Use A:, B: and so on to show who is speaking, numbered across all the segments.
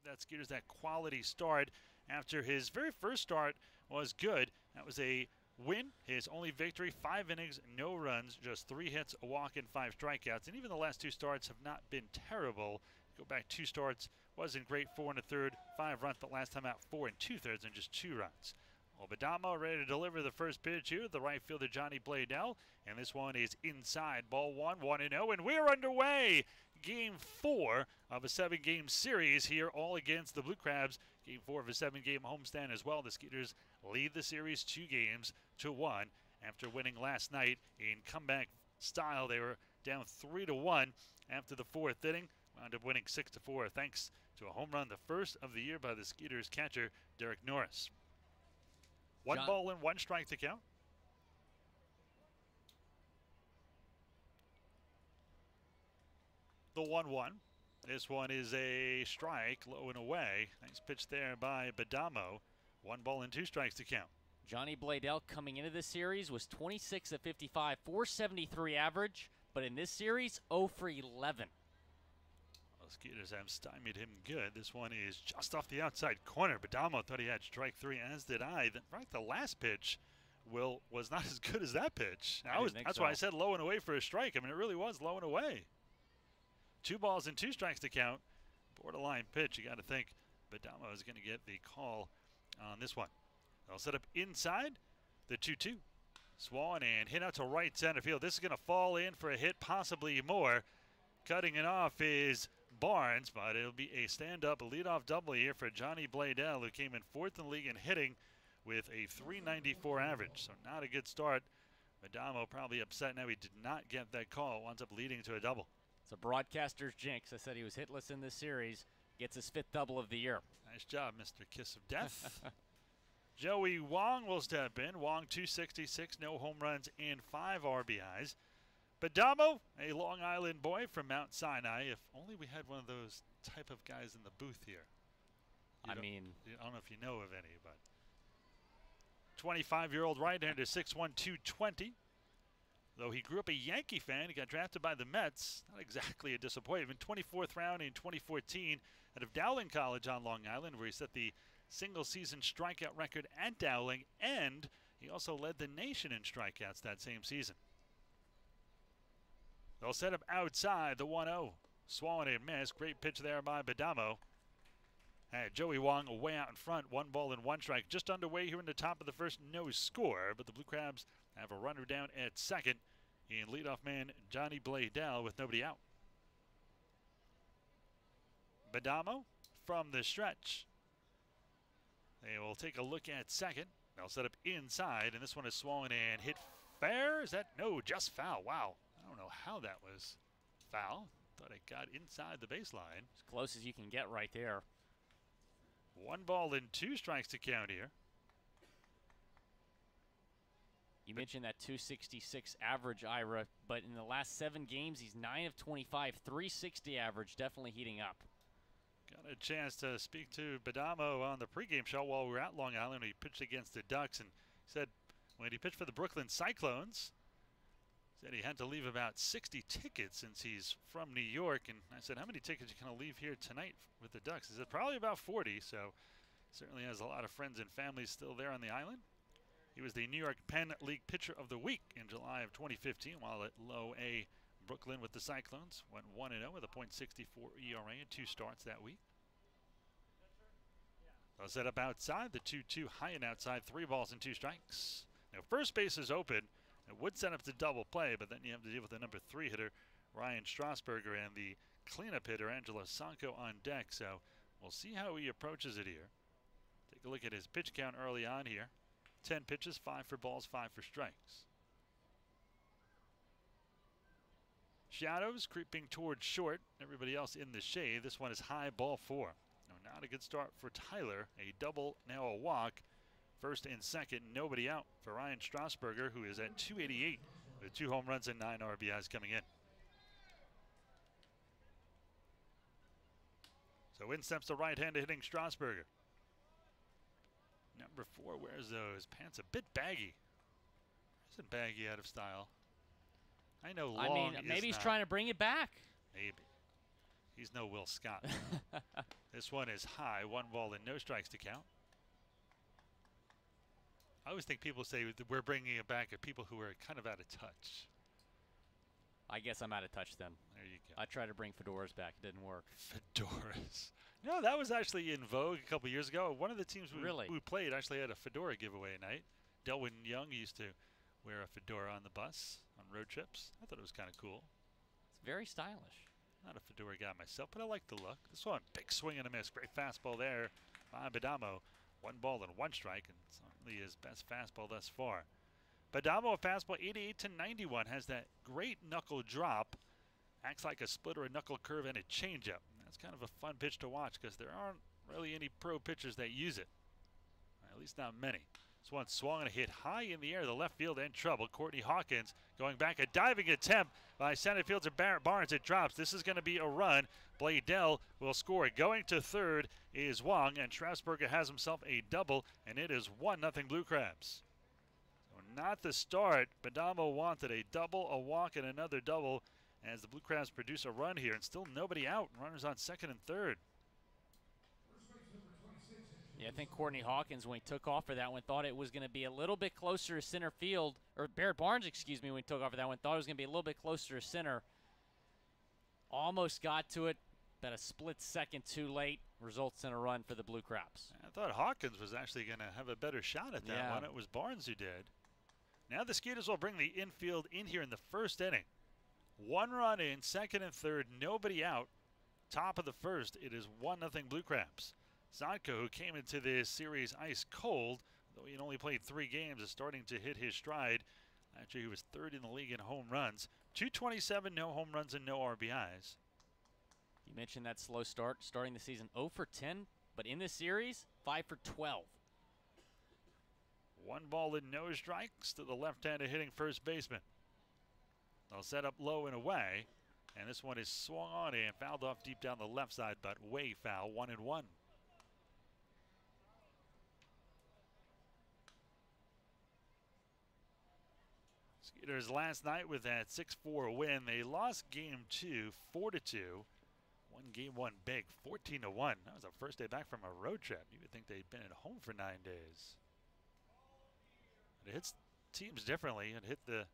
A: that Skeeters that quality start after his very first start was good. That was a win, his only victory, 5 innings, no runs, just 3 hits, a walk, and 5 strikeouts. And even the last 2 starts have not been terrible. Go back 2 starts, wasn't great, 4 1/3, 5 runs, but last time out 4 2/3 and just 2 runs. Obadama ready to deliver the first pitch here, the right fielder Johnny Bladell, and this one is inside. Ball 1, 1-0, and we're underway. Game 4 of a 7-game series here, all against the Blue Crabs. Game 4 of a 7-game homestand as well. The Skeeters lead the series 2-1 after winning last night in comeback style. They were down 3-1 after the 4th inning. Wound up winning 6-4 thanks to a home run, the first of the year by the Skeeters catcher, Derek Norris. 1 ball and 1 strike to count. The 1-1. This one is a strike, low and away. Nice pitch there by Badamo. 1 ball and 2 strikes to count.
B: Johnny Bladell coming into this series was 26 of 55, 473 average, but in this series, 0 for 11.
A: Well, Skeeters have stymied him good. This one is just off the outside corner. Badamo thought he had strike 3, as did I. In fact, the last pitch was not as good as that pitch. That's why I said low and away for a strike. I mean, it really was low and away. 2 balls and 2 strikes to count. Borderline pitch. You got to think Badamo is going to get the call on this one. They'll set up inside the 2-2. Swan and hit out to right center field. This is going to fall in for a hit, possibly more. Cutting it off is Barnes, but it'll be a stand-up leadoff double here for Johnny Bladell, who came in 4th in the league in hitting with a .394 average. So not a good start. Badamo probably upset now he did not get that call. Winds up leading to a double.
B: It's a broadcaster's jinx. I said he was hitless in this series. Gets his 5th double of the year.
A: Nice job, Mr. Kiss of Death. Joey Wong will step in. Wong 266, no home runs and 5 RBIs. Badamo, a Long Island boy from Mount Sinai. If only we had one of those type of guys in the booth here. I don't know if you know of any, but 25-year-old right-hander, 6'1", 220. Though he grew up a Yankee fan, he got drafted by the Mets. Not exactly a disappointment. 24th round in 2014 out of Dowling College on Long Island, where he set the single-season strikeout record at Dowling, and he also led the nation in strikeouts that same season. They'll set up outside the 1-0. Swallowed and missed. Great pitch there by Badamo. Had Joey Wong way out in front. 1 ball and 1 strike. Just underway here in the top of the first. No score, but the Blue Crabs have a runner down at second in leadoff man Johnny Bladell with nobody out. Badamo from the stretch. They will take a look at second. They'll set up inside, and this one is swollen and hit fair. Is that? No, just foul. Wow. I don't know how that was foul. Thought it got inside the baseline.
B: As close as you can get right there.
A: 1 ball and 2 strikes to count here.
B: You mentioned that 266 average, Ira, but in the last 7 games, he's 9 of 25, 360 average, definitely heating up.
A: Got a chance to speak to Badamo on the pregame show while we were at Long Island. He pitched against the Ducks and said when he pitched for the Brooklyn Cyclones, said he had to leave about 60 tickets since he's from New York. And I said, how many tickets are you going to leave here tonight with the Ducks? He said, probably about 40. So certainly has a lot of friends and family still there on the island. He was the New York Penn League Pitcher of the Week in July of 2015 while at Low A Brooklyn with the Cyclones. Went 1-0 with a .64 ERA in 2 starts that week. They'll set up outside the 2-2 high and outside, 3 balls and 2 strikes. Now first base is open. It would set up to double play, but then you have to deal with the number 3 hitter, Ryan Strasburger, and the cleanup hitter, Angelo Sanko, on deck. So we'll see how he approaches it here. Take a look at his pitch count early on here. 10 pitches, 5 for balls, 5 for strikes. Shadows creeping towards short. Everybody else in the shade. This one is high, ball 4. No, not a good start for Tyler. A double, now a walk. First and second, nobody out for Ryan Strasburger, who is at 288 with 2 home runs and 9 RBIs coming in. So in steps the right-hander hitting Strasburger. Number 4 wears those pants a bit baggy. Isn't baggy out of style? I know long
B: maybe he's trying to bring it back.
A: Maybe. He's no Will Scott. This one is high, 1 ball and no strikes to count. I always think people say that we're bringing it back at people who are kind of out of touch.
B: I guess I'm out of touch then.
A: There you go.
B: I tried to bring fedoras back. It didn't work.
A: Fedoras. No, that was actually in vogue a couple years ago. One of the teams we played actually had a fedora giveaway night. Delwyn Young used to wear a fedora on the bus on road trips. I thought it was kind of cool.
B: It's very stylish.
A: Not a fedora guy myself, but I like the look. This one, big swing and a miss. Great fastball there by Badamo. 1 ball and 1 strike, and certainly his best fastball thus far. Badamo, a fastball 88 to 91, has that great knuckle drop. Acts like a split or a knuckle curve and a changeup. That's kind of a fun pitch to watch because there aren't really any pro pitchers that use it. At least not many. This one swung and a hit high in the air, the left field in trouble. Courtney Hawkins going back, a diving attempt by center fielder Barnes. It drops. This is going to be a run. Bladell will score. Going to third is Wong, and Strasburger has himself a double, and it is 1-0 Blue Crabs. So not the start. Badamo wanted a double, a walk, and another double as the Blue Crabs produce a run here, and still nobody out. Runners on second and third.
B: Yeah, I think Courtney Hawkins, when he took off for that one, thought it was going to be a little bit closer to center field. Or Barrett Barnes, excuse me, when he took off for that one, thought it was going to be a little bit closer to center. Almost got to it, but a split second too late. Results in a run for the Blue Crabs.
A: I thought Hawkins was actually going to have a better shot at that one. It was Barnes who did. Now the Skeeters will bring the infield in here in the first inning. 1 run in, second and third, nobody out. Top of the first, it is 1-0 Blue Crabs. Zonko, who came into this series ice cold, though he had only played 3 games, is starting to hit his stride. Actually, he was 3rd in the league in home runs. 227, no home runs and no RBIs.
B: You mentioned that slow start, starting the season 0 for 10, but in this series, 5 for 12.
A: 1 ball and no strikes to the left-handed hitting first baseman. They'll set up low and away, and this one is swung on and fouled off deep down the left side, but way foul, 1-1. Skeeters last night with that 6-4 win. They lost game 2, 4-2. Won game 1 big, 14-1. That was the first day back from a road trip. You would think they'd been at home for 9 days. But it hits teams differently. It hit the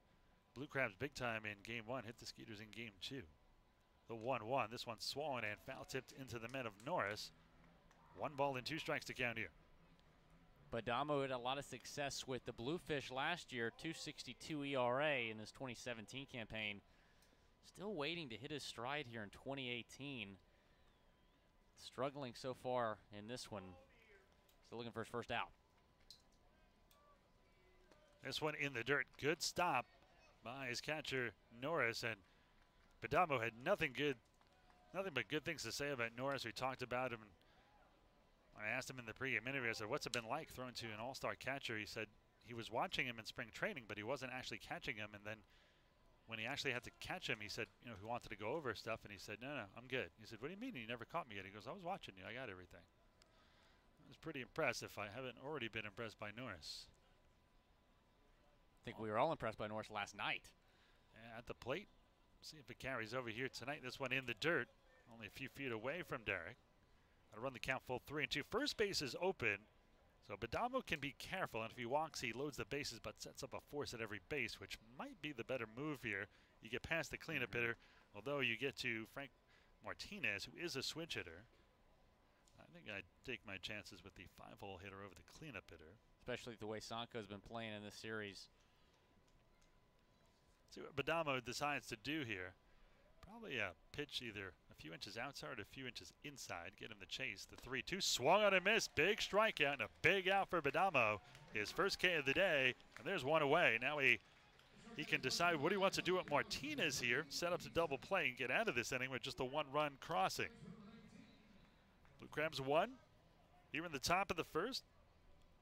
A: Blue Crabs big time in game 1, hit the Skeeters in game 2. The 1-1, this one swollen and foul tipped into the men of Norris. 1 ball and 2 strikes to count here.
B: Badamo had a lot of success with the Bluefish last year, 2.62 ERA in his 2017 campaign. Still waiting to hit his stride here in 2018. Struggling so far in this one. Still looking for his first out.
A: This one in the dirt. Good stop by his catcher, Norris. And Badamo had nothing but good things to say about Norris. We talked about him. I asked him in the pregame interview, I said, what's it been like throwing to an all-star catcher? He said he was watching him in spring training, but he wasn't actually catching him. And then when he actually had to catch him, he said, he wanted to go over stuff, and he said, no, I'm good. He said, what do you mean you never caught me yet? He goes, I was watching you. I got everything. I was pretty impressed if I haven't already been impressed by Norris.
B: I think we were all impressed by Norris last night.
A: Yeah, at the plate. See if it carries over here tonight. This one in the dirt, only a few feet away from Derek. I'll run the count full 3-2. First base is open, so Badamo can be careful. And if he walks, he loads the bases, but sets up a force at every base, which might be the better move here. You get past the cleanup hitter, although you get to Frank Martinez, who is a switch hitter. I think I'd take my chances with the 5-hole hitter over the cleanup hitter.
B: Especially the way Sanko's been playing in this series.
A: See what Badamo decides to do here. Probably a pitch either a few inches outside or a few inches inside. Get him the chase. The 3-2 swung on a miss. Big strikeout and a big out for Badamo. His first K of the day. And there's one away. Now he can decide what he wants to do with Martinez here. Set up to double play and get out of this inning with just a 1-run crossing. Blue Crabs 1 here in the top of the first.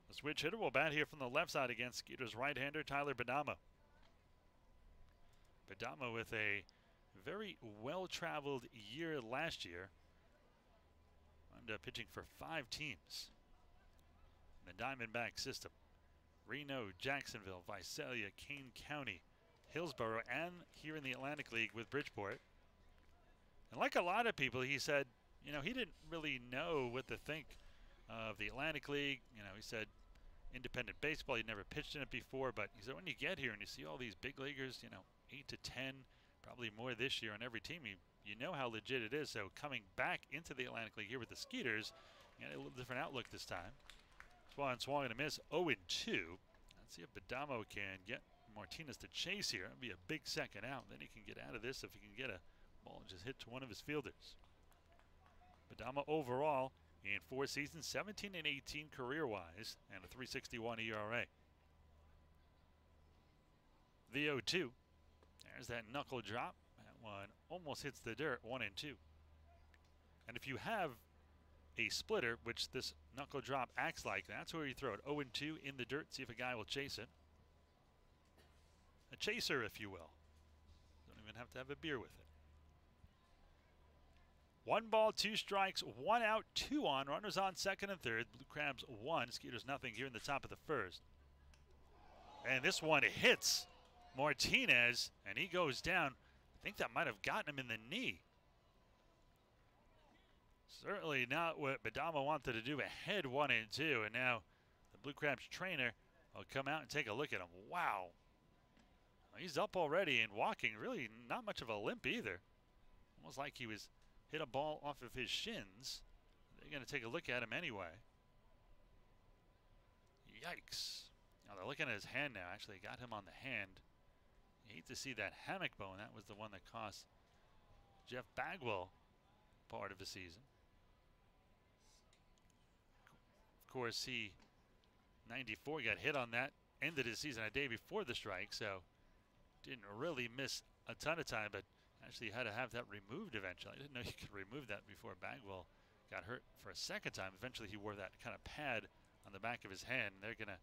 A: The switch hitter will bat here from the left side against Skeeters right-hander Tyler Badamo. Badamo with a very well-traveled year last year. Wound up pitching for 5 teams in the Diamondback system. Reno, Jacksonville, Visalia, Kane County, Hillsborough, and here in the Atlantic League with Bridgeport. And like a lot of people, he said, you know, he didn't really know what to think of the Atlantic League. You know, he said independent baseball, he'd never pitched in it before, but he said when you get here and you see all these big leaguers, you know, 8 to 10, probably more this year on every team, you know how legit it is. So coming back into the Atlantic League here with the Skeeters, you know, a little different outlook this time. Swan swung and a miss, 0-2. Let's see if Badamo can get Martinez to chase here. That'd be a big second out. Then he can get out of this if he can get a ball and just hit to one of his fielders. Badamo overall in 4 seasons, 17 and 18 career-wise, and a 3.61 ERA. The 0-2. There's that knuckle drop. That one almost hits the dirt, 1-2. And if you have a splitter, which this knuckle drop acts like, that's where you throw it. 0-2 in the dirt, see if a guy will chase it. A chaser, if you will. Don't even have to have a beer with it. 1 ball, 2 strikes, 1 out, 2 on. Runners on second and third. Blue Crabs 1, Skeeters nothing here in the top of the first. And this one hits Martinez, and he goes down. I think that might have gotten him in the knee. Certainly not what Badamo wanted to do. Ahead 1-2, and now the Blue Crabs trainer will come out and take a look at him. Wow. He's up already and walking. Really not much of a limp either. Almost like he was hit a ball off of his shins. They're going to take a look at him anyway. Yikes. Now they're looking at his hand now. Actually, got him on the hand. You hate to see that hammock bone. That was the one that cost Jeff Bagwell part of the season. Of course, he, 94, got hit on that. Ended his season a day before the strike, so didn't really miss a ton of time, but actually had to have that removed eventually. I didn't know you could remove that before Bagwell got hurt for a second time. Eventually he wore that kind of pad on the back of his hand. They're going to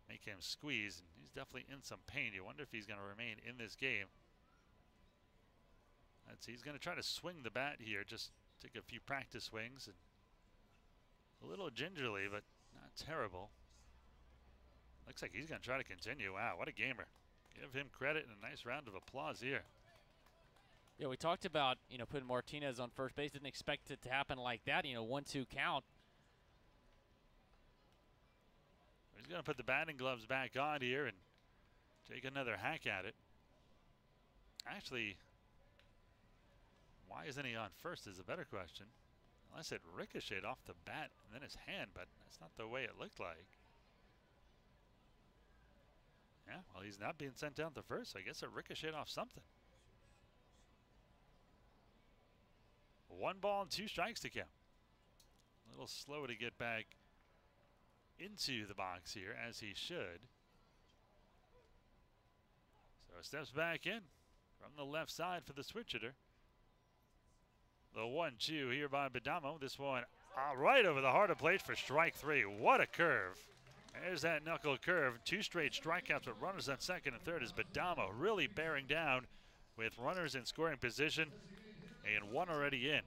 A: make him squeeze, and he's definitely in some pain. You wonder if he's going to remain in this game. Let's see, he's going to try to swing the bat here, just take a few practice swings. And a little gingerly, but not terrible. Looks like he's going to try to continue. Wow, what a gamer. Give him credit and a nice round of applause here.
B: Yeah, we talked about, you know, putting Martinez on first base. Didn't expect it to happen like that, you know, 1-2 count.
A: He's going to put the batting gloves back on here and take another hack at it. Actually, why isn't he on first is a better question. Unless it ricocheted off the bat and then his hand, but that's not the way it looked like. Yeah, well, he's not being sent down to first, so I guess it ricocheted off something. 1 ball and 2 strikes to count. A little slow to get back into the box here, as he should. So steps back in from the left side for the switch hitter. The 1-2 here by Badamo. This one right over the heart of plate for strike 3. What a curve. There's that knuckle curve. 2 straight strikeouts with runners on second and third as Badamo really bearing down with runners in scoring position and 1 already in.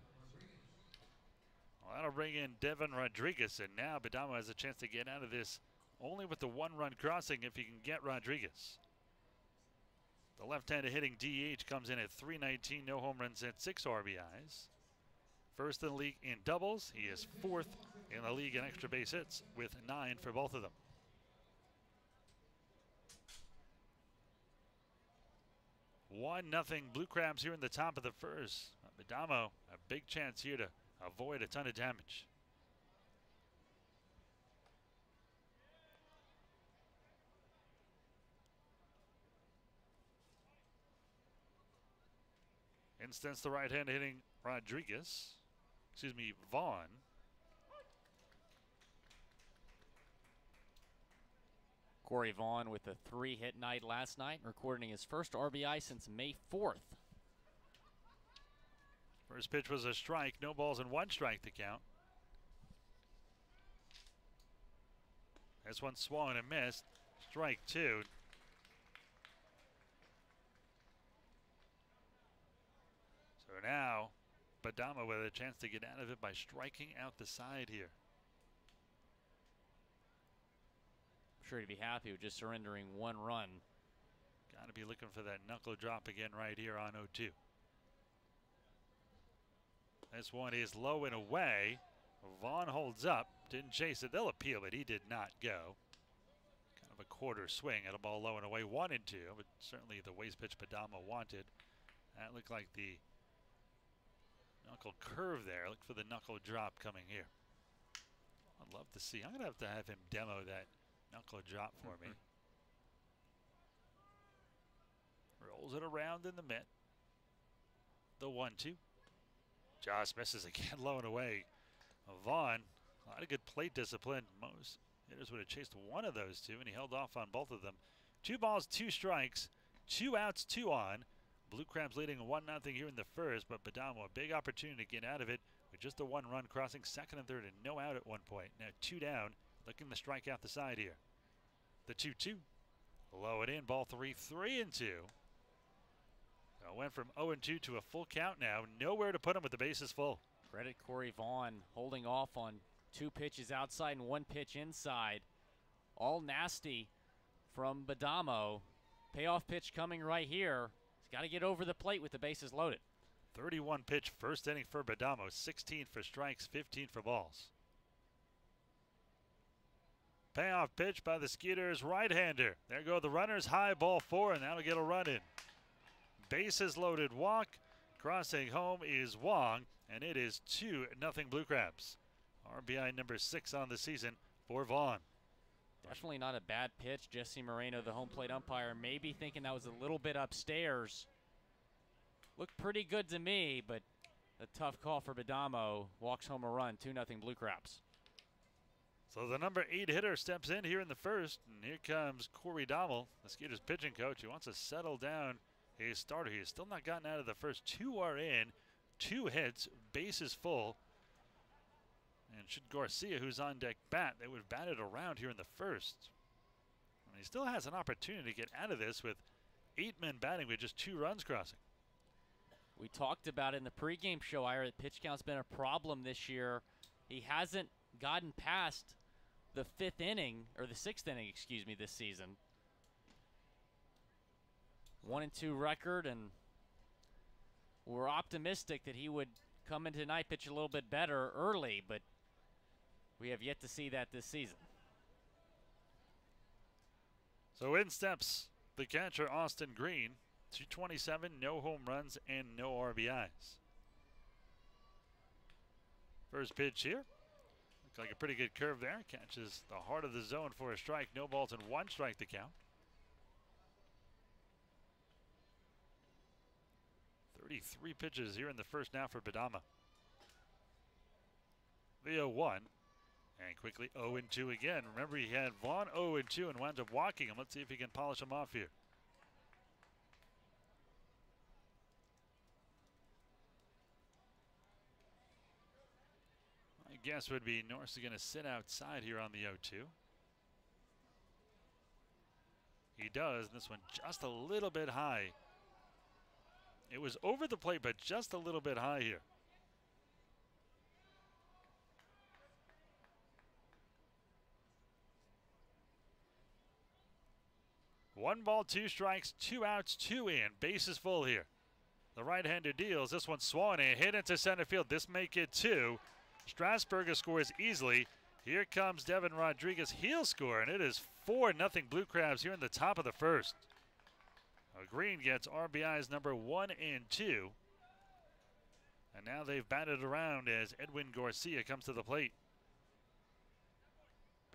A: Well, that'll bring in Devin Rodriguez, and now Badamo has a chance to get out of this only with the 1-run crossing if he can get Rodriguez. The left-handed hitting DH comes in at .319, no home runs and 6 RBIs. First in the league in doubles. He is 4th in the league in extra base hits with 9 for both of them. One nothing Blue Crabs here in the top of the first. Badamo, a big chance here to avoid a ton of damage. Instance the right hand hitting Rodriguez. Excuse me, Vaughn.
B: Corey Vaughn with a 3-hit night last night, recording his first RBI since May 4th.
A: First pitch was a strike, no balls and 1 strike to count. This one swung and missed. Strike 2. So now Badamo with a chance to get out of it by striking out the side here.
B: I'm sure he'd be happy with just surrendering 1 run.
A: Got to be looking for that knuckle drop again right here on 0-2. This one is low and away. Vaughn holds up. Didn't chase it. They'll appeal, but he did not go. Kind of a quarter swing at a ball low and away. 1 and 2, but certainly the waste pitch Padama wanted. That looked like the knuckle curve there. Look for the knuckle drop coming here. I'd love to see. I'm going to have him demo that knuckle drop for me. Rolls it around in the mitt. The 1-2. Josh misses again, low and away. Vaughn, a lot of good plate discipline. Most hitters would have chased one of those two, and he held off on both of them. 2 balls, 2 strikes, 2 outs, 2 on. Blue Crabs leading 1-0 here in the first, but Padama, a big opportunity to get out of it with just a 1 run, crossing second and third and no out at one point. Now 2 down, looking to strike out the side here. The 2-2, low it in, ball 3, 3-2. So it went from 0-2 to a full count now. Nowhere to put him with the bases full.
B: Credit Corey Vaughn holding off on 2 pitches outside and 1 pitch inside. All nasty from Badamo. Payoff pitch coming right here. He's got to get over the plate with the bases loaded.
A: 31 pitch first inning for Badamo. 16 for strikes, 15 for balls. Payoff pitch by the Skeeters right-hander. There go the runners. High, ball 4, and that'll get a run in. Bases loaded walk. Crossing home is Wong, and it is 2-0 Blue Crabs. RBI number 6 on the season for Vaughn.
B: Definitely not a bad pitch. Jesse Moreno, the home plate umpire, maybe thinking that was a little bit upstairs. Looked pretty good to me, but a tough call for Badamo. Walks home a run, 2-0 Blue Crabs.
A: So the number 8 hitter steps in here in the first, and here comes Corey Dommel, the Skeeters pitching coach, who wants to settle down his starter. He has still not gotten out of the first. 2 are in, 2 hits, bases full. And should Garcia, who's on deck, bat, they would have batted around here in the first. And he still has an opportunity to get out of this with 8 men batting with just 2 runs crossing.
B: We talked about in the pregame show, Ira, that pitch count's been a problem this year. He hasn't gotten past the 5th inning, or the 6th inning, excuse me, this season. 1-2 record, and we're optimistic that he would come in tonight, pitch a little bit better early, but we have yet to see that this season.
A: So in steps the catcher, Austin Green. 227, no home runs, and no RBIs. First pitch here. Looks like a pretty good curve there. Catches the heart of the zone for a strike. No balls and 1 strike to count. 33 pitches here in the first now for Badama. The 0-1. And quickly 0-2 again. Remember, he had Vaughn 0-2 and wound up walking him. Let's see if he can polish him off here. My guess would be Norris is going to sit outside here on the 0-2. He does, and this one just a little bit high. It was over the plate, but just a little bit high here. One ball, 2 strikes, 2 outs, 2 in. Bases full here. The right-hander deals. This one swung and hit into center field. This make it 2. Strasburger scores easily. Here comes Devin Rodriguez. He'll score, and it is 4-0 Blue Crabs here in the top of the first. Green gets RBIs number 1 and 2. And now they've batted around as Edwin Garcia comes to the plate.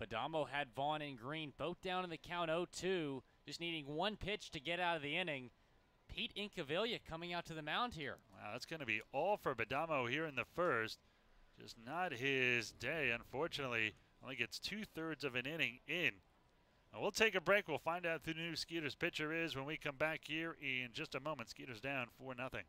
B: Badamo had Vaughn and Green both down in the count 0-2, just needing 1 pitch to get out of the inning. Pete Incaviglia coming out to the mound here.
A: Wow, that's going to be all for Badamo here in the first. Just not his day, unfortunately. Only gets 2/3 of an inning in. Now we'll take a break. We'll find out who the new Skeeters pitcher is when we come back here in just a moment. Skeeters down 4-0.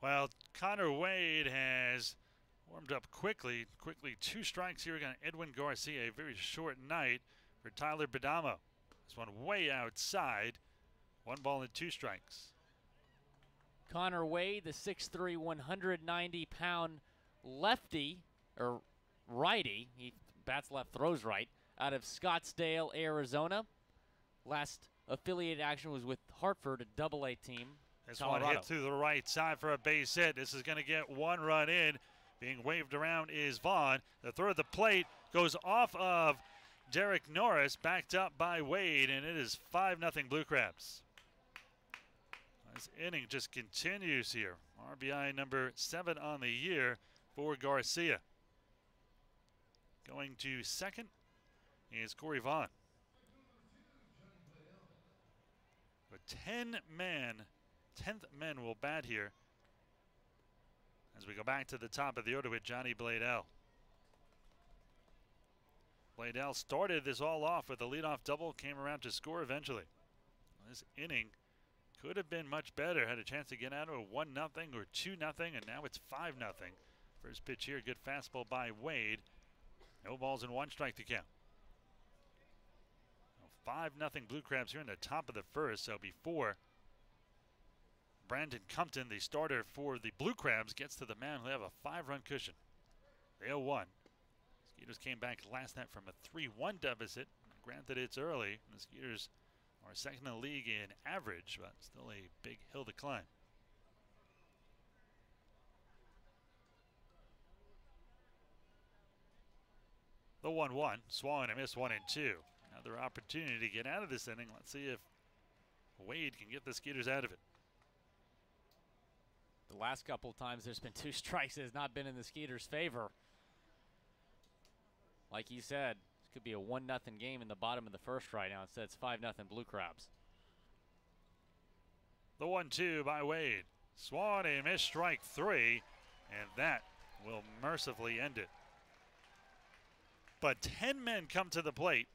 A: Well, Connor Wade has warmed up quickly. Quickly, 2 strikes here against Edwin Garcia. A very short night for Tyler Bedamo. This one way outside. 1 ball and 2 strikes.
B: Connor Wade, the 6'3", 190-pound lefty, or righty. He bats left, throws right, out of Scottsdale, Arizona. Last affiliated action was with Hartford, a Double-A team.
A: This
B: Colorado.
A: one hit to the right side for a base hit. This is going to get 1 run in. Being waved around is Vaughn. The throw at the plate goes off of Derek Norris, backed up by Wade, and it is 5-0 Blue Crabs. This inning just continues here. RBI number 7 on the year for Garcia. Going to second is Corey Vaughn. A 10th man will bat here as we go back to the top of the order with Johnny Bladell. Bladell started this all off with a leadoff double, came around to score eventually. This inning could have been much better. Had a chance to get out of a 1-0 or 2-0, and now it's 5-0. First pitch here, good fastball by Wade. No balls and 1 strike to count. 5-0 Blue Crabs here in the top of the first. So before Brandon Compton, the starter for the Blue Crabs, gets to the mound, they have a 5-run cushion. They 0-1. Skeeters came back last night from a 3-1 deficit. Granted, it's early. The Skeeters are second in the league in average, but still a big hill to climb. The 1-1. Swung and missed 1 and 2. Another opportunity to get out of this inning. Let's see if Wade can get the Skeeters out of it.
B: The last couple of times there's been 2 strikes, it has not been in the Skeeters' favor. Like you said, this could be a 1-0 game in the bottom of the first right now. Instead, it's 5-0 Blue Crabs.
A: The 1-2 by Wade. Swung and missed, strike 3, and that will mercifully end it. But 10 men come to the plate.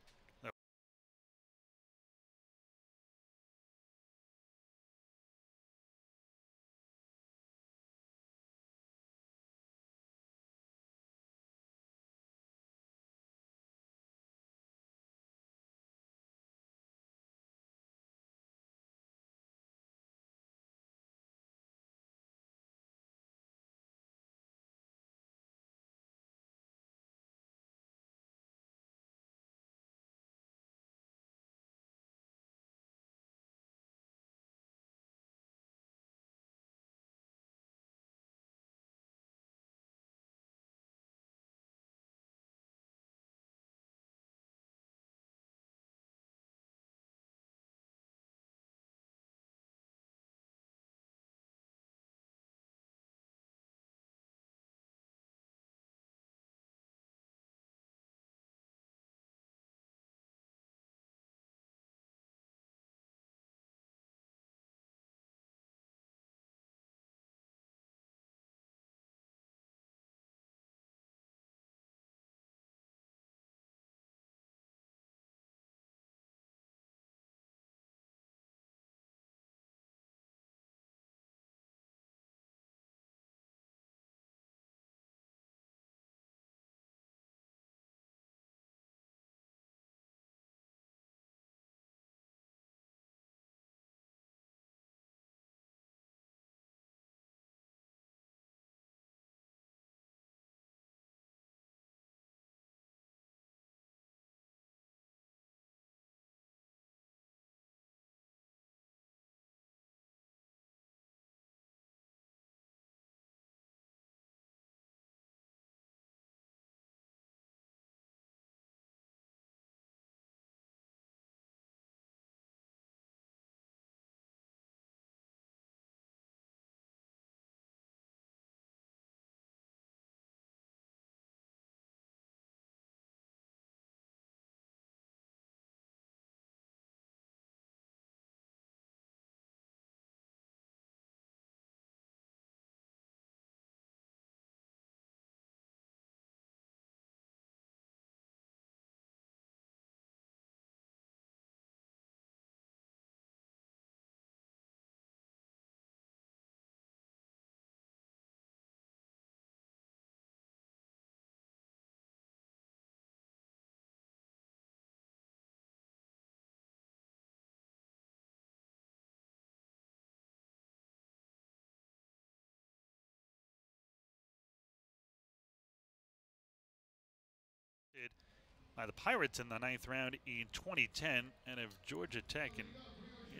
A: by the Pirates in the 9th round in 2010 out of Georgia Tech, and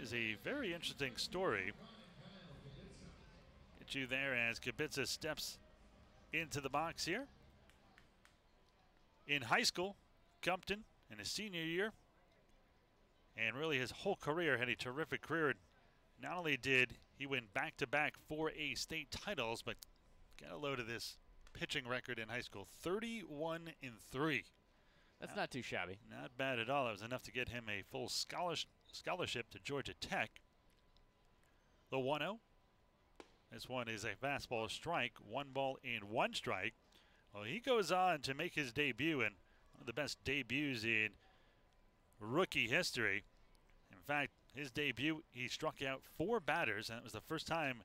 A: is a very interesting story. Get you there as Kubica steps into the box here. In high school, Compton in his senior year, and really his whole career had a terrific career. Not only did he win back-to-back 4A state titles, but got a load of this pitching record in high school, 31-3.
B: That's not too shabby.
A: Not bad at all. That was enough to get him a full scholarship to Georgia Tech. The 1-0. This one is a fastball strike, 1 ball and 1 strike. Well, he goes on to make his debut, and one of the best debuts in rookie history. In fact, his debut, he struck out 4 batters, and it was the first time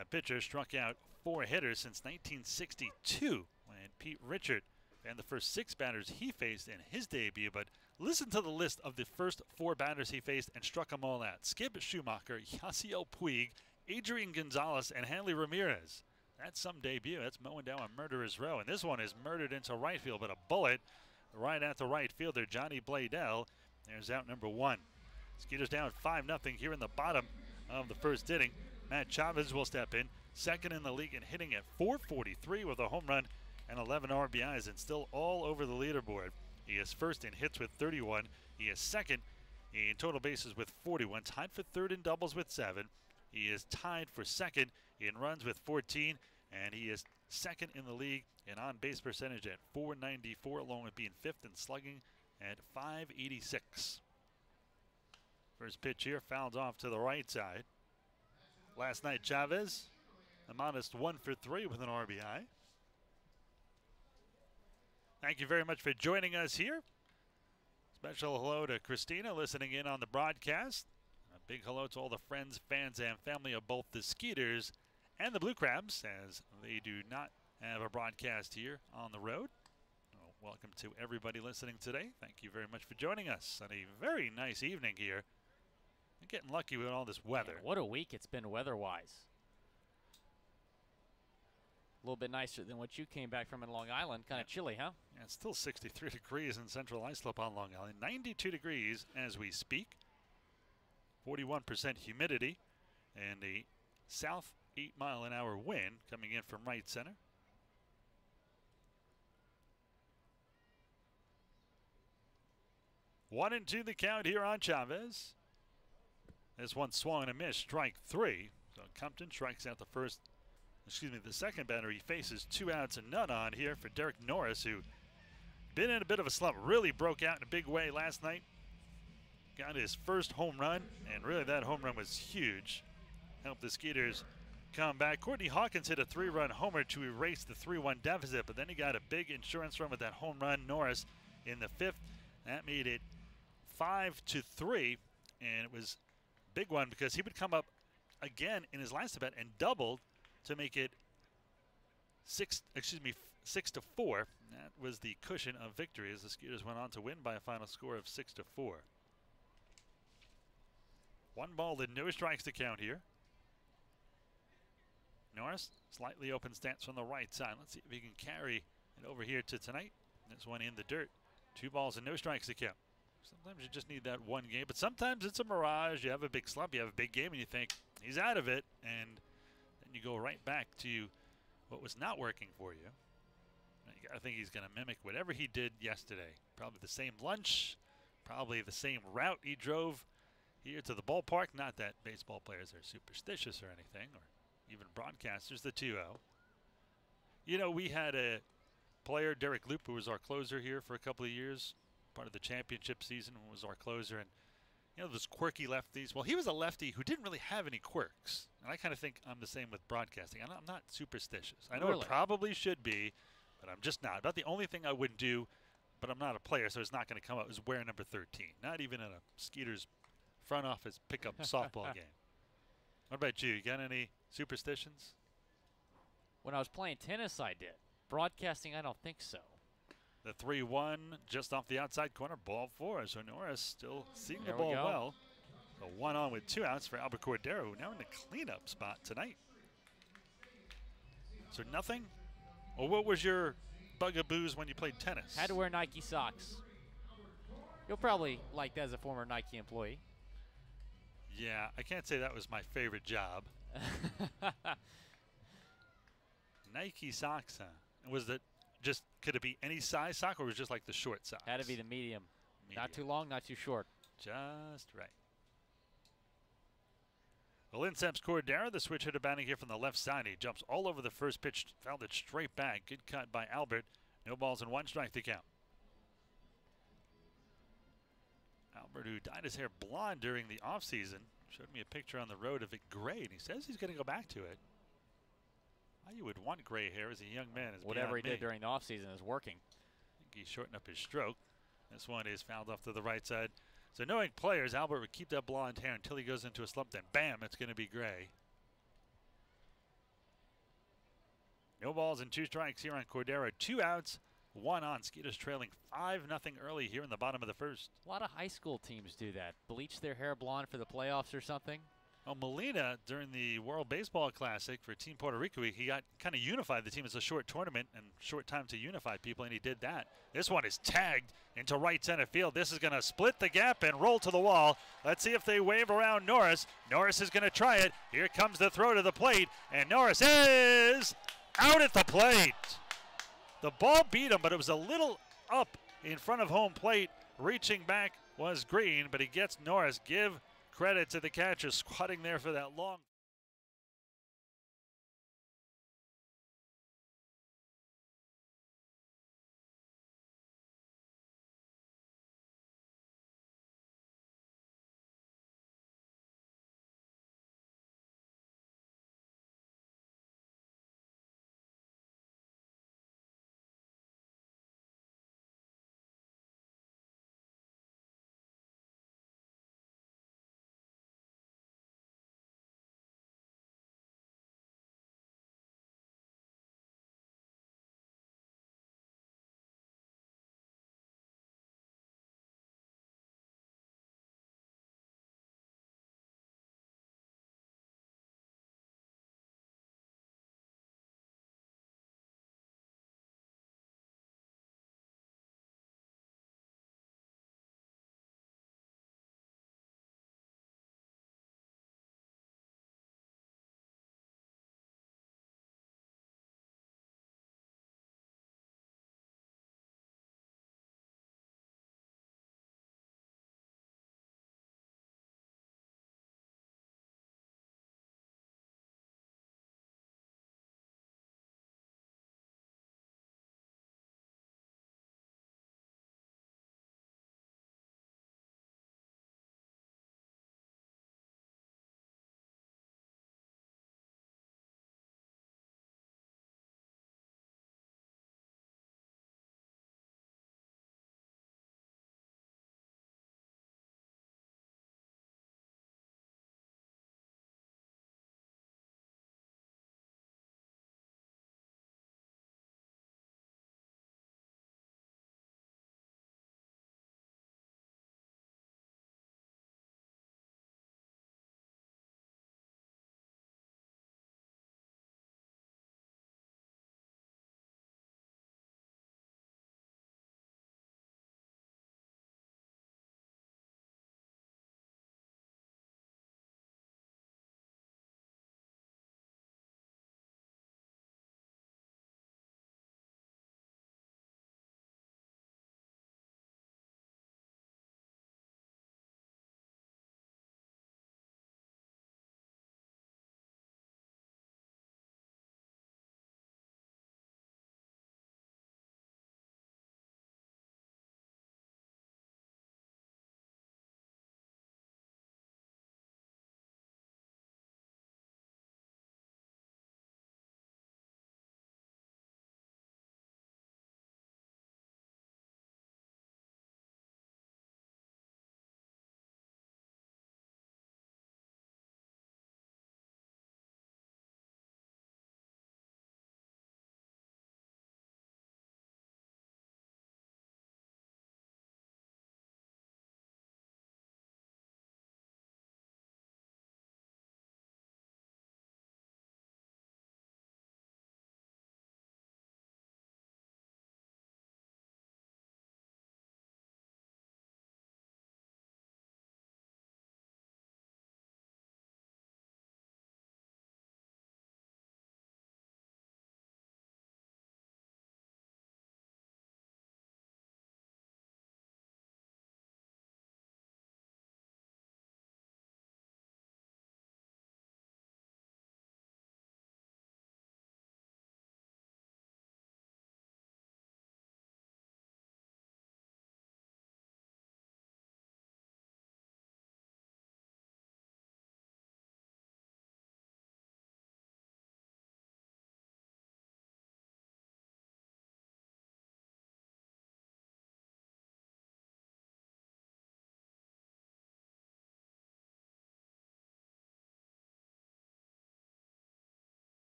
A: a pitcher struck out 4 hitters since 1962 when Pete Richard and the first 6 batters he faced in his debut. But listen to the list of the first 4 batters he faced and struck them all out. Skip Schumacher, Yasiel Puig, Adrian Gonzalez, and Hanley Ramirez. That's some debut. That's mowing down a murderer's row. And this one is murdered into right field, but a bullet right at the right fielder, Johnny Bladell. There's out number 1. Skeeters down 5-0 here in the bottom of the first inning. Matt Chavez will step in, second in the league and hitting at .443 with a home run and 11 RBIs, and still all over the leaderboard. He is first in hits with 31. He is second in total bases with 41, tied for third in doubles with 7. He is tied for second in runs with 14, and he is second in the league in on-base percentage at .494, along with being fifth in slugging at .586. First pitch here, fouled off to the right side. Last night, Chavez, a modest 1 for 3 with an RBI. Thank you very much for joining us here. Special hello to Christina listening in on the broadcast. A big hello to all the friends, fans, and family of both the Skeeters and the Blue Crabs, as they do not have a broadcast here on the road. Well, welcome to everybody listening today. Thank you very much for joining us on a very nice evening here. I'm getting lucky with all this weather.
B: Man, what a week it's been weather-wise. A little bit nicer than what you came back from in Long Island. Kind of chilly, huh?
A: Yeah, it's still 63 degrees in central Islip on Long Island. 92 degrees as we speak. 41% humidity. And a south 8-mile-an-hour wind coming in from right center. One and 2 the count here on Chavez. This one swung and a miss, strike 3. So Compton strikes out the second batter he faces. 2 outs and none on here for Derek Norris, who been in a bit of a slump. Really broke out in a big way last night. Got his first home run, and really that home run was huge. Helped the Skeeters come back. Courtney Hawkins hit a 3-run homer to erase the 3-1 deficit, but then he got a big insurance run with that home run. Norris in the 5th. That made it 5-3, and it was a big one because he would come up again in his last at bat and doubled to make it 6-4. That was the cushion of victory as the Skeeters went on to win by a final score of 6-4. 1 ball and no strikes to count here. Norris, slightly open stance from the right side. Let's see if he can carry it over here to tonight. This one in the dirt. 2 balls and no strikes to count. Sometimes you just need that one game, but sometimes it's a mirage. You have a big slump, you have a big game, and you think, he's out of it, and then you go right back to what was not working for you. I think he's going to mimic whatever he did yesterday. Probably the same lunch, probably the same route he drove here to the ballpark. Not that baseball players are superstitious or anything, or even broadcasters, the 2-0. You know, we had a player, Derek Loop, who was our closer here for a couple of years. Part of the championship season, was our closer, and you know, those quirky lefties. Well, he was a lefty who didn't really have any quirks, and I kind of think I'm the same with broadcasting. I'm not superstitious. I know
B: Really?
A: It probably should be, but I'm just not. About the only thing I wouldn't do, but I'm not a player, so it's not going to come up, is wear number 13. Not even in a Skeeters front office pickup softball game. What about you? You got any superstitions?
B: When I was playing tennis, I did. Broadcasting, I don't think so.
A: The 3-1 just off the outside corner, ball 4. So Norris still seeing the
B: There we
A: ball
B: go.
A: well. A 1 on with 2 outs for Albert Cordero, who now in the cleanup spot tonight. So nothing? Well, what was your bugaboos when you played tennis?
B: Had to wear Nike socks. You'll probably like that as a former Nike employee.
A: Yeah, I can't say that was my favorite job. Nike socks, huh? Was it just, could it be any size sock, or was it just like the short socks?
B: Had to be the medium. Not too long, not too short.
A: Just right. Well, in steps Cordero, the switch hitter batting here from the left side. He jumps all over the first pitch, fouled it straight back. Good cut by Albert. No balls and 1 strike to count. Albert, who dyed his hair blonde during the offseason, showed me a picture on the road of it gray, and he says he's going to go back to it. Why you would want gray hair as a young man is
B: whatever he
A: beyond me.
B: did during the offseason is working.
A: I think he shortened up his stroke. This one is fouled off to the right side. So knowing players, Albert would keep that blonde hair until he goes into a slump. Then bam, it's going to be gray. No balls and 2 strikes here on Cordero. 2 outs, 1 on. Skeeters trailing 5-0 early here in the bottom of the first.
B: A lot of high school teams do that. Bleach their hair blonde for the playoffs or something.
A: Oh, Molina, during the World Baseball Classic for Team Puerto Rico, he got kind of unified the team. It's a short tournament and short time to unify people, and he did that. This one is tagged into right center field. This is going to split the gap and roll to the wall. Let's see if they wave around Norris. Norris is going to try it. Here comes the throw to the plate, and Norris is out at the plate. The ball beat him, but it was a little up in front of home plate. Reaching back was Green, but he gets Norris. Give credit to the catcher squatting there for that long.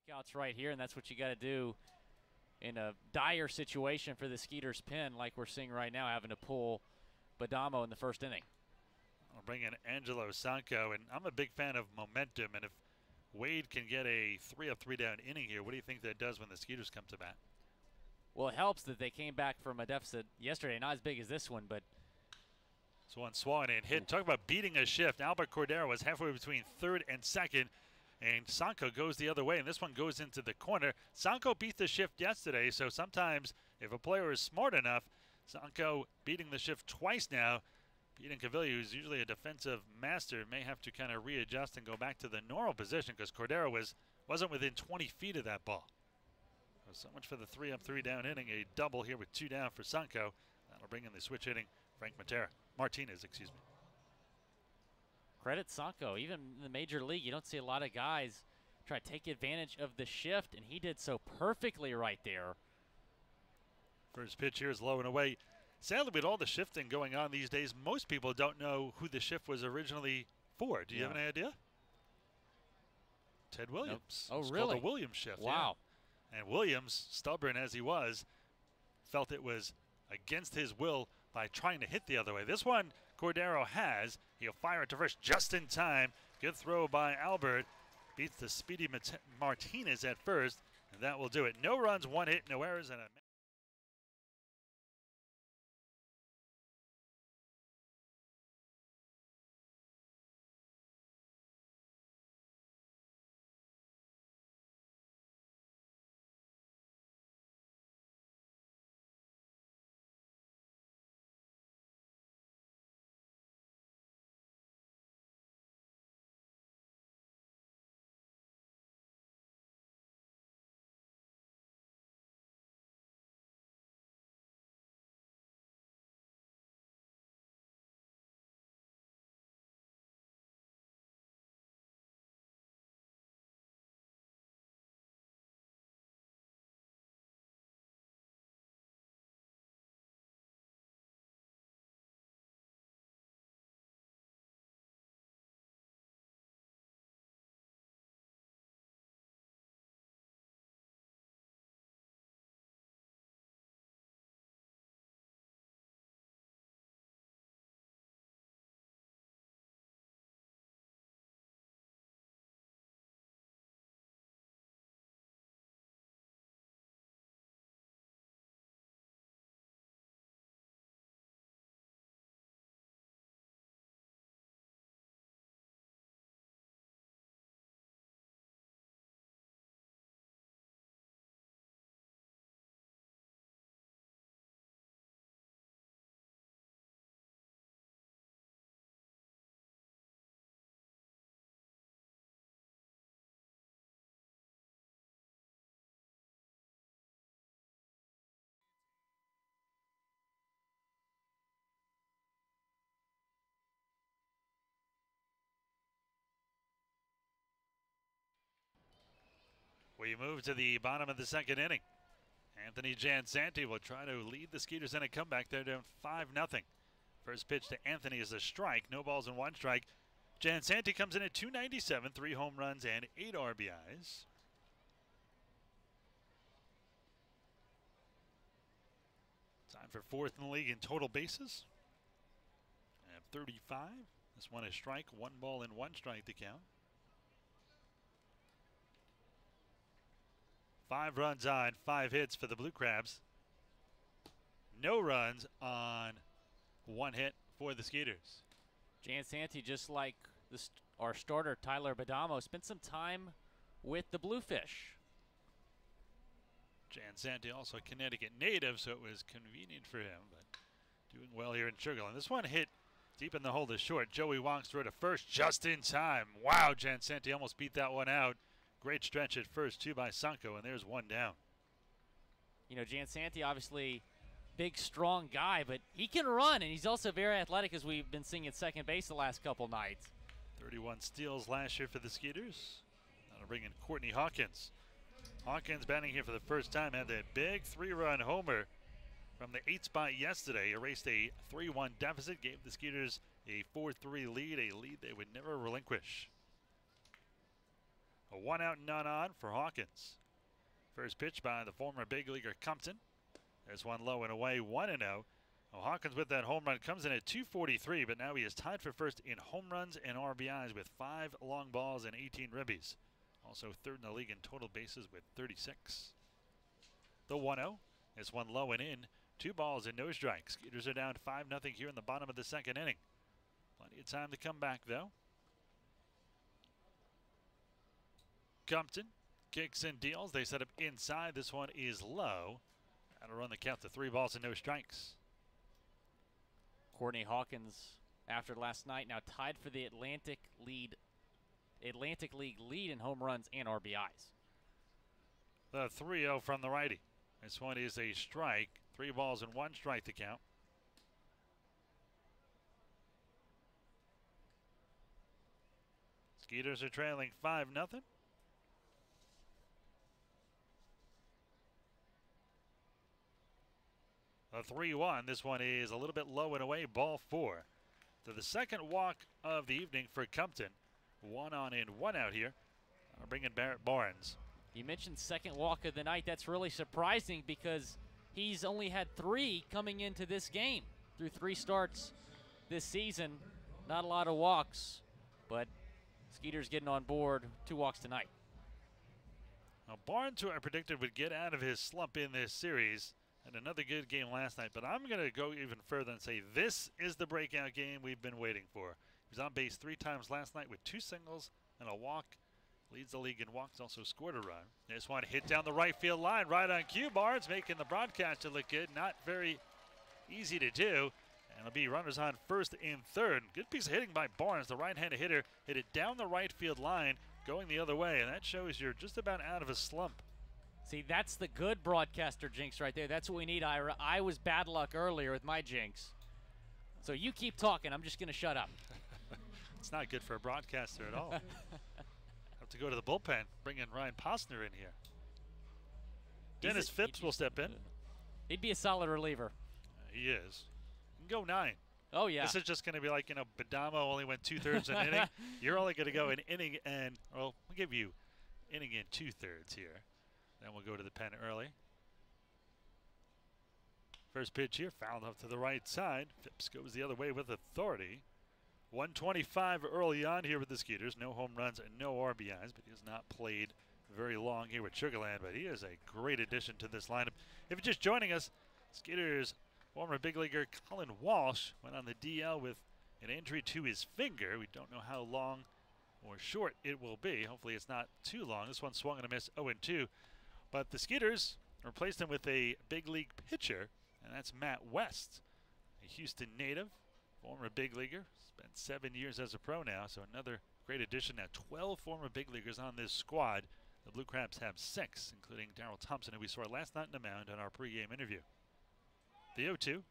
B: Strikeouts right here, and that's what you got to do in a dire situation for the Skeeters pen, like we're seeing right now, having to pull Badamo in the first inning.
A: I'll bring in Angelo Sanco, and I'm a big fan of momentum, and if Wade can get a 3-up, 3-down inning here, what do you think that does when the Skeeters come to bat?
B: Well, it helps that they came back from a deficit yesterday, not as big as this one, but
A: so one swung and hit. Talk about beating a shift. Albert Cordero was halfway between third and second, and Sanco goes the other way, and this one goes into the corner. Sanco beat the shift yesterday, so sometimes if a player is smart enough, Sanco beating the shift twice now. Beating Cavilli, who's usually a defensive master, may have to kind of readjust and go back to the normal position because Cordero wasn't within 20 feet of that ball. So much for the 3-up, 3-down inning. A double here with 2 down for Sanco. That'll bring in the switch hitting Frank Martinez.
B: Credit Sanco. Even in the major league, you don't see a lot of guys try to take advantage of the shift, and he did so perfectly right there.
A: First pitch here is low and away. Sadly, with all the shifting going on these days, most people don't know who the shift was originally for. Do you have any idea? Ted Williams.
B: Nope. Oh,
A: it's
B: really?
A: called the Williams shift.
B: Wow.
A: Yeah. And Williams, stubborn as he was, felt it was against his will by trying to hit the other way. This one, Cordero has. He'll fire it to first just in time. Good throw by Albert. Beats the speedy Martinez at first, and that will do it. No runs, 1 hit, no errors, and a we move to the bottom of the second inning. Anthony Jansanti will try to lead the Skeeters in a comeback. They're down 5-0. First pitch to Anthony is a strike. No balls and 1 strike. Jansanti comes in at 297, 3 home runs and 8 RBIs. Time for 4th in the league in total bases. At 35. This one is strike. 1 ball and 1 strike to count. 5 runs on 5 hits for the Blue Crabs. No runs on 1 hit for the Skeeters.
B: Jansanti, just like our starter Tyler Badamo, spent some time with the Bluefish.
A: Jansanti also a Connecticut native, so it was convenient for him, but doing well here in Sugarland. This one hit deep in the hole to short. Joey Wong's throw to first just in time. Wow, Jansanti almost beat that one out. Great stretch at first, too, by Sanco, and there's 1 down.
B: You know, Jansanti, obviously big, strong guy, but he can run, and he's also very athletic, as we've been seeing at second base the last couple nights.
A: 31 steals last year for the Skeeters. That'll bring in Courtney Hawkins. Hawkins batting here for the first time, had that big 3-run homer from the 8th spot yesterday. Erased a 3-1 deficit, gave the Skeeters a 4-3 lead, a lead they would never relinquish. A 1 out, none on for Hawkins. First pitch by the former big leaguer Compton. There's one low and away, 1-0. Well, Hawkins with that home run comes in at 243, but now he is tied for first in home runs and RBIs with 5 long balls and 18 ribbies. Also third in the league in total bases with 36. The 1-0 is one low and in. 2 balls and no strikes. Skeeters are down 5-0 here in the bottom of the second inning. Plenty of time to come back, though. Compton kicks and deals. They set up inside. This one is low. That'll run the count to 3 balls and no strikes.
B: Courtney Hawkins, after last night, now tied for the Atlantic League lead in home runs and RBIs.
A: The 3-0 from the righty. This one is a strike. 3 balls and 1 strike to count. Skeeters are trailing 5-0. A 3-1. This one is a little bit low and away. Ball 4. To the second walk of the evening for Compton. 1 on and 1 out here. Bringing Barrett Barnes.
B: You mentioned second walk of the night. That's really surprising because he's only had 3 coming into this game through 3 starts this season. Not a lot of walks, but Skeeters getting on board. 2 walks tonight.
A: Now Barnes, who I predicted would get out of his slump in this series, had another good game last night, but I'm going to go even further and say this is the breakout game we've been waiting for. He was on base 3 times last night with 2 singles and a walk. Leads the league in walks, also scored a run. This one hit down the right field line, right on cue. Barnes making the broadcaster look good. Not very easy to do. And it'll be runners on first and third. Good piece of hitting by Barnes, the right-handed hitter. Hit it down the right field line, going the other way. And that shows you're just about out of a slump.
B: See, that's the good broadcaster jinx right there. That's what we need, Ira. I was bad luck earlier with my jinx. So you keep talking. I'm just going to shut up.
A: It's not good for a broadcaster at all. To go to the bullpen, bring in Ryan Posner in here. Dennis Phipps will step in.
B: He'd be a solid reliever.
A: He is. He can go 9.
B: Oh, yeah.
A: This is just going to be like, Badamo only went 2/3 an inning. You're only going to go an inning and, well, we'll give you inning and 2/3 here. Then we'll go to the pen early. First pitch here, fouled up to the right side. Phipps goes the other way with authority. 125 early on here with the Skeeters. No home runs and no RBIs, but he has not played very long here with Sugarland, but he is a great addition to this lineup. If you're just joining us, Skeeters former big leaguer Colin Walsh went on the DL with an injury to his finger. We don't know how long or short it will be. Hopefully it's not too long. This one swung and a miss, 0-2. But the Skeeters replaced him with a big league pitcher, and that's Matt West, a Houston native, former big leaguer. Spent 7 years as a pro now, so another great addition. Now 12 former big leaguers on this squad. The Blue Crabs have 6, including Darryl Thompson, who we saw last night in the mound on our pregame interview. The 0-2.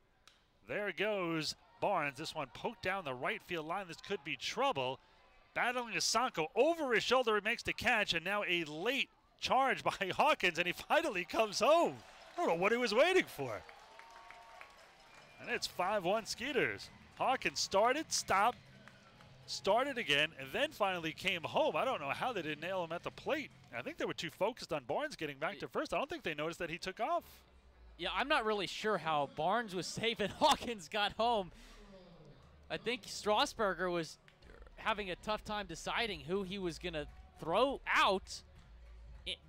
A: There goes Barnes. This one poked down the right field line. This could be trouble. Battling Asanko over his shoulder. He makes the catch, and now a late charge by Hawkins, and he finally comes home. I don't know what he was waiting for. And it's 5-1 Skeeters. Hawkins started, stopped, started again, and then finally came home. I don't know how they didn't nail him at the plate. I think they were too focused on Barnes getting back to first. I don't think they noticed that he took off.
B: Yeah, I'm not really sure how Barnes was safe and Hawkins got home. I think Strasburger was having a tough time deciding who he was going to throw out.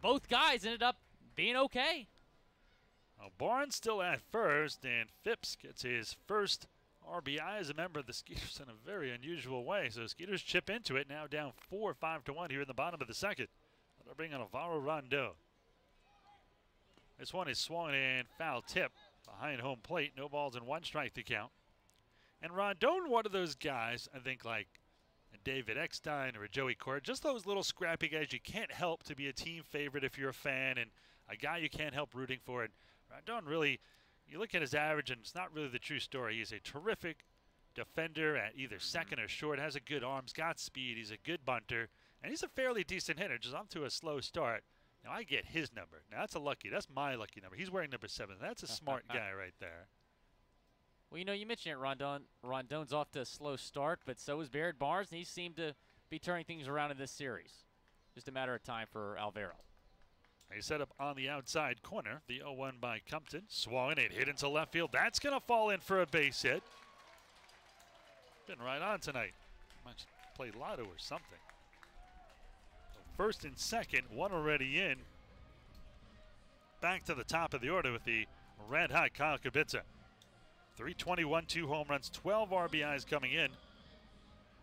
B: Both guys ended up being okay.
A: Well, Barnes still at first, and Phipps gets his first RBI as a member of the Skeeters in a very unusual way. So Skeeters chip into it, now down 4-5-1 here in the bottom of the second. They'll bring on Alvaro Rondon. This one is swung and foul tip behind home plate. No balls and 1 strike to count. And Rondon, one of those guys, I think like a David Eckstein or a Joey Court, just those little scrappy guys you can't help to be a team favorite if you're a fan, and a guy you can't help rooting for. And Rondon really, you look at his average, and it's not really the true story. He's a terrific defender at either second or short, has a good arms, got speed, he's a good bunter, and he's a fairly decent hitter, just off to a slow start. Now I get his number. Now that's that's my lucky number. He's wearing number 7. That's a smart guy right there.
B: Well, you mentioned it, Rondon's off to a slow start, but so is Barrett Barnes, and he seemed to be turning things around in this series. Just a matter of time for Alvaro.
A: They set up on the outside corner. The 0-1 by Compton. Swung and hit into left field. That's going to fall in for a base hit. Been right on tonight. Might play lotto or something. First and second, one already in. Back to the top of the order with the red-hot Kyle Kubica. 321, 2 home runs, 12 RBIs coming in.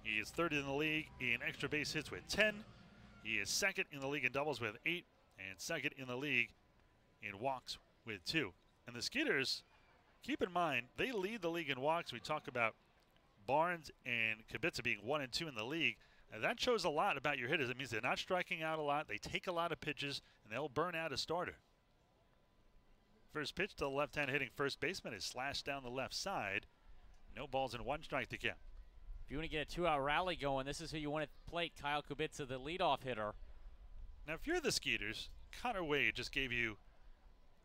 A: He is third in the league in extra base hits with 10. He is second in the league in doubles with 8. And second in the league in walks with 2. And the Skeeters, keep in mind, they lead the league in walks. We talk about Barnes and Kubica being 1 and 2 in the league. And that shows a lot about your hitters. It means they're not striking out a lot. They take a lot of pitches, and they'll burn out a starter. First pitch to the left-hand hitting first baseman is slashed down the left side. No balls and 1 strike to count.
B: If you want to get a 2-out rally going, this is who you want to plate. Kyle Kubica, the leadoff hitter.
A: Now, if you're the Skeeters, Connor Wade just gave you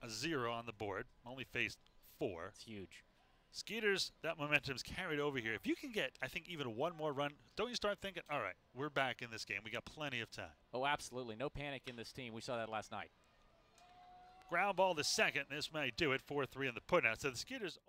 A: a 0 on the board. Only faced 4.
B: It's huge.
A: Skeeters, that momentum's carried over here. If you can get, I think, even 1 more run, don't you start thinking, all right, we're back in this game. We got plenty of time.
B: Oh, absolutely. No panic in this team. We saw that last night.
A: Ground ball to second. This may do it. 4-3 in the putout. So the Skeeters...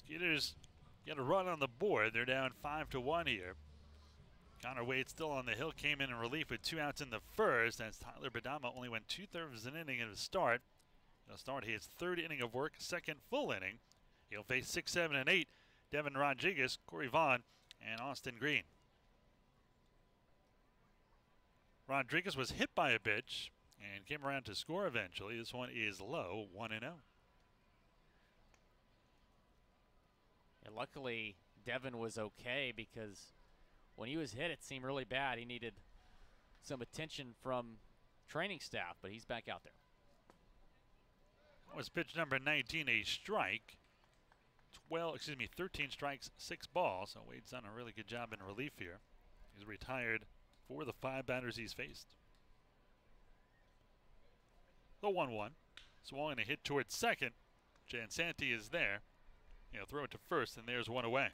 A: Skeeters get a run on the board. They're down 5-1 here. Connor Wade still on the hill, came in relief with 2 outs in the first, as Tyler Badama only went 2/3 an inning in his start. He'll start his 3rd inning of work, 2nd full inning. He'll face 6, 7, and 8. Devin Rodriguez, Corey Vaughn, and Austin Green. Rodriguez was hit by a pitch and came around to score eventually. This one is low, 1-0.
B: And luckily, Devin was okay, because when he was hit, it seemed really bad. He needed some attention from training staff, but he's back out there.
A: That was pitch number 19, a strike. 13 strikes, 6 balls. So Wade's done a really good job in relief here. He's retired for the 5 batters he's faced. The 1-1. Swung and a hit towards second. Jansanti is there. He'll throw it to first, and there's 1 away.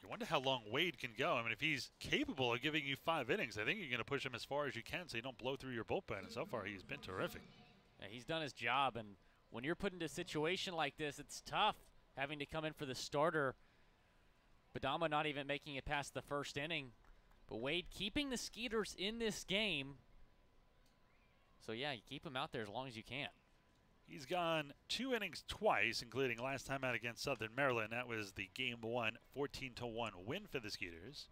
A: You wonder how long Wade can go. I mean, if he's capable of giving you 5 innings, I think you're going to push him as far as you can so you don't blow through your bullpen. And so far, he's been terrific.
B: Yeah, he's done his job, and when you're put into a situation like this, it's tough having to come in for the starter. Badama not even making it past the 1st inning. But Wade keeping the Skeeters in this game. So, yeah, you keep him out there as long as you can.
A: He's gone 2 innings twice, including last time out against Southern Maryland. That was the Game 1 14-1 win for the Skeeters.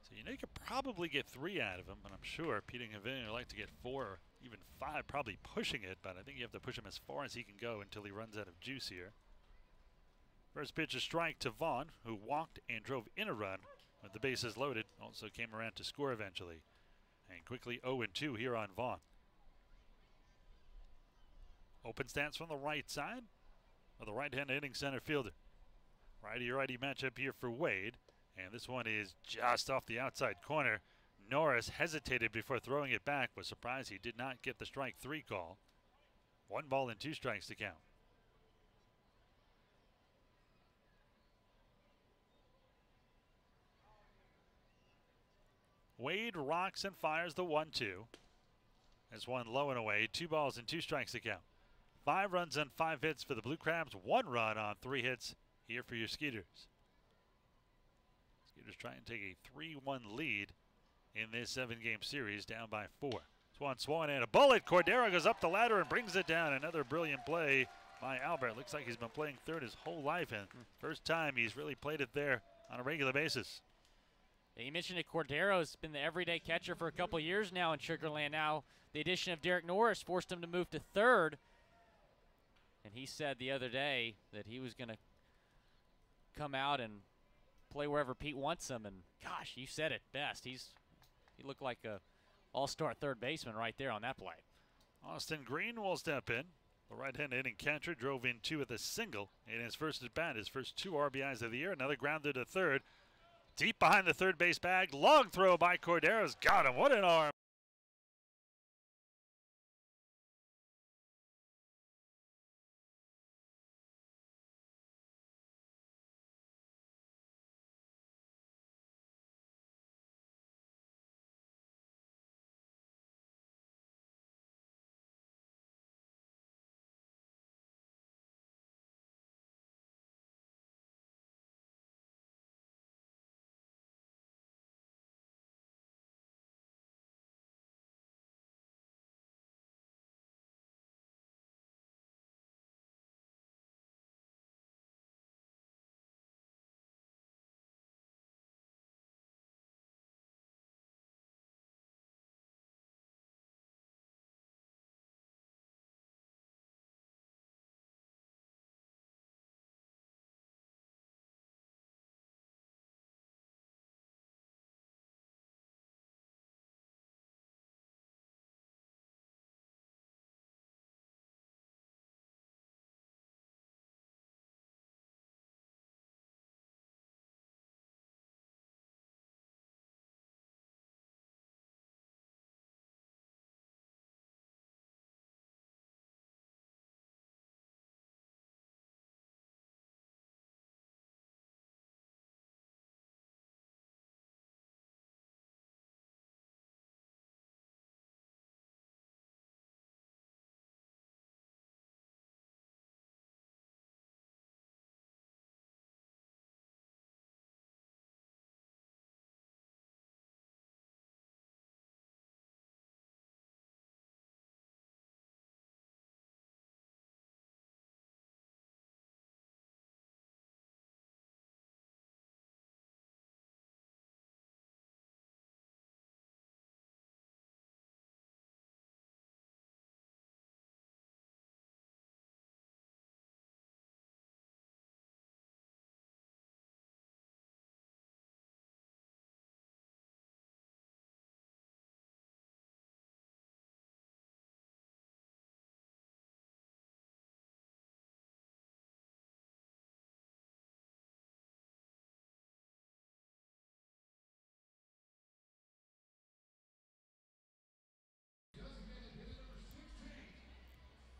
A: So you know you could probably get 3 out of him, but I'm sure Pete and Gavin would like to get 4 or even 5, probably pushing it, but I think you have to push him as far as he can go until he runs out of juice here. First pitch, a strike to Vaughn, who walked and drove in a run with the bases loaded. Also came around to score eventually. And quickly 0-2 here on Vaughn. Open stance from the right side of the right-hand hitting center fielder. Righty-righty matchup here for Wade. And this one is just off the outside corner. Norris hesitated before throwing it back. Was surprised he did not get the strike 3 call. 1 ball and 2 strikes to count. Wade rocks and fires the 1-2. As one low and away, 2 balls and 2 strikes to count. 5 runs on 5 hits for the Blue Crabs, 1 run on 3 hits here for your Skeeters. Skeeters try and take a 3-1 lead in this 7-game series, down by 4. This one swung and a bullet. Cordero goes up the ladder and brings it down. Another brilliant play by Albert. Looks like he's been playing third his whole life, and first time he's really played it there on a regular basis.
B: You mentioned it, Cordero's been the everyday catcher for a couple years now in Sugarland. Now the addition of Derek Norris forced him to move to third. And he said the other day that he was going to come out and play wherever Pete wants him. And gosh, you said it best. He looked like a all-star third baseman right there on that play.
A: Austin Green will step in. The right-hand hitting catcher drove in 2 with a single in his first at bat, his first 2 RBIs of the year. Another grounder to third. Deep behind the third base bag. Long throw by Cordero's got him. What an arm.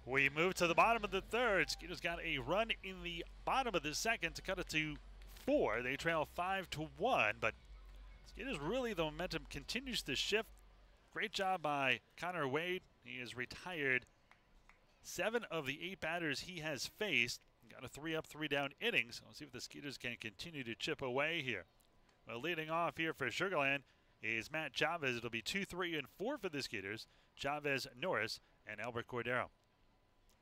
A: We move to the bottom of the third. Skeeters got a run in the bottom of the second to cut it to 4. They trail 5-1, but Skeeters really, the momentum continues to shift. Great job by Connor Wade. He has retired 7 of the 8 batters he has faced. Got a 3-up, 3-down inning. So we'll see if the Skeeters can continue to chip away here. Well, leading off here for Sugarland is Matt Chavez. It'll be 2, 3, and 4 for the Skeeters. Chavez, Norris, and Albert Cordero.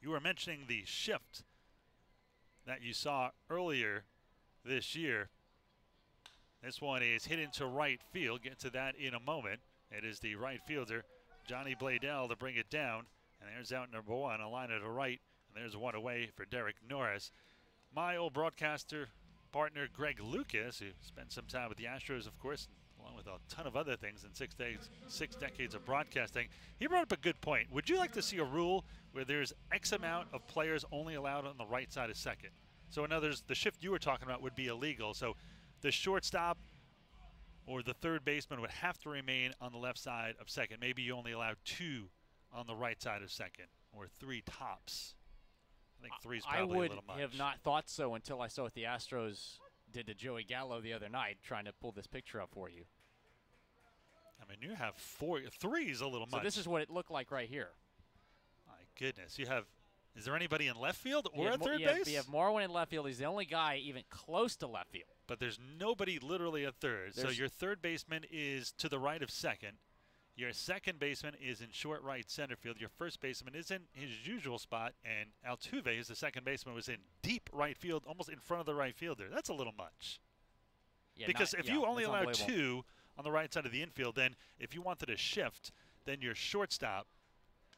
A: You were mentioning the shift that you saw earlier this year. This one is hit into right field. Get to that in a moment. It is the right fielder, Johnny Bladell, to bring it down. And there's out number one, a liner to right. And there's one away for Derek Norris. My old broadcaster partner, Greg Lucas, who spent some time with the Astros, of course, along with a ton of other things in 6 decades of broadcasting, he brought up a good point. Would you like to see a rule where there's X amount of players only allowed on the right side of second? So in other words, the shift you were talking about would be illegal. So the shortstop or the third baseman would have to remain on the left side of second. Maybe you only allow 2 on the right side of second, or 3 tops. I think 3 is probably a little much.
B: I would have not thought so until I saw what the Astros did to Joey Gallo the other night, trying to pull this picture up for you.
A: I mean, you have 3 is a little much.
B: So this is what it looked like right here.
A: My goodness, you have. Is there anybody in left field or at third base?
B: You have Marwin in left field. He's the only guy even close to left field.
A: But there's nobody literally at third. So your third baseman is to the right of second. Your second baseman is in short right center field. Your first baseman is in his usual spot. And Altuve, is the second baseman, was in deep right field, almost in front of the right fielder. That's a little much. Yeah, because if you only allow 2 on the right side of the infield, then if you wanted to shift, then your shortstop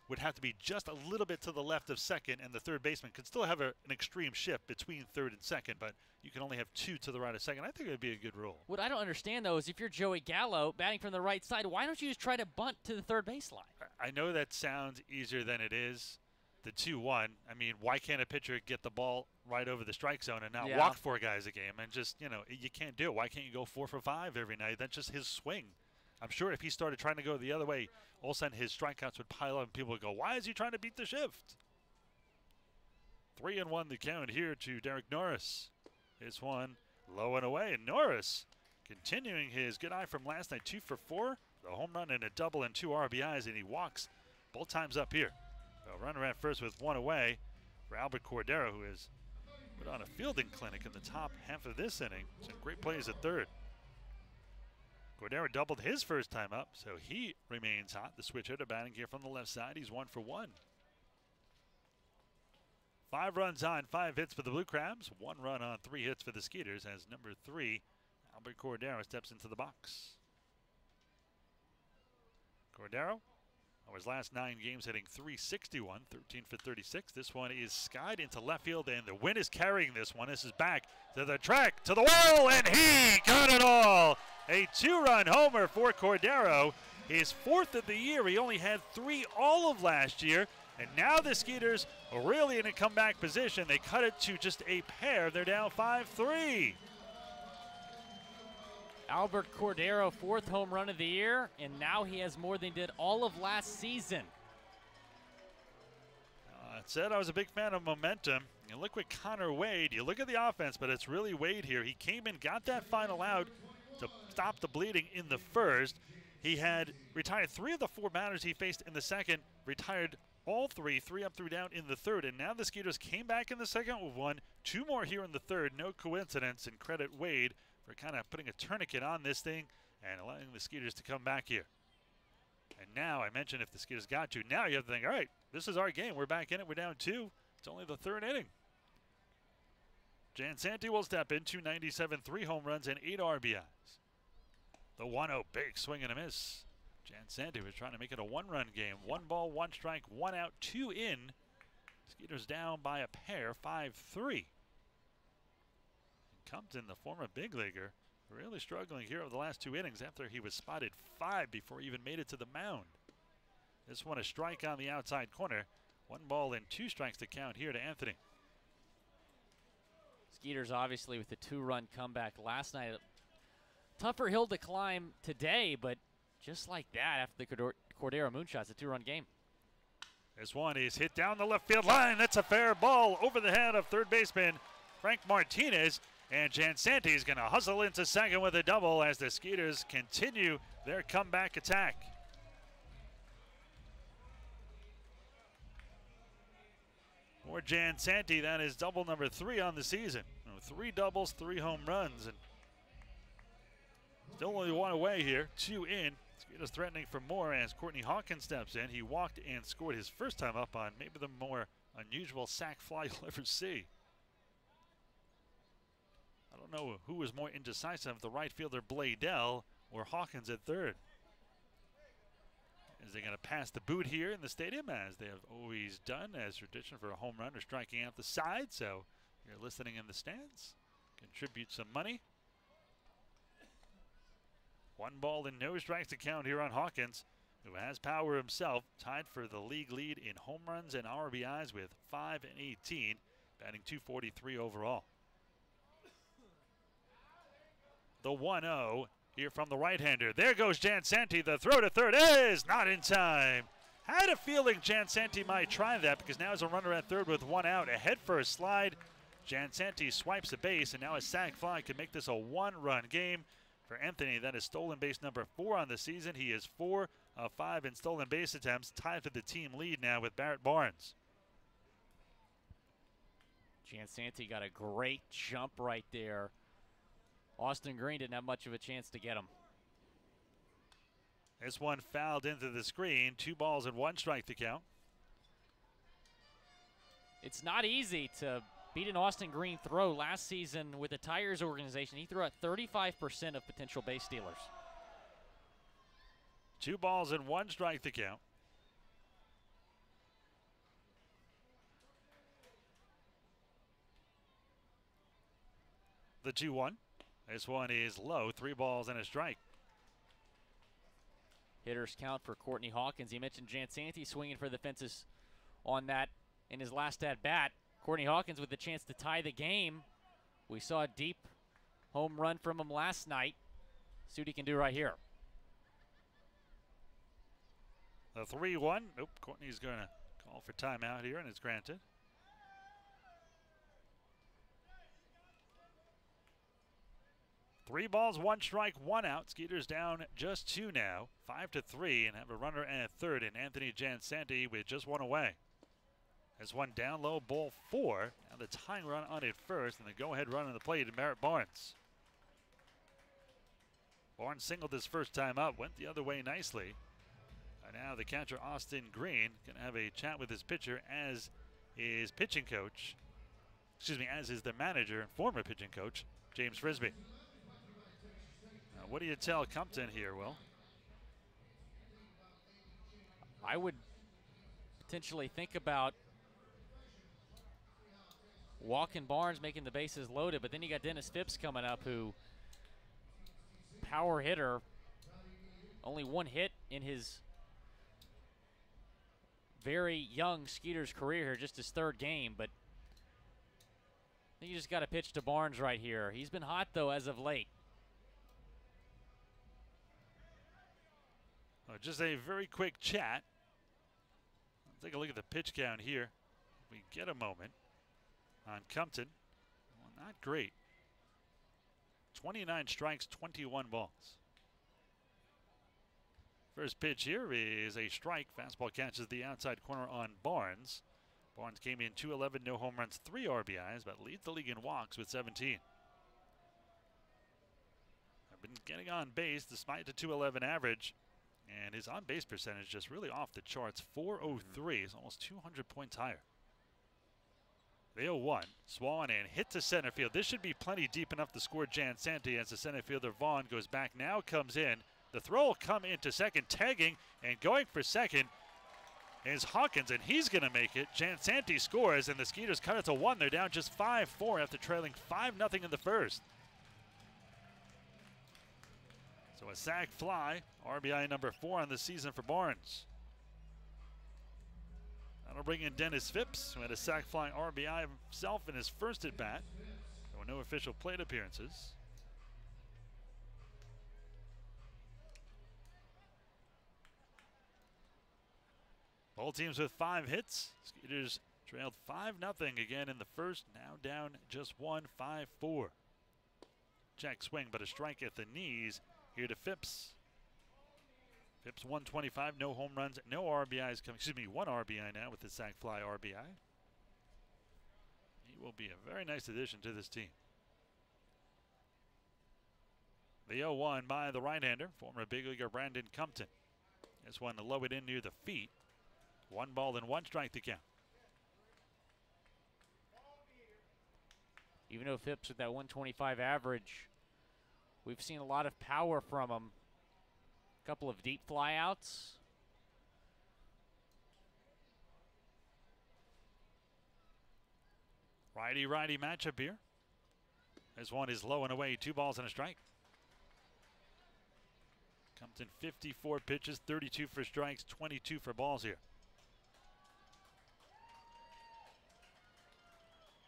A: would have to be just a little bit to the left of second, and the third baseman could still have an extreme shift between third and second, but you can only have 2 to the right of second. I think it would be a good rule.
B: What I don't understand, though, is if you're Joey Gallo batting from the right side, why don't you just try to bunt to the third baseline?
A: I know that sounds easier than it is. The 2-1, I mean, why can't a pitcher get the ball right over the strike zone and not walk 4 guys a game? And just, you know, you can't do it. Why can't you go 4 for 5 every night? That's just his swing. I'm sure if he started trying to go the other way, all of a sudden his strikeouts would pile up and people would go, why is he trying to beat the shift? 3-1 the count here to Derek Norris. This one low and away, and Norris continuing his good eye from last night, 2 for 4, the home run and a double and 2 RBIs, and he walks both times up here. A runner at first with 1 away for Albert Cordero, who has put on a fielding clinic in the top half of this inning. Some great plays at third. Cordero doubled his first time up, so he remains hot. The switch hitter batting here from the left side. He's 1 for 1. 5 runs on, 5 hits for the Blue Crabs. 1 run on, 3 hits for the Skeeters as number 3, Albert Cordero, steps into the box. Cordero, his last 9 games hitting .361, 13 for 36. This one is skied into left field, and the wind is carrying this one. This is back to the track, to the wall, and he got it all. A 2-run homer for Cordero. His 4th of the year. He only had 3 all of last year. And now the Skeeters are really in a comeback position. They cut it to just a pair. They're down 5-3.
B: Albert Cordero, 4th home run of the year, and now he has more than he did all of last season.
A: I said I was a big fan of momentum. You look with Connor Wade, you look at the offense, but it's really Wade here. He came in, got that final out to stop the bleeding in the first. He had retired 3 of the 4 batters he faced in the second, retired all 3 up, 3 down in the third, and now the Skeeters came back in the second with 1, 2 more here in the third. No coincidence, and credit Wade for kind of putting a tourniquet on this thing and allowing the Skeeters to come back here. And now, I mentioned if the Skeeters got to, now you have to think, all right, this is our game. We're back in it. We're down 2. It's only the 3rd inning. Jan Santi will step in, 297, 3 home runs, and 8 RBIs. The 1-0 big swing and a miss. Jan Santi was trying to make it a 1-run game. 1 ball, 1 strike, 1 out, 2 in. Skeeters down by a pair, 5-3. Compton, the former big leaguer, really struggling here over the last 2 innings after he was spotted 5 before he even made it to the mound. This one a strike on the outside corner. 1 ball and 2 strikes to count here to Anthony.
B: Skeeters obviously with the 2-run comeback last night. Tougher hill to climb today, but just like that after the Cordero moonshots, a 2-run game.
A: This one is hit down the left field line. That's a fair ball over the head of third baseman Frank Martinez. And Jansanti is going to hustle into second with a double as the Skeeters continue their comeback attack. For Jansanti, that is double number 3 on the season. 3 doubles, 3 home runs, and still only 1 away here, 2 in. Skeeters threatening for more as Courtney Hawkins steps in. He walked and scored his first time up on maybe the more unusual sac fly you'll ever see. I don't know who was more indecisive, the right fielder Bladell or Hawkins at third. Is they going to pass the boot here in the stadium, as they have always done, as tradition for a home run or striking out the side? So you're listening in the stands. Contribute some money. 1 ball and no strikes to count here on Hawkins, who has power himself, tied for the league lead in home runs and RBIs with 5 and 18, batting .243 overall. The 1-0 here from the right-hander. There goes Jansanti. The throw to third is not in time. Had a feeling Jansanti might try that, because now there's a runner at third with 1 out. Ahead for a slide. Jansanti swipes a base, and now a sac fly can make this a 1-run game for Anthony. That is stolen base number 4 on the season. He is 4 of 5 in stolen base attempts, tied for the team lead now with Barrett Barnes.
B: Jansanti got a great jump right there. Austin Green didn't have much of a chance to get him.
A: This one fouled into the screen. 2 balls and 1 strike to count.
B: It's not easy to beat an Austin Green throw. Last season with the Tigers organization, he threw out 35% of potential base stealers.
A: 2 balls and 1 strike to count. The 2-1. This one is low. 3 balls and a strike.
B: Hitters count for Courtney Hawkins. He mentioned Jansanti swinging for the fences on that in his last at-bat. Courtney Hawkins with the chance to tie the game. We saw a deep home run from him last night. See what he can do right here.
A: The 3-1. Nope, Courtney's going to call for timeout here, and it's granted. Three balls, 1 strike, 1 out. Skeeters down just 2 now, 5-3, and have a runner at third in Anthony Jansanti with just 1 away. There's one down low, ball 4. Now the tying run on it first, and the go-ahead run on the plate in Barrett Barnes. Barnes singled his first time up, went the other way nicely. And now the catcher, Austin Green, going to have a chat with his pitcher, as his pitching coach, as is the manager and former pitching coach, James Frisbee. Now, what do you tell Compton here, Will?
B: I would potentially think about walking Barnes, making the bases loaded, but then you got Dennis Phipps coming up, who power hitter, only 1 hit in his very young Skeeters career here, just his 3rd game, but I think you just got to pitch to Barnes right here. He's been hot, though, as of late.
A: Just a very quick chat. Let's take a look at the pitch count here. If we get a moment on Compton. Well, not great. 29 strikes, 21 balls. First pitch here is a strike. Fastball catches the outside corner on Barnes. Barnes came in 211, no home runs, 3 RBIs, but leads the league in walks with 17. I've been getting on base despite the 211 average, and his on-base percentage just really off the charts. 403 is almost 200 points higher. The 0-1, Swan, and hit to center field. This should be plenty deep enough to score Jansanti, as the center fielder Vaughn goes back, now comes in. The throw will come into second, tagging and going for second is Hawkins, and he's going to make it. Jansanti scores, and the Skeeters cut it to 1. They're down just 5-4 after trailing 5-0 in the first. So a sac fly, RBI number 4 on the season for Barnes. That'll bring in Dennis Phipps, who had a sac fly RBI himself in his first at bat. There were no official plate appearances. Both teams with 5 hits. Skeeters trailed 5-0 again in the first. Now down just 1, 5-4. Check swing, but a strike at the knees here to Phipps. Phipps 125, no home runs, no RBIs coming. Excuse me, 1 RBI now with the sac fly RBI. He will be a very nice addition to this team. The 0-1 by the right-hander, former big leaguer Brandon Compton. This one to low it in near the feet. 1 ball and 1 strike to count.
B: Even though Phipps with that 125 average, we've seen a lot of power from him. A couple of deep flyouts.
A: Righty-righty matchup here. This one is low and away, 2 balls and a strike. Compton 54 pitches, 32 for strikes, 22 for balls here.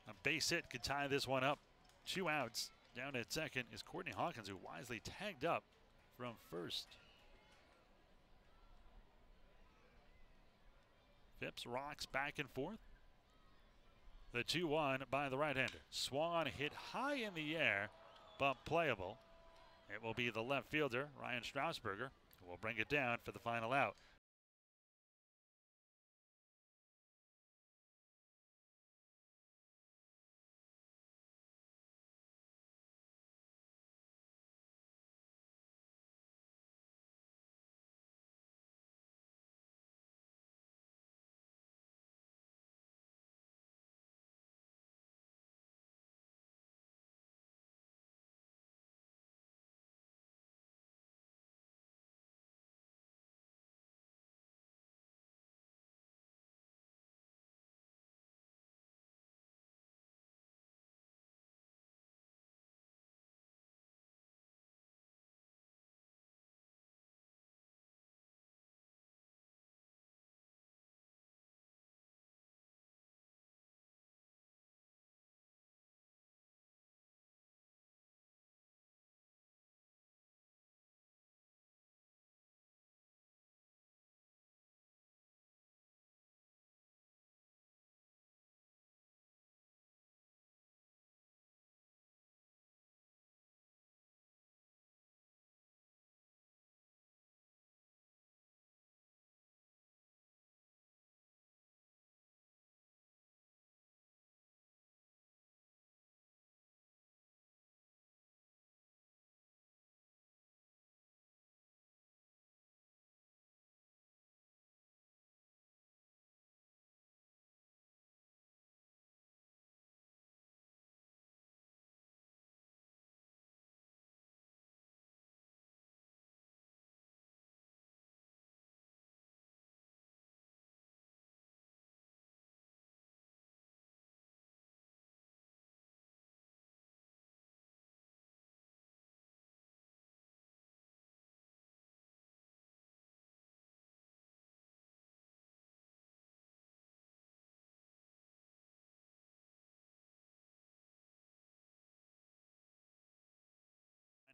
A: A base hit could tie this one up. 2 outs. Down at second is Courtney Hawkins, who wisely tagged up from first. Phipps rocks back and forth. The 2-1 by the right-hander. Swung on, hit high in the air, but playable. It will be the left fielder, Ryan Strausberger, who will bring it down for the final out.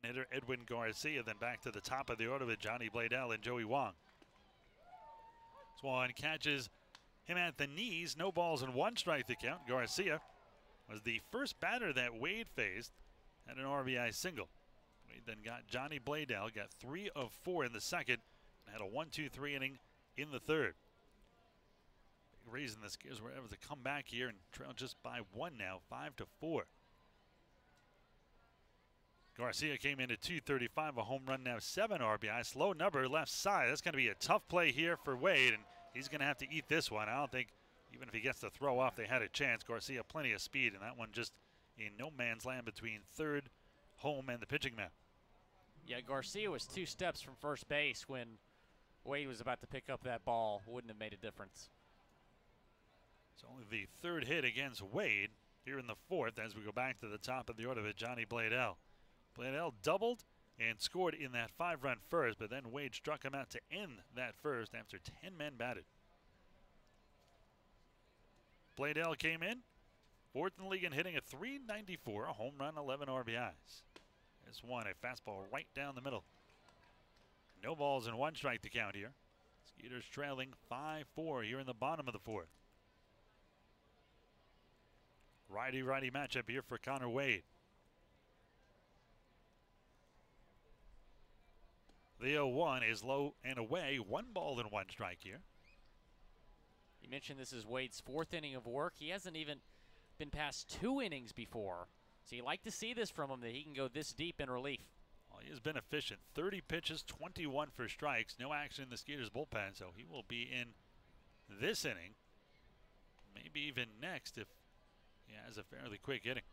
A: Hitter Edwin Garcia, then back to the top of the order with Johnny Bladell and Joey Wong. Swan catches him at the knees, no balls and 1 strike to count. Garcia was the first batter that Wade faced, had an RBI single. Wade then got Johnny Bladell, got 3 of 4 in the second, and had a 1-2-3 inning in the third. Big reason the Skiers were able to come back here and trail just by 1 now, 5-4. Garcia came in at 235, a home run, now 7 RBI. Slow number left side. That's going to be a tough play here for Wade, and he's going to have to eat this one. I don't think even if he gets the throw off, they had a chance. Garcia plenty of speed, and that one just in no man's land between third, home, and the pitching mound.
B: Yeah, Garcia was 2 steps from first base when Wade was about to pick up that ball. Wouldn't have made a difference.
A: It's only the 3rd hit against Wade here in the 4th as we go back to the top of the order with Johnny Bladell. Bladell doubled and scored in that 5-run first, but then Wade struck him out to end that first after 10 men batted. Bladell came in, 4th in the league and hitting at .394, a home run, 11 RBIs. This one, a fastball right down the middle. No balls and 1 strike to count here. Skeeters trailing 5-4 here in the bottom of the 4th. Righty-righty matchup here for Connor Wade. The 0-1 is low and away. 1 ball and 1 strike here.
B: You mentioned this is Wade's 4th inning of work. He hasn't even been past 2 innings before. So you like to see this from him, that he can go this deep in relief.
A: Well, he has been efficient. 30 pitches, 21 for strikes. No action in the Skeeters bullpen, so he will be in this inning. Maybe even next if he has a fairly quick inning.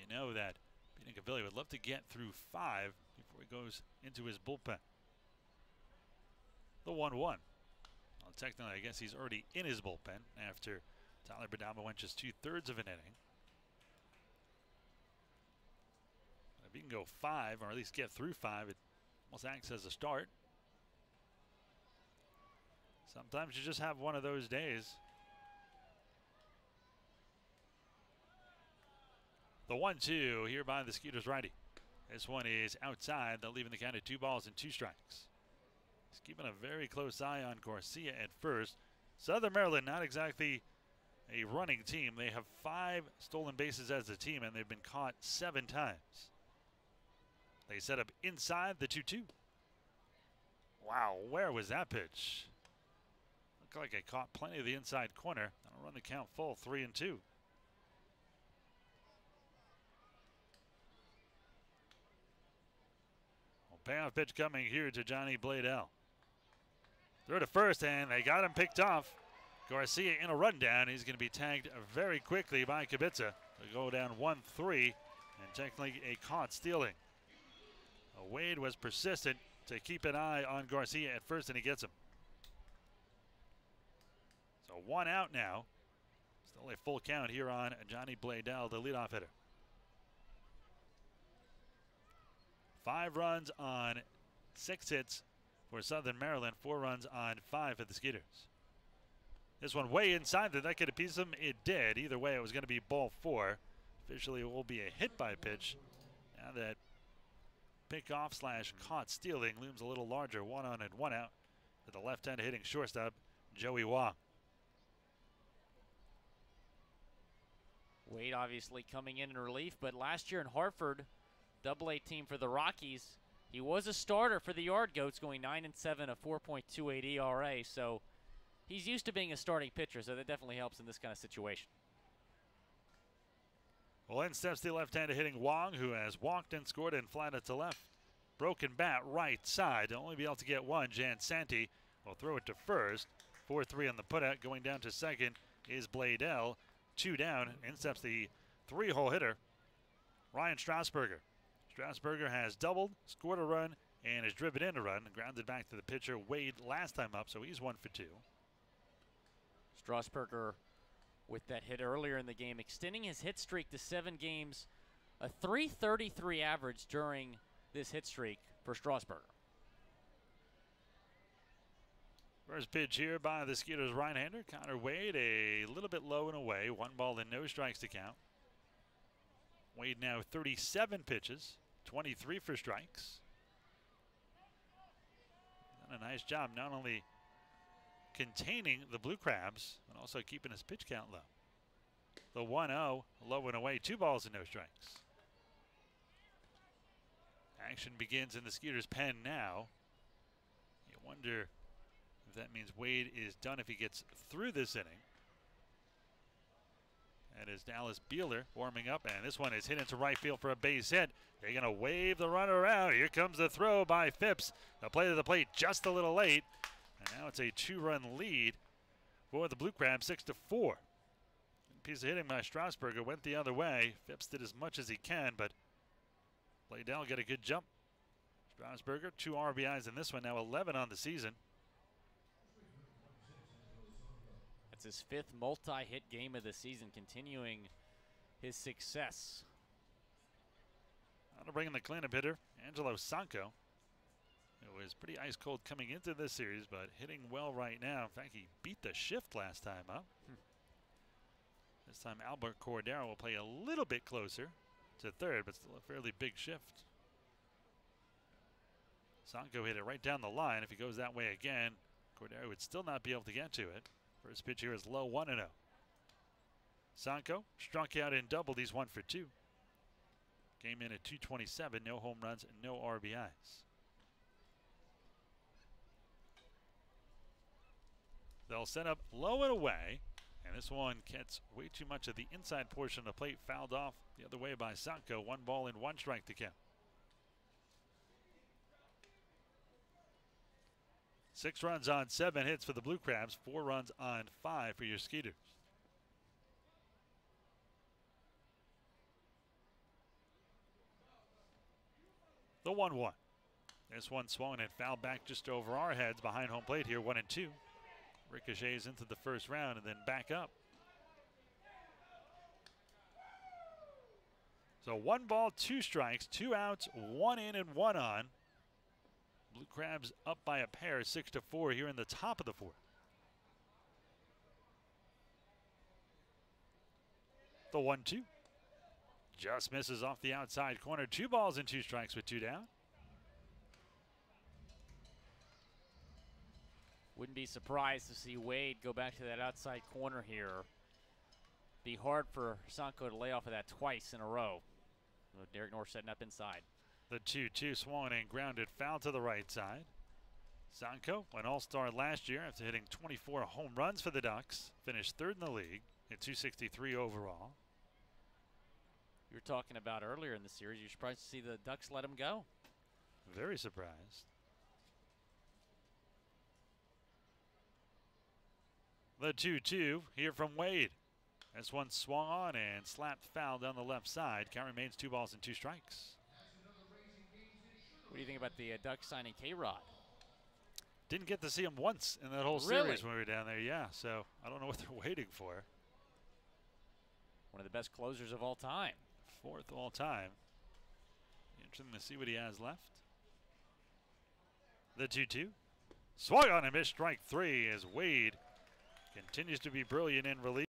A: You know that Peter Gavilli would love to get through 5 before he goes into his bullpen. The 1-1. Well, technically, I guess he's already in his bullpen after Tyler Badama went just 2/3 of an inning. But if he can go 5, or at least get through 5, it almost acts as a start. Sometimes you just have one of those days. The 1-2 here by the Skeeters righty. This one is outside. They're leaving the count at 2 balls and 2 strikes. He's keeping a very close eye on Garcia at first. Southern Maryland, not exactly a running team. They have 5 stolen bases as a team, and they've been caught 7 times. They set up inside the 2-2. Wow, where was that pitch? Looked like it caught plenty of the inside corner. That'll run the count full, 3-2. Payoff pitch coming here to Johnny Bladell. Throw to first, and they got him picked off. Garcia in a rundown. He's going to be tagged very quickly by Kubica. They go down 1-3, and technically a caught stealing. Wade was persistent to keep an eye on Garcia at first, and he gets him. So 1 out now. Still a full count here on Johnny Bladell, the leadoff hitter. 5 runs on 6 hits for Southern Maryland, 4 runs on 5 for the Skeeters. This one way inside. Did that get a piece of him? It did. Either way, it was going to be ball 4. Officially, it will be a hit by pitch. Now that pickoff / caught stealing looms a little larger. 1 on and 1 out for the left-handed hitting shortstop, Joey Wong.
B: Wade obviously coming in relief, but last year in Hartford, Double-A team for the Rockies, he was a starter for the Yard Goats, going 9-7, a 4.28 ERA. So he's used to being a starting pitcher, so that definitely helps in this kind of situation.
A: Well, in steps the left-handed hitting Wong, who has walked and scored and flatted to left. Broken bat right side. They'll only be able to get 1. Jan Santi will throw it to first. 4-3 on the putout. Going down to second is Bladell. 2 down. In steps the 3-hole hitter, Ryan Strasburger. Strasburger has doubled, scored a run, and has driven in a run. Grounded back to the pitcher Wade last time up, so he's 1 for 2.
B: Strasburger with that hit earlier in the game, extending his hit streak to 7 games, a .333 average during this hit streak for Strasburger.
A: First pitch here by the Skeeters right-hander, Connor Wade, a little bit low and away. 1 ball and no strikes to count. Wade now 37 pitches, 23 for strikes. Done a nice job not only containing the Blue Crabs, but also keeping his pitch count low. The 1-0, low and away, 2 balls and no strikes. Action begins in the Skeeters' pen now. You wonder if that means Wade is done if he gets through this inning. That is Dallas Beeler warming up, and this one is hit into right field for a base hit. They're going to wave the runner around. Here comes the throw by Phipps. The play to the plate just a little late, and now it's a 2-run lead for the Blue Crabs, 6-4. Piece of hitting by Strasburger went the other way. Phipps did as much as he can, but Bladell get a good jump. Strasburger, 2 RBIs in this one, now 11 on the season.
B: That's his 5th multi-hit game of the season, continuing his success.
A: Now to bring in the cleanup hitter, Angelo Sanko. It was pretty ice cold coming into this series, but hitting well right now. In fact, he beat the shift last time up. This time Albert Cordero will play a little bit closer to third, but still a fairly big shift. Sanko hit it right down the line. If he goes that way again, Cordero would still not be able to get to it. First pitch here is low, 1-0. Sanko struck out and doubled. He's 1 for 2. Game in at 227, no home runs and no RBIs. They'll set up low and away. And this one gets way too much of the inside portion of the plate, fouled off the other way by Sanko. 1 ball and 1 strike to count. 6 runs on 7 hits for the Blue Crabs, 4 runs on 5 for your Skeeters. The 1-1. This one swung and fouled back just over our heads behind home plate here, 1-2. Ricochets into the first round and then back up. So 1 ball, 2 strikes, 2 outs, 1 in and 1 on. Blue Crabs up by a pair, 6-4 here in the top of the 4th. The 1-2. Just misses off the outside corner. 2 balls and 2 strikes with 2 down.
B: Wouldn't be surprised to see Wade go back to that outside corner here. Be hard for Sanko to lay off of that twice in a row. Derek North setting up inside.
A: The 2-2 swung and grounded foul to the right side. Sanko, an all-star last year after hitting 24 home runs for the Ducks, finished 3rd in the league at 263 overall.
B: You were talking about earlier in the series, you're surprised to see the Ducks let him go.
A: Very surprised. The 2-2 here from Wade. This one swung on and slapped foul down the left side. Count remains 2 balls and 2 strikes.
B: What do you think about the Ducks signing K-Rod?
A: Didn't get to see him once in that whole series when we were down there, yeah. So I don't know what they're waiting for.
B: One of the best closers of all time.
A: 4th all time. Interesting to see what he has left. The 2-2. Swung on and missed strike 3 as Wade continues to be brilliant in relief.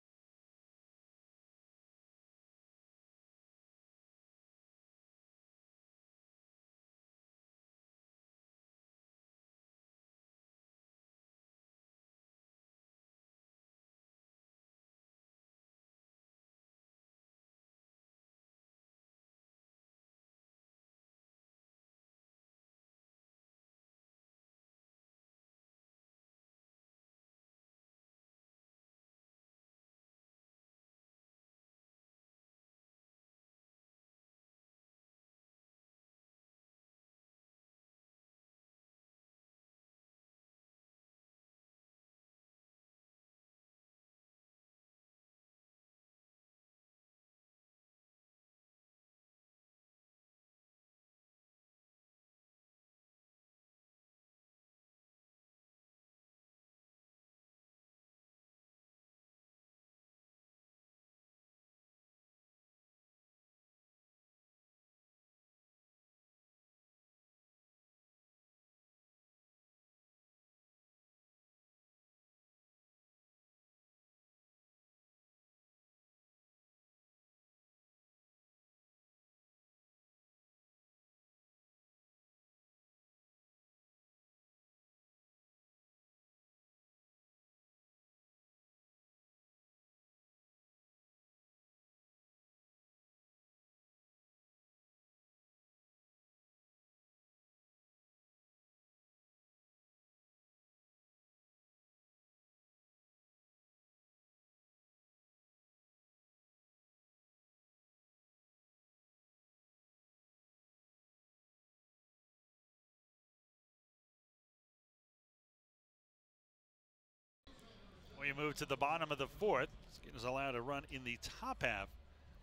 A: We move to the bottom of the 4th. Skeeters allowed a run in the top half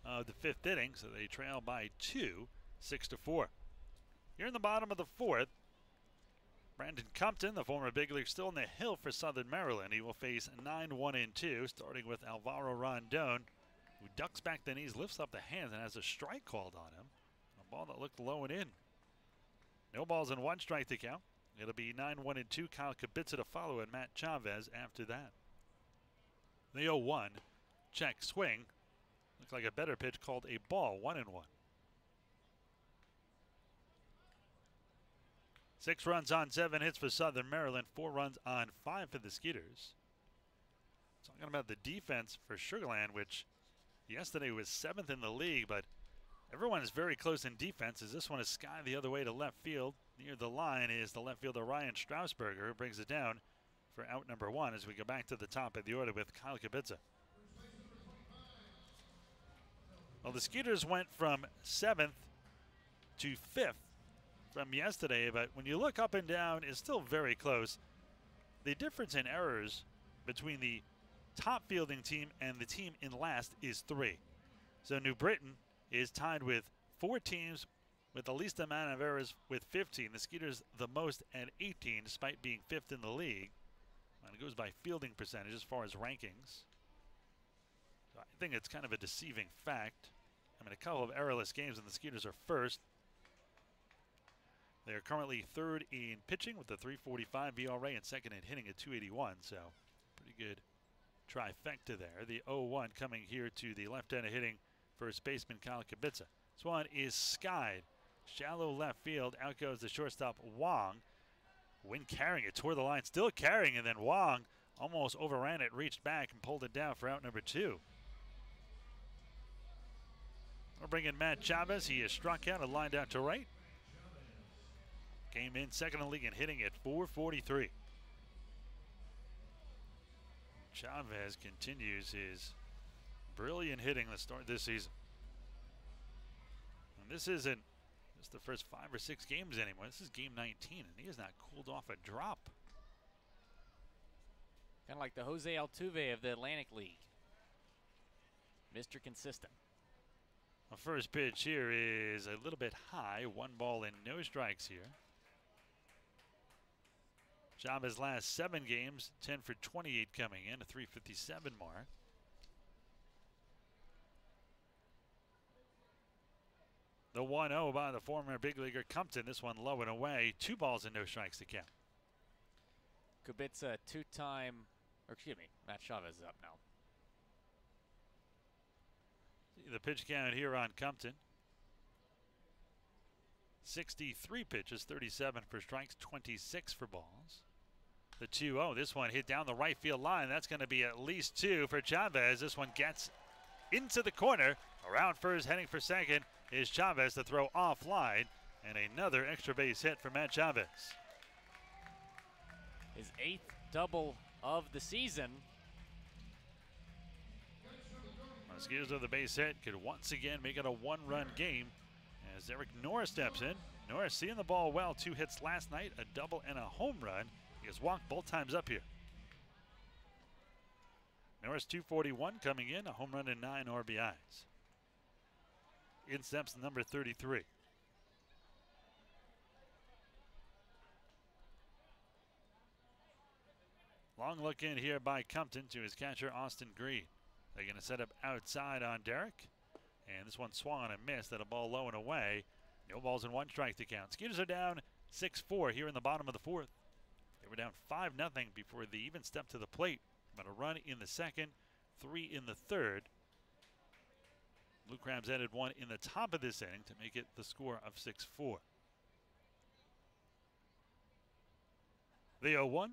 A: of the 5th inning, so they trail by 2, 6-4. Here in the bottom of the 4th, Brandon Compton, the former big league, still on the hill for Southern Maryland. He will face 9-1-2, starting with Alvaro Rondon, who ducks back the knees, lifts up the hands, and has a strike called on him. A ball that looked low and in. No balls and 1 strike to count. It'll be 9-1-2. Kyle Kibitza to follow, and Matt Chavez after that. The 0-1 check swing. Looks like a better pitch called a ball, 1-1. 6 runs on 7 hits for Southern Maryland, 4 runs on 5 for the Skeeters. Talking about the defense for Sugar Land, which yesterday was 7th in the league, but everyone is very close in defense as this one is sky the other way to left field. Near the line is the left fielder Ryan Strausberger, who brings it down for out number 1 as we go back to the top of the order with Kyle Kibitza. Well, the Skeeters went from 7th to 5th from yesterday, but when you look up and down, it's still very close. The difference in errors between the top fielding team and the team in last is 3. So New Britain is tied with 4 teams with the least amount of errors with 15. The Skeeters the most at 18, despite being 5th in the league. And it goes by fielding percentage as far as rankings. So I think it's kind of a deceiving fact. I mean, a couple of errorless games and the Skeeters are first. They are currently 3rd in pitching with a 345 ERA and 2nd in hitting at 281. So pretty good trifecta there. The 0-1 coming here to the left end of hitting first baseman Kyle Kubica. This one is skied. Shallow left field. Out goes the shortstop Wong. Wynn carrying it toward the line, still carrying, and then Wong almost overran it, reached back and pulled it down for out number 2. We'll bring in Matt Chavez. He is struck out and lined out to right. Came in 2nd in the league and hitting at .443. Chavez continues his brilliant hitting to start this season. And this isn't just the first 5 or 6 games anymore. This is game 19, and he has not cooled off a drop.
B: Kind of like the Jose Altuve of the Atlantic League. Mr. Consistent.
A: The first pitch here is a little bit high. 1 ball and no strikes here. Chavez last 7 games, 10 for 28 coming in, a 357 mark. The 1-0 by the former big leaguer Compton. This one low and away. 2 balls and no strikes to count.
B: Kubica, 2-time, or excuse me, Matt Chavez is up now.
A: The pitch count here on Compton. 63 pitches, 37 for strikes, 26 for balls. The 2-0, this one hit down the right field line. That's going to be at least 2 for Chavez. This one gets into the corner. Around first, heading for second is Chavez to throw offline. And another extra base hit for Matt Chavez.
B: His 8th double of the season.
A: Skeeters with the base hit could once again make it a 1-run game as Eric Norris steps in. Norris seeing the ball well. 2 hits last night, a double and a home run. He has walked both times up here. Norris 241 coming in, a home run and 9 RBIs. In steps number 33. Long look in here by Compton to his catcher Austin Green. They're going to set up outside on Derek. And this one swung on a miss. That a ball low and away. No balls and 1 strike to count. Skeeters are down 6-4 here in the bottom of the 4th. They were down 5-0 before they even stepped to the plate. About a run in the 2nd, 3 in the 3rd. Blue Crabs added 1 in the top of this inning to make it the score of 6-4. The 0-1.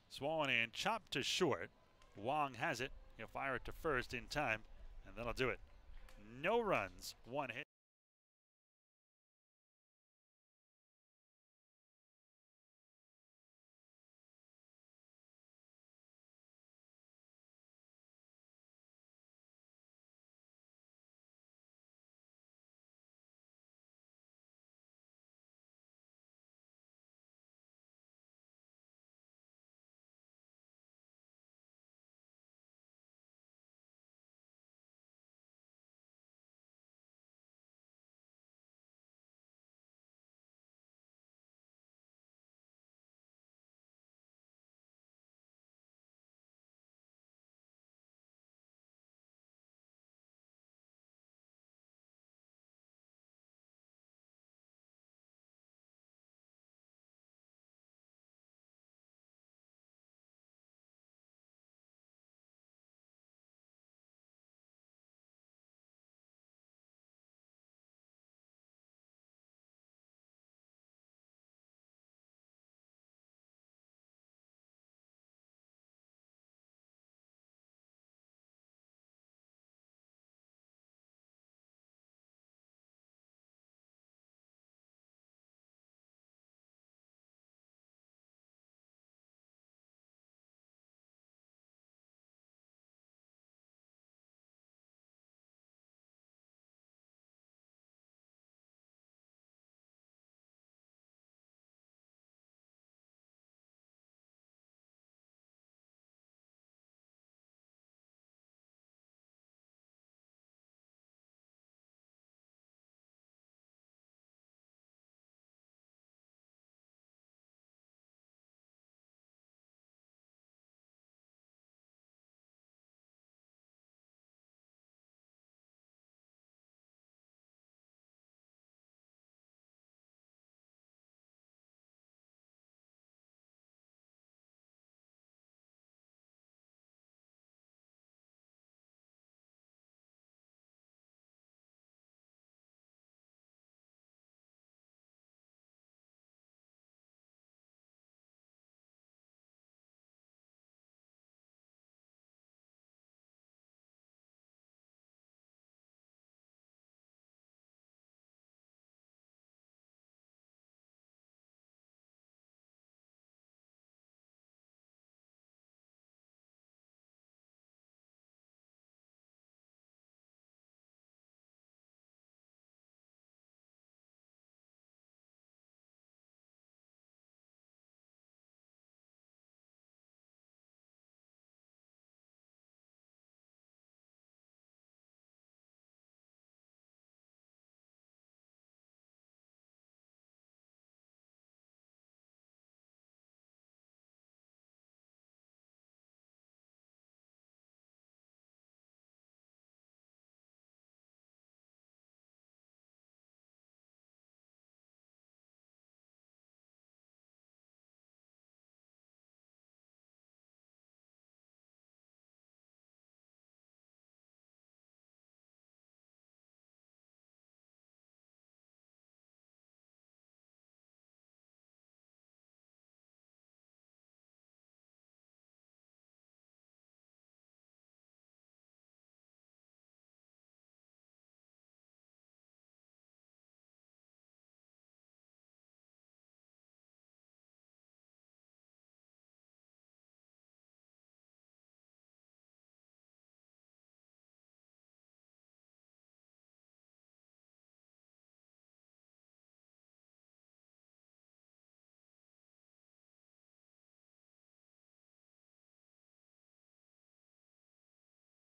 A: Swung and chopped to short. Wong has it. He'll fire it to first in time, and that'll do it. No runs, 1 hit.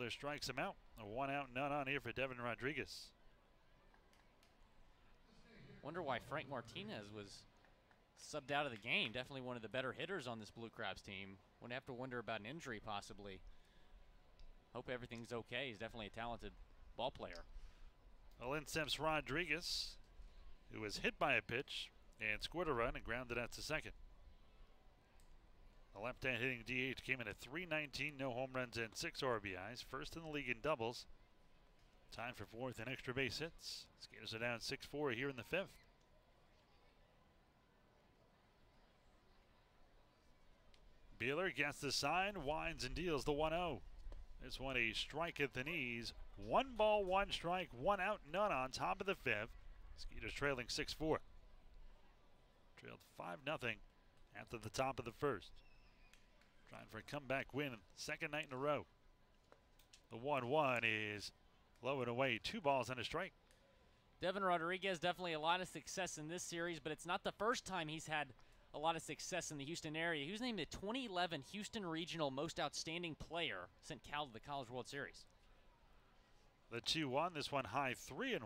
A: Fielder strikes him out. A 1 out, none on here for Devin Rodriguez.
B: Wonder why Frank Martinez was subbed out of the game. Definitely one of the better hitters on this Blue Crabs team. Wouldn't have to wonder about an injury possibly. Hope everything's okay. He's definitely a talented ball player.
A: Well, in steps Rodriguez, who was hit by a pitch and scored a run and grounded out to second. The left-hand hitting DH came in at .319, no home runs and 6 RBIs. First in the league in doubles. Tied for fourth in extra base hits. Skaters are down 6-4 here in the fifth. Beeler gets the sign, winds and deals the 1-0. This one a strike at the knees. 1 ball, 1 strike, 1 out, none on top of the fifth. Skeeters trailing 6-4. Trailed 5-0 after the top of the first. Trying for a comeback win, second night in a row. The 1-1 is low and away, 2 balls and a strike.
B: Devin Rodriguez, definitely a lot of success in this series, but it's not the first time he's had a lot of success in the Houston area. He was named the 2011 Houston Regional Most Outstanding Player, sent Cal to the College World Series.
A: The 2-1, this one high 3-1.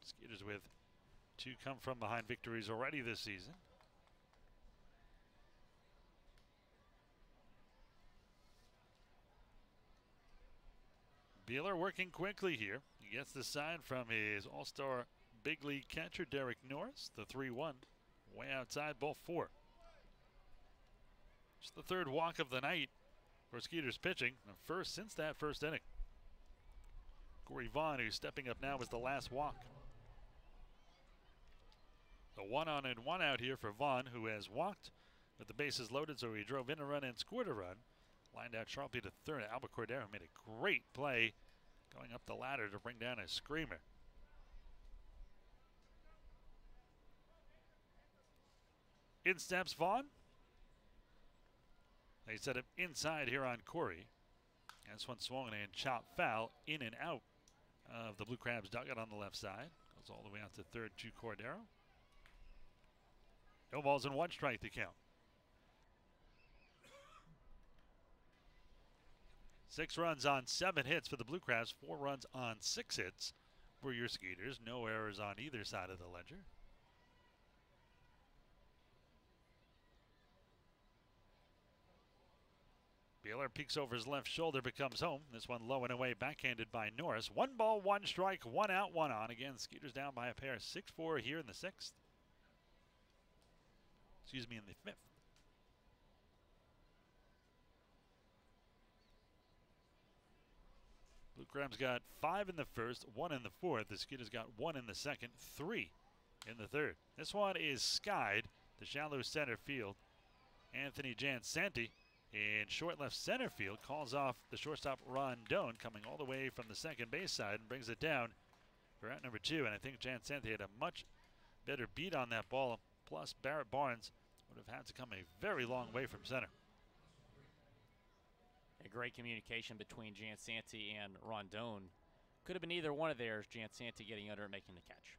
A: Skeeters with 2 come from behind victories already this season. Beeler working quickly here. He gets the sign from his all-star big league catcher, Derek Norris. The 3-1, way outside, ball 4. It's the third walk of the night for Skeeters pitching, the first since that first inning. Corey Vaughn, who's stepping up now, was the last walk. The 1 on and 1 out here for Vaughn, who has walked with the bases loaded, so he drove in a run and scored a run. Lined out sharply to third. Albert Cordero made a great play going up the ladder to bring down a screamer. In steps Vaughn. They set him inside here on Corey. And this one swung and chopped foul in and out of the Blue Crabs dugout on the left side. Goes all the way out to third to Cordero. No balls and 1 strike to count. 6 runs on 7 hits for the Blue Crabs, 4 runs on 6 hits for your Skeeters. No errors on either side of the ledger. Beeler peeks over his left shoulder, becomes home. This one low and away, backhanded by Norris. 1 ball, 1 strike, 1 out, 1 on. Again, Skeeters down by a pair. 6-4 here in the 6th. Excuse me, in the 5th. Blue Crabs got 5 in the first, 1 in the fourth. The Skeeters got 1 in the second, 3 in the third. This one is skied to shallow center field. Anthony Jansanti in short left center field calls off the shortstop Rondon, coming all the way from the second base side and brings it down for out number 2. And I think Jansanti had a much better beat on that ball. Plus, Barrett Barnes would have had to come a very long way from center.
B: A great communication between Jansanti and Rondon. Could have been either one of theirs. Jansanti getting under and making the catch.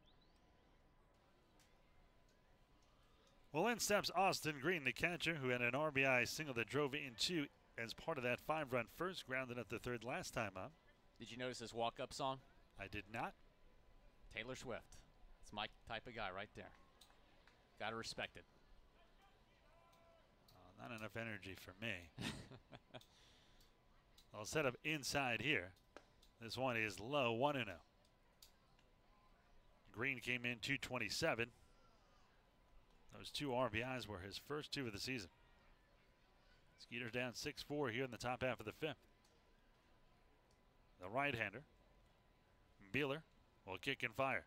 A: Well, in steps Austin Green, the catcher, who had an RBI single that drove in 2 as part of that 5-run first, grounded at the third last time up.
B: Did you notice this walk-up song?
A: I did not.
B: Taylor Swift. It's my type of guy right there. Gotta respect it.
A: Oh, not enough energy for me. I'll set up inside here. This one is low, 1-0. Green came in 227. Those 2 RBIs were his first 2 of the season. Skeeters down 6-4 here in the top half of the 5th. The right-hander, Beeler, will kick and fire.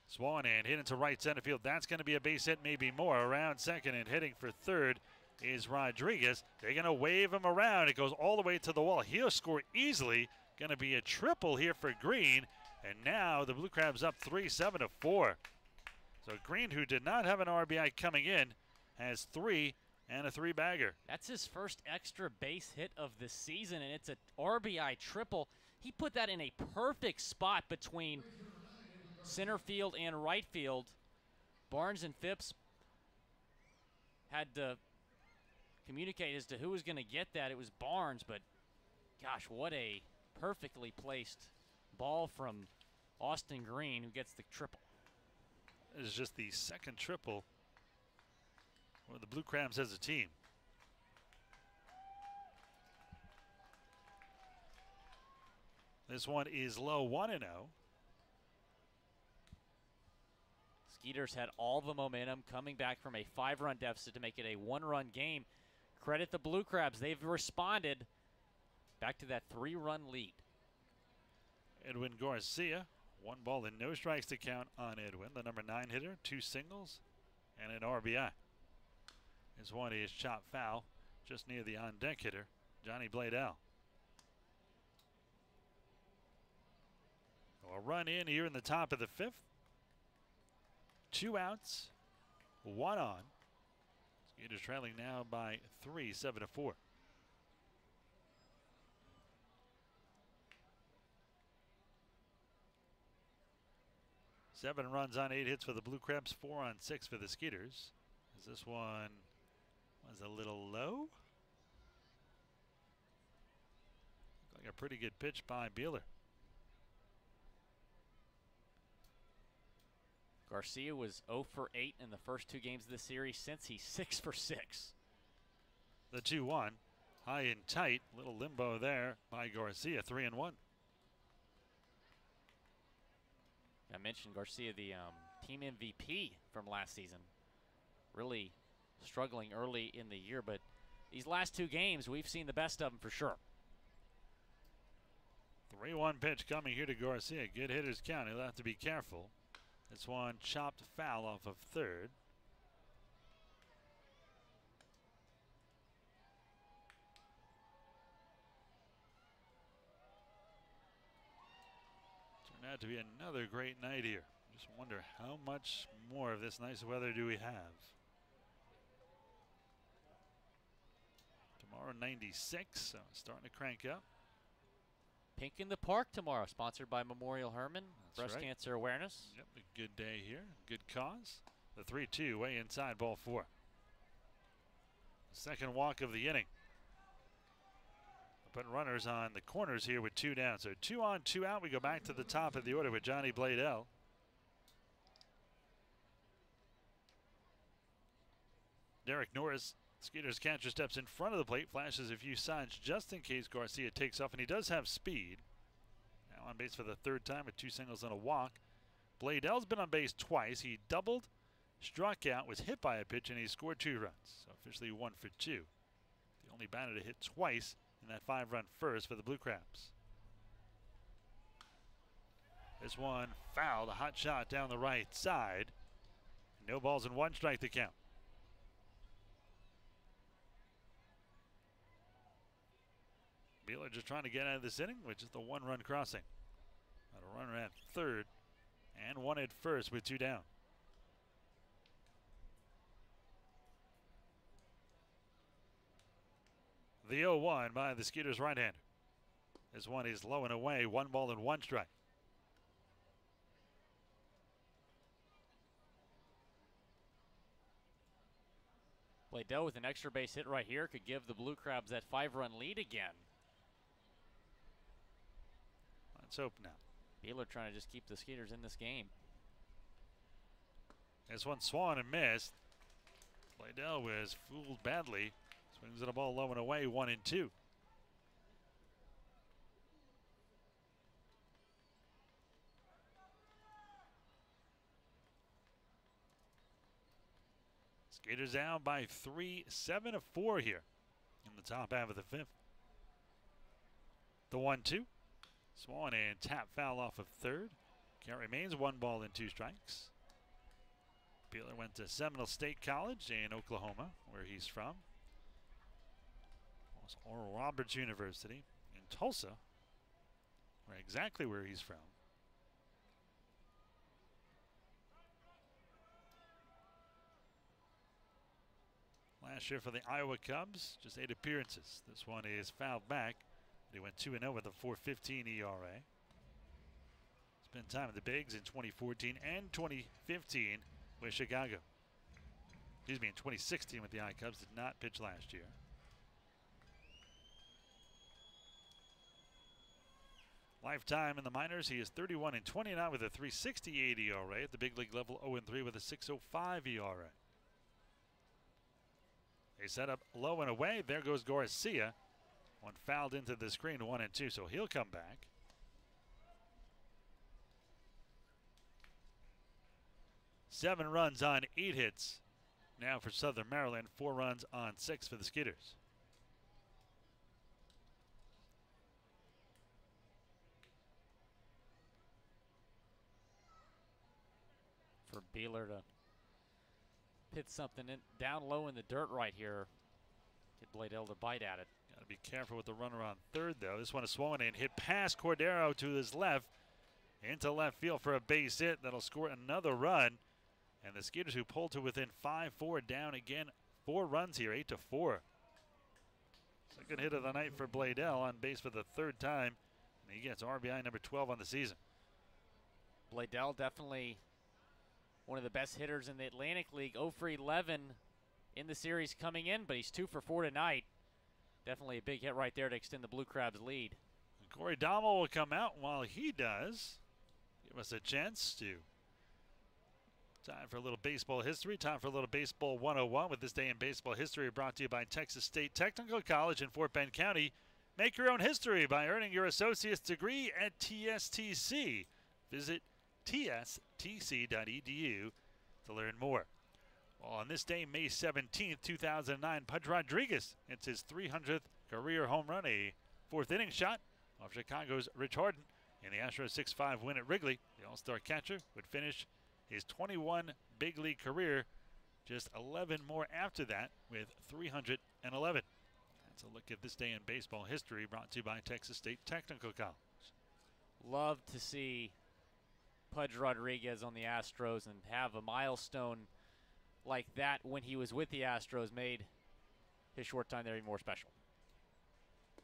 A: Swung and hit into right center field. That's going to be a base hit, maybe more. Around second and hitting for third is Rodriguez. They're going to wave him around. It goes all the way to the wall. He'll score easily. Going to be a triple here for Green. And now the Blue Crabs up 3-7-4. So Green, who did not have an RBI coming in, has 3 and a 3-bagger.
B: That's his first extra base hit of the season, and it's an RBI triple. He put that in a perfect spot between center field and right field. Barnes and Phipps had to communicate as to who was going to get that. It was Barnes, but gosh, what a perfectly placed ball from Austin Green, who gets the triple.
A: This is just the second triple for the Blue Crabs as a team. This one is low, 1-0.
B: Skeeters had all the momentum coming back from a 5-run deficit to make it a 1-run game. Credit the Blue Crabs. They've responded back to that 3-run lead.
A: Edwin Garcia, 1 ball and no strikes to count on Edwin, the number 9 hitter, 2 singles and an RBI. This one is chopped foul just near the on-deck hitter, Johnny Bladell. A run in here in the top of the 5th. 2 outs, 1 on. Skeeters trailing now by 3, 7-4. Seven runs on 8 hits for the Blue Crabs, 4 on 6 for the Skeeters. As this one was a little low. Looked like a pretty good pitch by Beeler.
B: Garcia was 0 for 8 in the first 2 games of the series. Since he's 6 for 6.
A: The 2-1, high and tight, little limbo there by Garcia, 3-1.
B: I mentioned Garcia, the team MVP from last season. Really struggling early in the year, but these last 2 games, we've seen the best of him for sure.
A: 3-1 pitch coming here to Garcia. Good hitters count. He'll have to be careful. This one chopped foul off of third. Turned out to be another great night here. Just wonder how much more of this nice weather do we have. Tomorrow 96, so it's starting to crank up.
B: Pink in the Park tomorrow, sponsored by Memorial Hermann.
A: That's
B: Breast
A: right.
B: cancer awareness.
A: Yep, a good day here, good cause. The 3-2 way inside, ball 4. Second walk of the inning. Putting runners on the corners here with 2 down. So 2 on, 2 out. We go back to the top of the order with Johnny Bladell. Derek Norris, Skeeters catcher, steps in front of the plate, flashes a few signs just in case Garcia takes off, and he does have speed. Now on base for the 3rd time with 2 singles and a walk. Bladell's been on base twice. He doubled, struck out, was hit by a pitch, and he scored 2 runs. So officially 1 for 2. The only batter to hit twice in that 5-run first for the Blue Crabs. This one fouled, a hot shot down the right side. No balls and 1 strike to count. Beeler just trying to get out of this inning with just a 1-run crossing. Got a runner at third and 1 at first with 2 down. The 0-1 by the Skeeters right-hander. This one is low and away, 1 ball and 1 strike.
B: Bladell with an extra base hit right here could give the Blue Crabs that 5-run lead again.
A: Let's hope now.
B: Beeler trying to just keep the Skeeters in this game.
A: This one swung and missed. Bladell was fooled badly. Swings at a ball low and away, 1-2. Skeeters down by 3, 7-4 here in the top half of the 5th. The 1-2. Swan and tap foul off of third. Count remains 1 ball and 2 strikes. Beeler went to Seminole State College in Oklahoma, where he's from. Oral Roberts University in Tulsa, exactly where he's from. Last year for the Iowa Cubs, just 8 appearances. This one is fouled back. He went 2-0 with a 4.15 ERA. Spent time at the Bigs in 2014 and 2015 with Chicago. Excuse me, in 2016 with the I Cubs. Did not pitch last year. Lifetime in the minors, he is 31-29 with a 3.68 ERA. At the big league level, 0-3 with a 6.05 ERA. They set up low and away. There goes Garcia. One fouled into the screen, 1-2, so he'll come back. Seven runs on 8 hits now for Southern Maryland. 4 runs on 6 for the Skeeters.
B: For Beeler to hit something down low in the dirt right here. Get Bladell to bite at it.
A: Got to be careful with the runner on third, though. This one is swung in, hit past Cordero to his left, into left field for a base hit. That'll score another run. And the Skeeters, who pulled to within 5-4, down again. 4 runs here, 8-4. Second hit of the night for Bladell, on base for the 3rd time. And he gets RBI number 12 on the season.
B: Bladell definitely one of the best hitters in the Atlantic League. 0 for 11 in the series coming in, but he's 2 for 4 tonight. Definitely a big hit right there to extend the Blue Crabs' lead.
A: And Corey Dommel will come out. While he does, give us a chance to. Time for a little baseball history. Time for a little baseball 101 with This Day in Baseball History, brought to you by Texas State Technical College in Fort Bend County. Make your own history by earning your associate's degree at TSTC. Visit tstc.edu to learn more. Well, on this day, May 17th, 2009, Pudge Rodriguez hits his 300th career home run, a 4th inning shot off Chicago's Rich Harden in the Astros 6-5 win at Wrigley. The All-Star catcher would finish his 21 big league career, just 11 more after that with 311. That's a look at This Day in Baseball History, brought to you by Texas State Technical College.
B: Love to see Pudge Rodriguez on the Astros and have a milestone like that when he was with the Astros made his short time there even more special.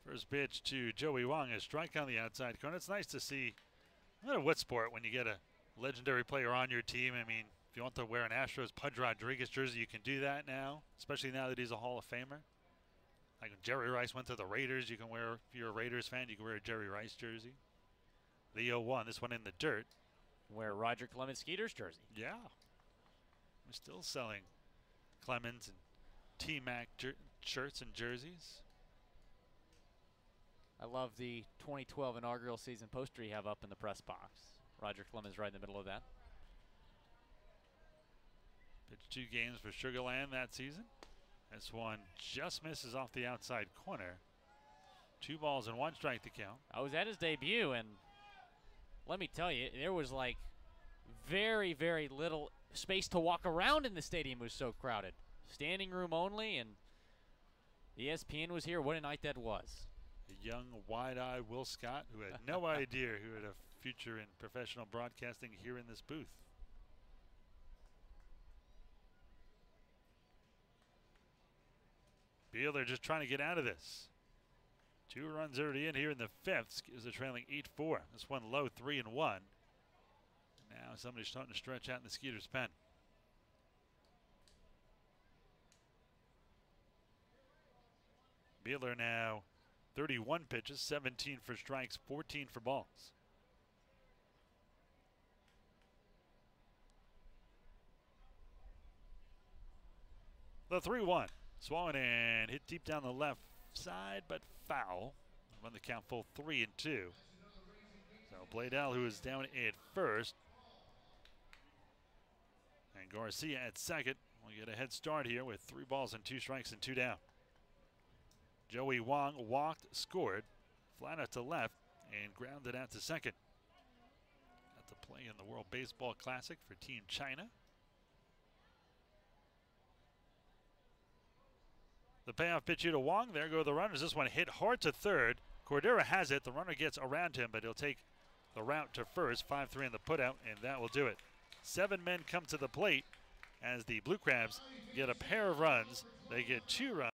A: First pitch to Joey Wong, a strike on the outside corner. It's nice to see, no matter what sport, when you get a legendary player on your team. I mean, if you want to wear an Astros Pudge Rodriguez jersey, you can do that now, especially now that he's a Hall of Famer. Like when Jerry Rice went to the Raiders, you can wear, if you're a Raiders fan, you can wear a Jerry Rice jersey. The 0-1, this one in the dirt.
B: Wear Roger Clemens Skeeters jersey.
A: Yeah. We're still selling Clemens and T-Mac shirts and jerseys.
B: I love the 2012 inaugural season poster you have up in the press box. Roger Clemens right in the middle of that.
A: Pitched 2 games for Sugar Land that season. This one just misses off the outside corner. 2 balls and 1 strike to count.
B: I was at his debut, and let me tell you, there was like very, very little space to walk around in the stadium. It was so crowded. Standing room only, and ESPN was here. What a night that was.
A: A young, wide-eyed Will Scott, who had no idea who had a future in professional broadcasting, here in this booth. Beeler just trying to get out of this. 2 runs already in here in the 5th. Is a trailing 8-4. This one low, 3-1. Now somebody's starting to stretch out in the Skeeters' pen. Beeler now 31 pitches, 17 for strikes, 14 for balls. The 3-1. Swung and hit deep down the left side, but foul. Run the count full 3-2. So Bladell, who is down at first, and Garcia at second, will get a head start here with 3 balls and 2 strikes and 2 down. Joey Wong walked, scored, flat out to left, and grounded out to second. Got to play in the World Baseball Classic for Team China. The payoff pitch here to Wong. There go the runners. This one hit hard to third. Cordero has it. The runner gets around him, but he'll take the route to first. 5-3 in the putout, and that will do it. 7 men come to the plate as the Blue Crabs get a pair of runs. They get 2 runs.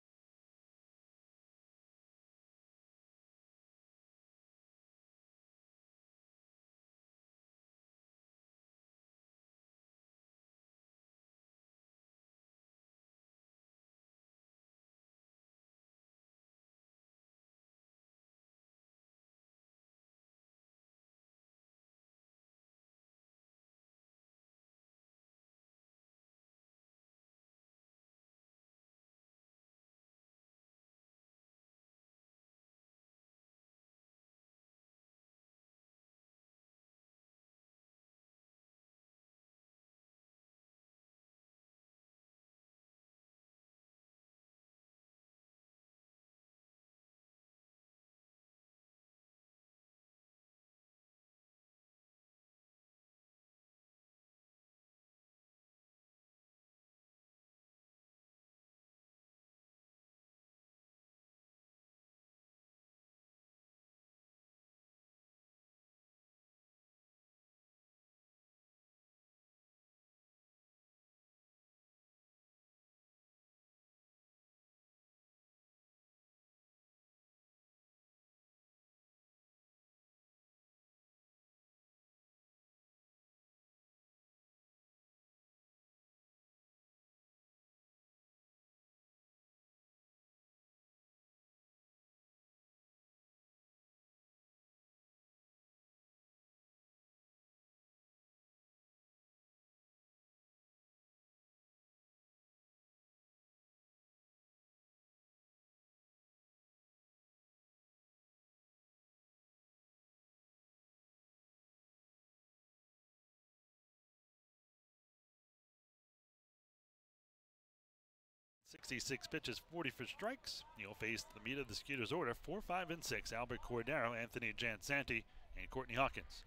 A: 66 pitches, 44 strikes. He'll face the meat of the Skeeters order, 4, 5, and 6. Albert Cordero, Anthony Jansanti, and Courtney Hawkins.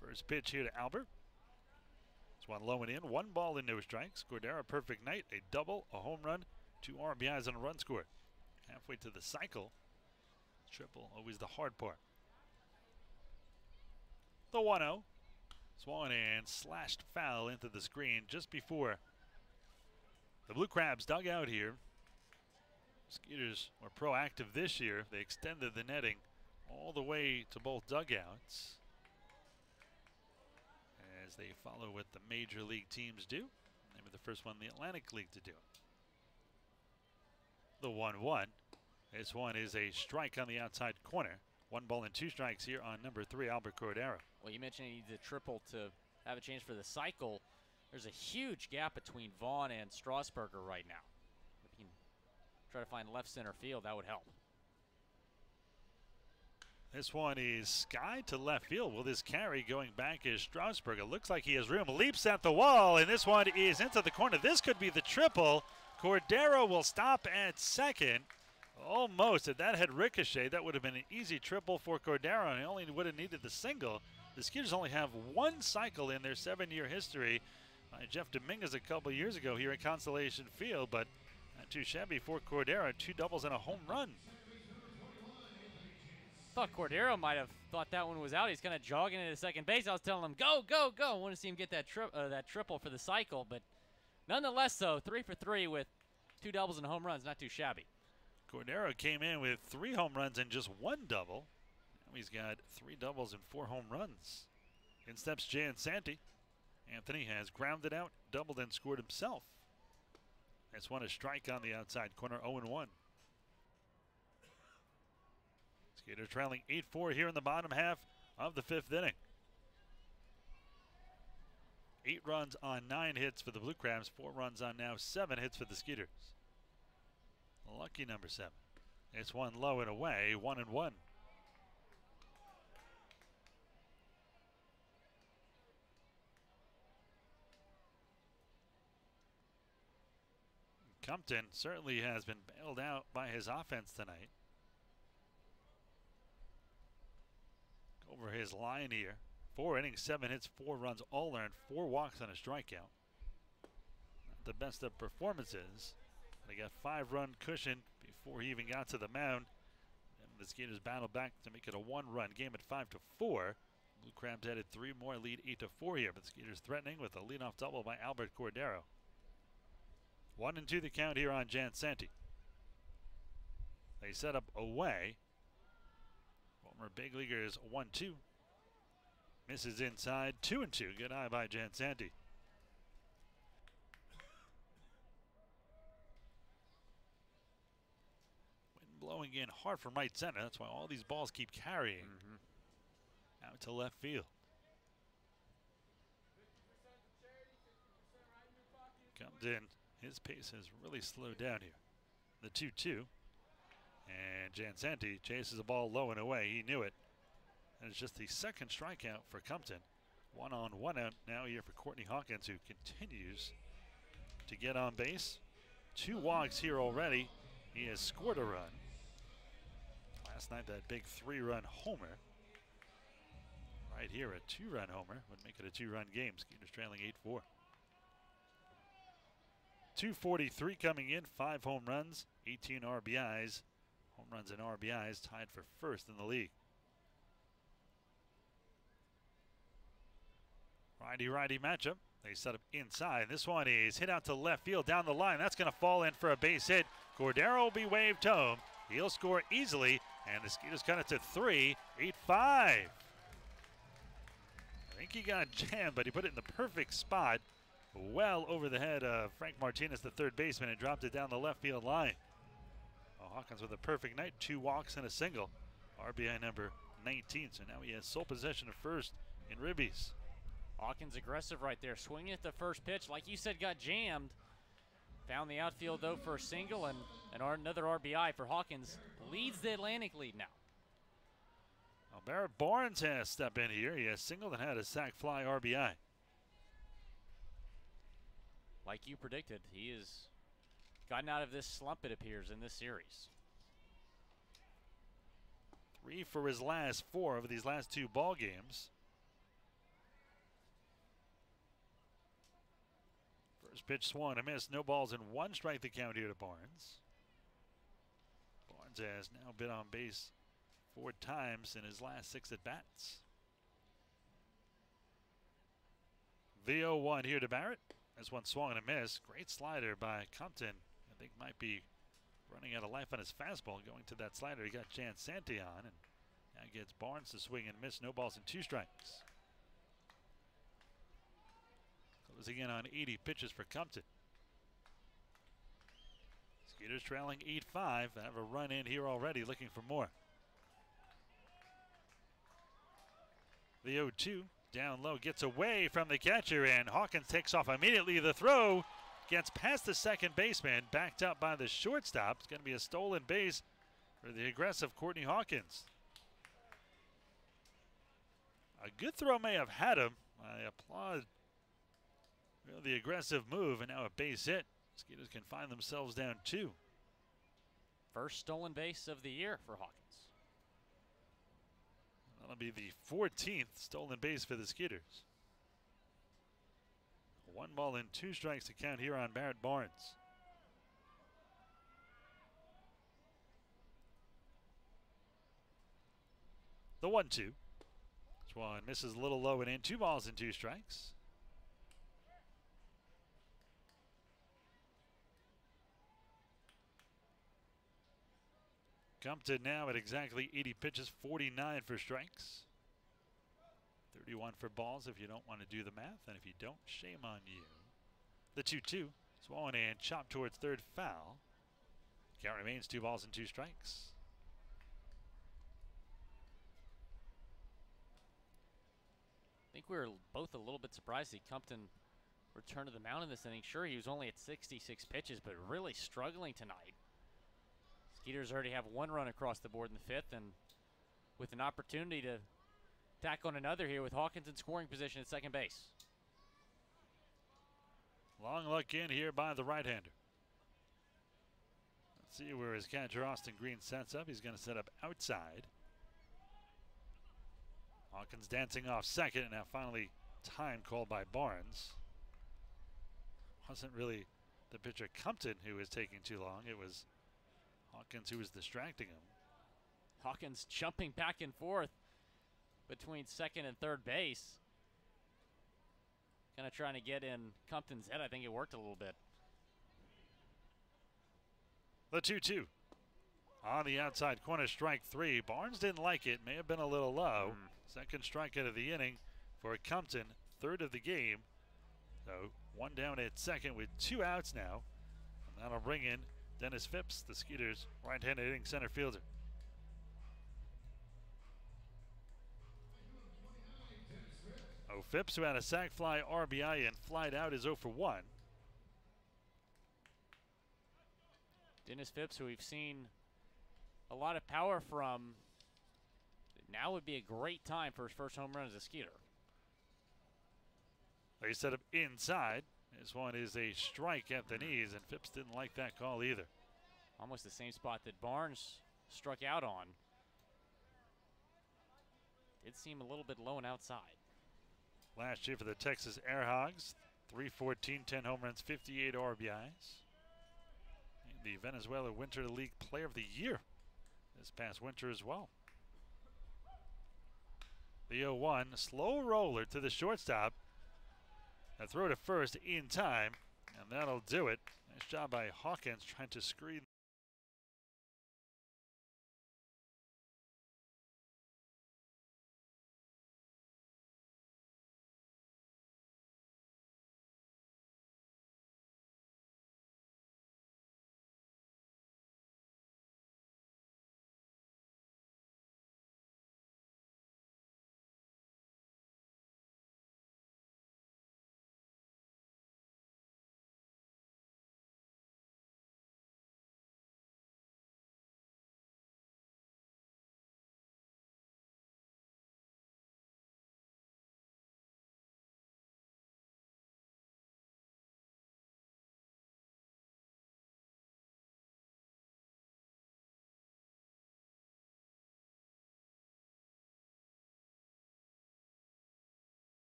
A: First pitch here to Albert. It's one low and in, 1 ball and no strikes. Cordero, perfect night, a double, a home run, 2 RBIs and a run scored. Halfway to the cycle. Triple, always the hard part. The 1-0. Swung and slashed foul into the screen just before the Blue Crabs dug out here. Skeeters were proactive this year. They extended the netting all the way to both dugouts as they follow what the major league teams do. They were the first one in the Atlantic League to do it. The 1-1. This one is a strike on the outside corner. 1 ball and 2 strikes here on number 3, Albert Cordero.
B: Well, you mentioned he needs a triple to have a chance for the cycle. There's a huge gap between Vaughn and Strasburger right now. If he can try to find left center field, that would help.
A: This one is sky to left field. Will this carry going back is Strasburger? Looks like he has room. Leaps at the wall, and this one is into the corner. This could be the triple. Cordero will stop at second. Almost. If that had ricocheted, that would have been an easy triple for Cordero, and he only would have needed the single. The Skeeters only have 1 cycle in their 7-year history by Jeff Dominguez a couple years ago here at Constellation Field, but not too shabby for Cordero. 2 doubles and a home run.
B: Thought Cordero might have thought that one was out. He's kind of jogging into second base. I was telling him, go, go, go. I want to see him get that triple for the cycle, but nonetheless, though, 3 for 3 with 2 doubles and home runs. Not too shabby.
A: Cordero came in with 3 home runs and just 1 double. Now he's got 3 doubles and 4 home runs. In steps Jansanti. Anthony has grounded out, doubled, and scored himself. That's one a strike on the outside corner, 0-1. Skeeter trailing 8-4 here in the bottom half of the 5th inning. 8 runs on 9 hits for the Blue Crabs, 4 runs on now 7 hits for the Skeeters. Lucky number 7. It's one low and away, 1-1. Compton certainly has been bailed out by his offense tonight. Over his line here. 4 innings, 7 hits, 4 runs, all earned, 4 walks and a strikeout. Not the best of performances. They got 5-run cushion before he even got to the mound. And the Skeeters battled back to make it a 1-run game at 5-4. Blue Crabs added 3 more, lead 8-4 here, but the Skeeters threatening with a leadoff double by Albert Cordero. 1-2 the count here on Jansanti. They set up away. Former big leaguers 1-2. Misses inside, 2-2. Good eye by Jansanti. Wind blowing in hard from right center. That's why all these balls keep carrying out to left field. Comes in. His pace has really slowed down here. The 2-2. And Jansanti chases the ball low and away. He knew it. And it's just the 2nd strikeout for Compton. 1 on, 1 out now here for Courtney Hawkins, who continues to get on base. 2 walks here already. He has scored a run. Last night, that big 3-run homer. Right here, a 2-run homer would make it a 2-run game. Skeeters trailing 8-4. 243 coming in, 5 home runs, 18 RBIs. Home runs and RBIs tied for 1st in the league. Righty-righty matchup. They set up inside. This one is hit out to left field down the line. That's going to fall in for a base hit. Cordero will be waved home. He'll score easily, and the Skeeters cut it to 3, 8-5. I think he got jammed, but he put it in the perfect spot. Well over the head of Frank Martinez, the 3rd baseman, and dropped it down the left field line. Hawkins with a perfect night, 2 walks and a single. RBI number 19, so now he has sole possession of 1st in Ribbies.
B: Hawkins aggressive right there, swinging at the first pitch. Like you said, got jammed. Found the outfield, though, for a single, and another RBI for Hawkins. Leads the Atlantic lead now.
A: Well, Barrett Barnes has stepped in here. He has singled and had a sac fly RBI.
B: Like you predicted, he is gotten out of this slump, it appears, in this series.
A: 3 for his last 4 of these last 2 ball games. First pitch swung and a miss. No balls and 1 strike the count here to Barnes. Barnes has now been on base 4 times in his last 6 at-bats. The 0-1 here to Barrett. This one swung and a miss. Great slider by Compton. I think might be running out of life on his fastball. Going to that slider, he got Jan Santi on, and now gets Barnes to swing and miss. No balls and 2 strikes. Closing in on 80 pitches for Compton. Skeeters trailing 8-5. Have a run in here already, looking for more. The 0-2 down low, gets away from the catcher, and Hawkins takes off immediately. The throw gets past the second baseman, backed up by the shortstop. It's going to be a stolen base for the aggressive Courtney Hawkins. A good throw may have had him. I applaud the aggressive move, and now a base hit. Skeeters can find themselves down 2.
B: First stolen base of the year for Hawkins.
A: That'll be the 14th stolen base for the Skeeters. 1 ball and 2 strikes to count here on Barrett Barnes. The 1-2. This one misses a little low and in. 2 balls and 2 strikes. Compton now at exactly 80 pitches, 49 for strikes. 31 for balls if you don't want to do the math, and if you don't, shame on you. The 2-2, swung and chopped towards third, foul. Count remains 2 balls and 2 strikes.
B: I think we were both a little bit surprised to see Compton return to the mound in this inning. Sure, he was only at 66 pitches, but really struggling tonight. Skeeters already have 1 run across the board in the 5th, and with an opportunity to tack on another here with Hawkins in scoring position at second base.
A: Long look in here by the right-hander. Let's see where his catcher Austin Green sets up. He's going to set up outside. Hawkins dancing off second, and now finally time called by Barnes. Wasn't really the pitcher Compton who was taking too long. It was Hawkins who was distracting him.
B: Hawkins jumping back and forth between second and third base. Kind of trying to get in Compton's head. I think it worked a little bit.
A: The 2-2. On the outside corner, strike 3. Barnes didn't like it. May have been a little low. Second strikeout of the inning for Compton. 3rd of the game. So 1 down at second with 2 outs now. And that'll bring in Dennis Phipps, the Skeeters' right-handed hitting center fielder. Phipps, who had a sac fly, RBI, and flied out, is 0 for 1.
B: Dennis Phipps, who we've seen a lot of power from, now would be a great time for his first home run as a Skeeter.
A: They set up inside. This one is a strike at the knees, and Phipps didn't like that call either.
B: Almost the same spot that Barnes struck out on. Did seem a little bit low and outside.
A: Last year for the Texas Air Hogs, 314, 10 home runs, 58 RBIs. And the Venezuela Winter League Player of the Year this past winter as well. The 0-1, slow roller to the shortstop. A throw to first in time, and that'll do it. Nice job by Hawkins trying to screen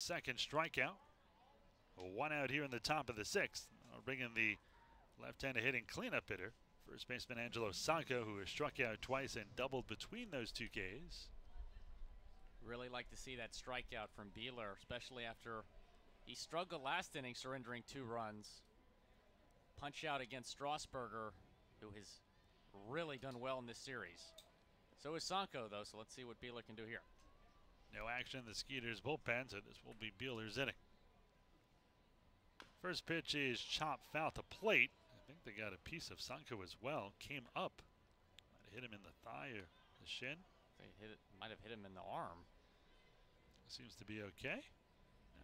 A: second strikeout. One out here in the top of the sixth. Bringing the left-handed hitting cleanup hitter, first baseman Angelo Sanco, who has struck out twice and doubled between those two Ks.
B: Really like to see that strikeout from Beeler, especially after he struggled last inning, surrendering 2 runs. Punch out against Strasburger, who has really done well in this series. So is Sanco, though, so let's see what Beeler can do here.
A: No action in the Skeeters bullpen, so this will be Beeler's inning. First pitch is chopped foul to plate. I think they got a piece of Sanco as well. Came up. Might have hit him in the thigh or the shin.
B: Might have hit him in the arm.
A: Seems to be okay.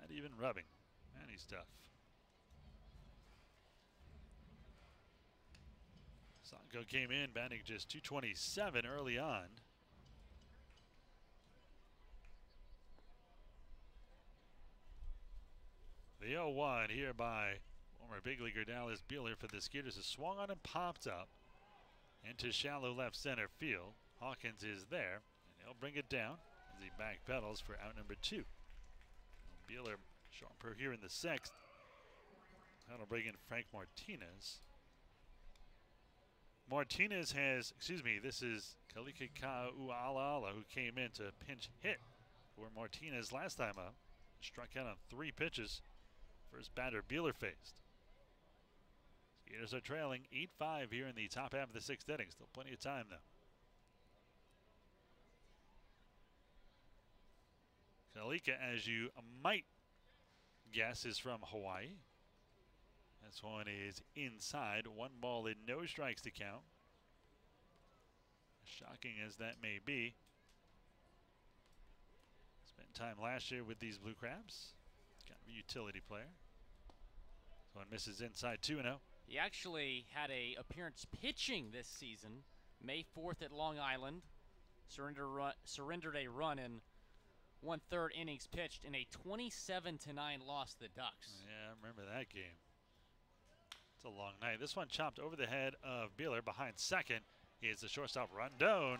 A: Not even rubbing. Man, he's tough. Sanco came in batting just .227 early on. The 0-1 here by former big leaguer Dallas Beeler for the Skeeters is swung on and popped up into shallow left center field. Hawkins is there, and he'll bring it down as he backpedals for out number 2. Beeler sharper here in the 6th. That'll bring in Frank Martinez. Martinez has, this is Kalika Ka'u'alala, who came in to pinch hit for Martinez last time up. Struck out on 3 pitches. First batter Beeler faced. Skeeters are trailing 8-5 here in the top half of the 6th inning. Still plenty of time, though. Kalika, as you might guess, is from Hawaii. This one is inside. 1 ball and no strikes to count. Shocking as that may be. Spent time last year with these Blue Crabs. Kind of a utility player. This one misses inside 2-0.
B: He actually had a appearance pitching this season. May 4th at Long Island. Surrendered a run in 1/3 innings pitched in a 27-9 loss to the Ducks.
A: Yeah, I remember that game. It's a long night. This one chopped over the head of Beeler. Behind second is the shortstop Rondon.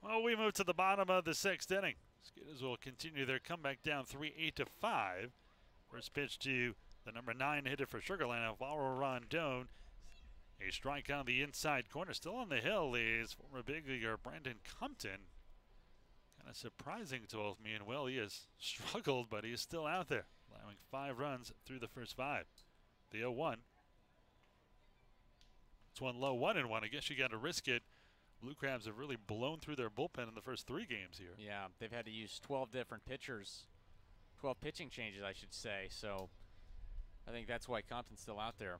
A: Well, we move to the bottom of the 6th inning. Skeeters will continue their comeback down 3-8-5. First pitch to the number 9 hitter for Sugar Land, Alvaro Rondon. A strike on the inside corner. Still on the hill is former big leaguer Brandon Compton. Kind of surprising to both me and Will. He has struggled, but he is still out there. allowing 5 runs through the first 5. The 0-1. It's one low, 1-1. I guess you got to risk it. Blue Crabs have really blown through their bullpen in the first 3 games here.
B: Yeah, they've had to use 12 different pitchers, 12 pitching changes, I should say. So I think that's why Compton's still out there.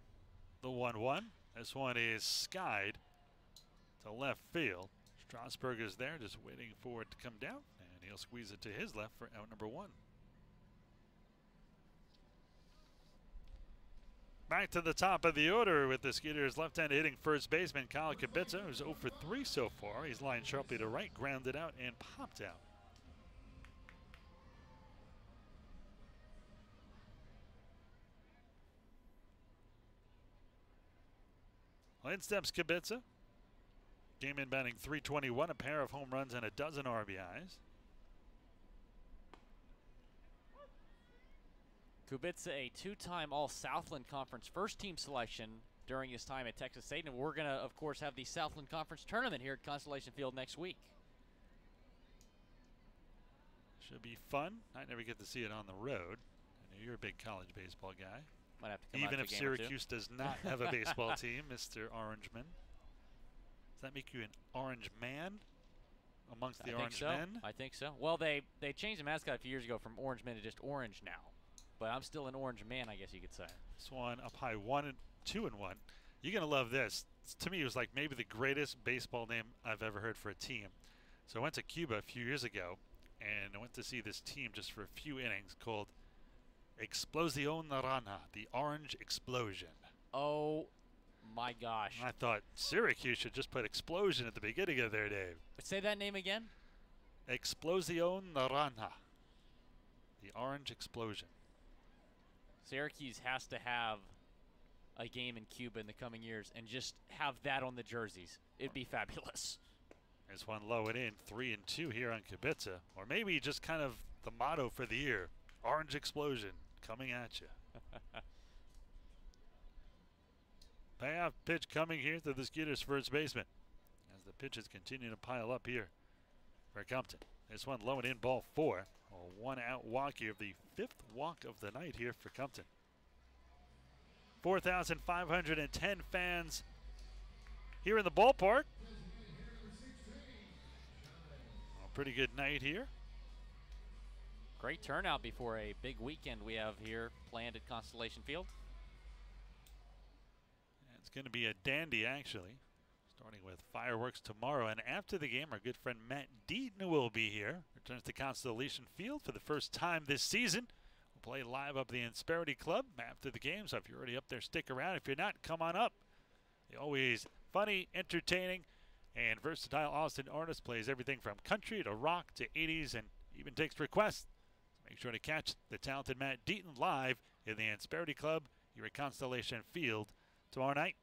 A: The 1-1. This one is skied to left field. Strasburg is there just waiting for it to come down, and he'll squeeze it to his left for out number 1. Back to the top of the order with the Skeeters left-hand hitting first baseman Kyle Kubica, who's 0 for 3 so far. He's lined sharply to right, grounded out, and popped out. Well, in steps Kubica. Game in batting .321, a pair of home runs and a dozen RBIs.
B: Kubica, a 2-time All-Southland Conference first-team selection during his time at Texas State. And we're going to, of course, have the Southland Conference tournament here at Constellation Field next week.
A: Should be fun. I never get to see it on the road. I know you're a big college baseball guy.
B: Might have to come
A: Even
B: out
A: if
B: to a game or two.
A: Syracuse does not have a baseball team, Mr. Orangeman. Does that make you an orange man amongst the orange men?
B: I think so. Well, they changed the mascot a few years ago from orange men to just orange now. But I'm still an orange man, I guess you could say.
A: This one up high, 1-2-1. You're going to love this. To me, it was like maybe the greatest baseball name I've ever heard for a team. So I went to Cuba a few years ago, and I went to see this team just for a few innings called Explosión Naranja, the Orange Explosion.
B: Oh, my gosh.
A: I thought Syracuse should just put explosion at the beginning of their name.
B: Say that name again.
A: Explosión Naranja, the Orange Explosion.
B: Syracuse has to have a game in Cuba in the coming years and just have that on the jerseys. It'd be fabulous.
A: There's one low and in, 3-2 here on Kubica. Or maybe just kind of the motto for the year, Orange Explosion, coming at you. Payoff pitch coming here to the Skeeters' first baseman as the pitches continue to pile up here for Compton. This one low and in, ball 4. A 1-out walk here, the 5th walk of the night here for Compton. 4,510 fans here in the ballpark. A pretty good night here.
B: Great turnout before a big weekend we have here planned at Constellation Field.
A: It's going to be a dandy, actually. Starting with fireworks tomorrow. And after the game, our good friend Matt Deaton will be here. Returns to Constellation Field for the first time this season. We'll play live up at the Insperity Club after the game. So if you're already up there, stick around. If you're not, come on up. The always funny, entertaining, and versatile Austin artist plays everything from country to rock to 80s and even takes requests. So make sure to catch the talented Matt Deaton live in the Insperity Club here at Constellation Field tomorrow night.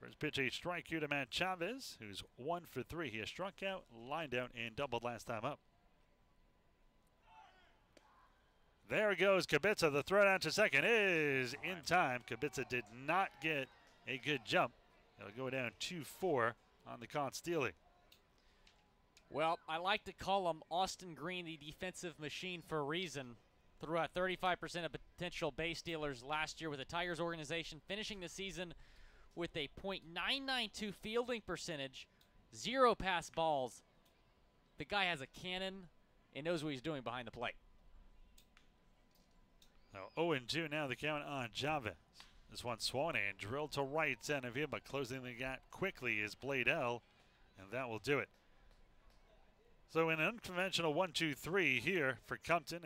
A: First pitch, a strike here to Matt Chavez, who's 1 for 3. He has struck out, lined out, and doubled last time up. There goes Kubica. The throw down to second is in time. Kubica did not get a good jump. It'll go down 2-4 on the caught stealing.
B: Well, I like to call him Austin Green, the defensive machine, for a reason. Threw out 35% of potential base stealers last year with the Tigers organization, finishing the season with a .992 fielding percentage, 0 pass balls. The guy has a cannon and knows what he's doing behind the plate.
A: Now 0-2 now the count on Chavez. This one swung and drilled to right center of him, but closing the gap quickly is Bladell, and that will do it. So an unconventional 1-2-3 here for Compton.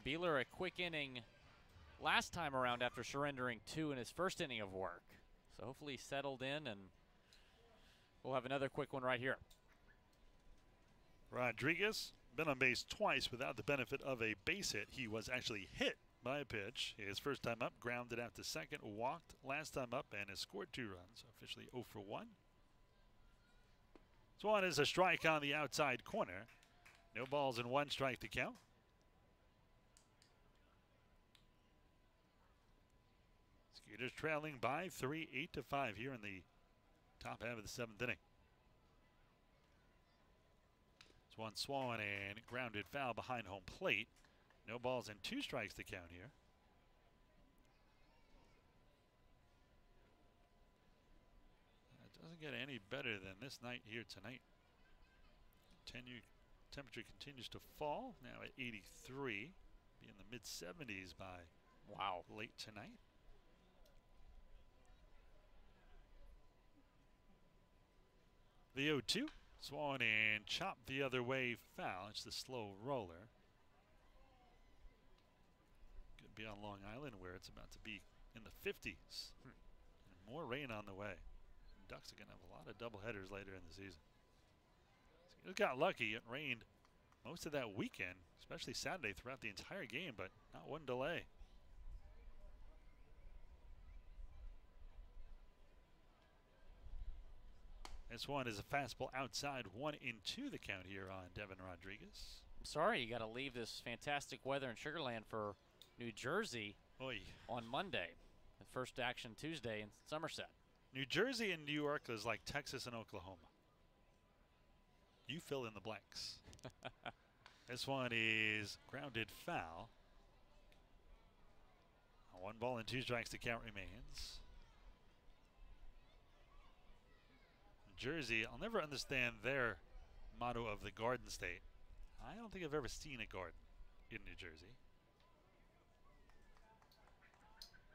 B: Beeler, a quick inning last time around after surrendering 2 in his first inning of work. So hopefully he's settled in, and we'll have another quick one right here.
A: Rodriguez been on base twice without the benefit of a base hit. He was actually hit by a pitch. His first time up, grounded out to second, walked last time up, and has scored 2 runs. Officially 0 for 1. This one is a strike on the outside corner. No balls and 1 strike to count. Skeeters trailing by 3, 8-5 here in the top half of the 7th inning. This one swung and grounded foul behind home plate. No balls and 2 strikes to count here. It doesn't get any better than this night here tonight. Temperature continues to fall, now at 83. Be in the mid-70s by late tonight. The 0-2, swung and chopped the other way foul. It's the slow roller. Could be on Long Island where it's about to be in the 50s. And more rain on the way. Ducks are going to have a lot of doubleheaders later in the season. It got lucky. It rained most of that weekend, especially Saturday, throughout the entire game, but not one delay. This one is a fastball outside, 1-2 the count here on Devin Rodriguez.
B: I'm sorry you got to leave this fantastic weather in Sugar Land for New Jersey on Monday. The first action Tuesday in Somerset.
A: New Jersey and New York is like Texas and Oklahoma. You fill in the blanks. This one is grounded foul. 1 ball and 2 strikes to count remains. Jersey, I'll never understand their motto of the Garden State. I don't think I've ever seen a garden in New Jersey.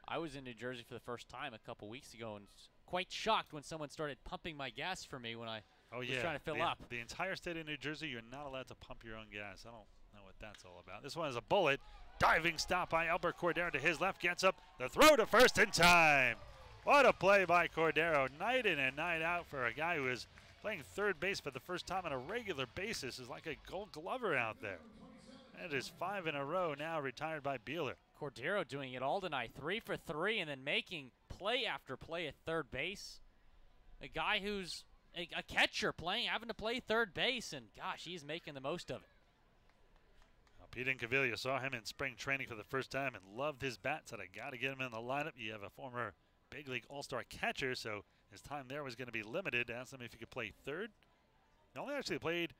B: I was in New Jersey for the first time a couple weeks ago and was quite shocked when someone started pumping my gas for me when I was trying to fill up.
A: The entire state of New Jersey, you're not allowed to pump your own gas. I don't know what that's all about. This one is a bullet. Diving stop by Albert Cordero to his left. Gets up. The throw to first in time. What a play by Cordero. Night in and night out for a guy who is playing third base for the first time on a regular basis. Is like a Gold Glover out there. That is 5 in a row now, retired by Beeler.
B: Cordero doing it all tonight. 3 for 3 and then making play after play at third base. A guy who's a catcher having to play third base, and gosh, he's making the most of it.
A: Well, Pete Incaviglia saw him in spring training for the first time and loved his bat. Said, I got to get him in the lineup. You have a former big league all-star catcher, so his time there was going to be limited. Asked him if he could play third. He only actually played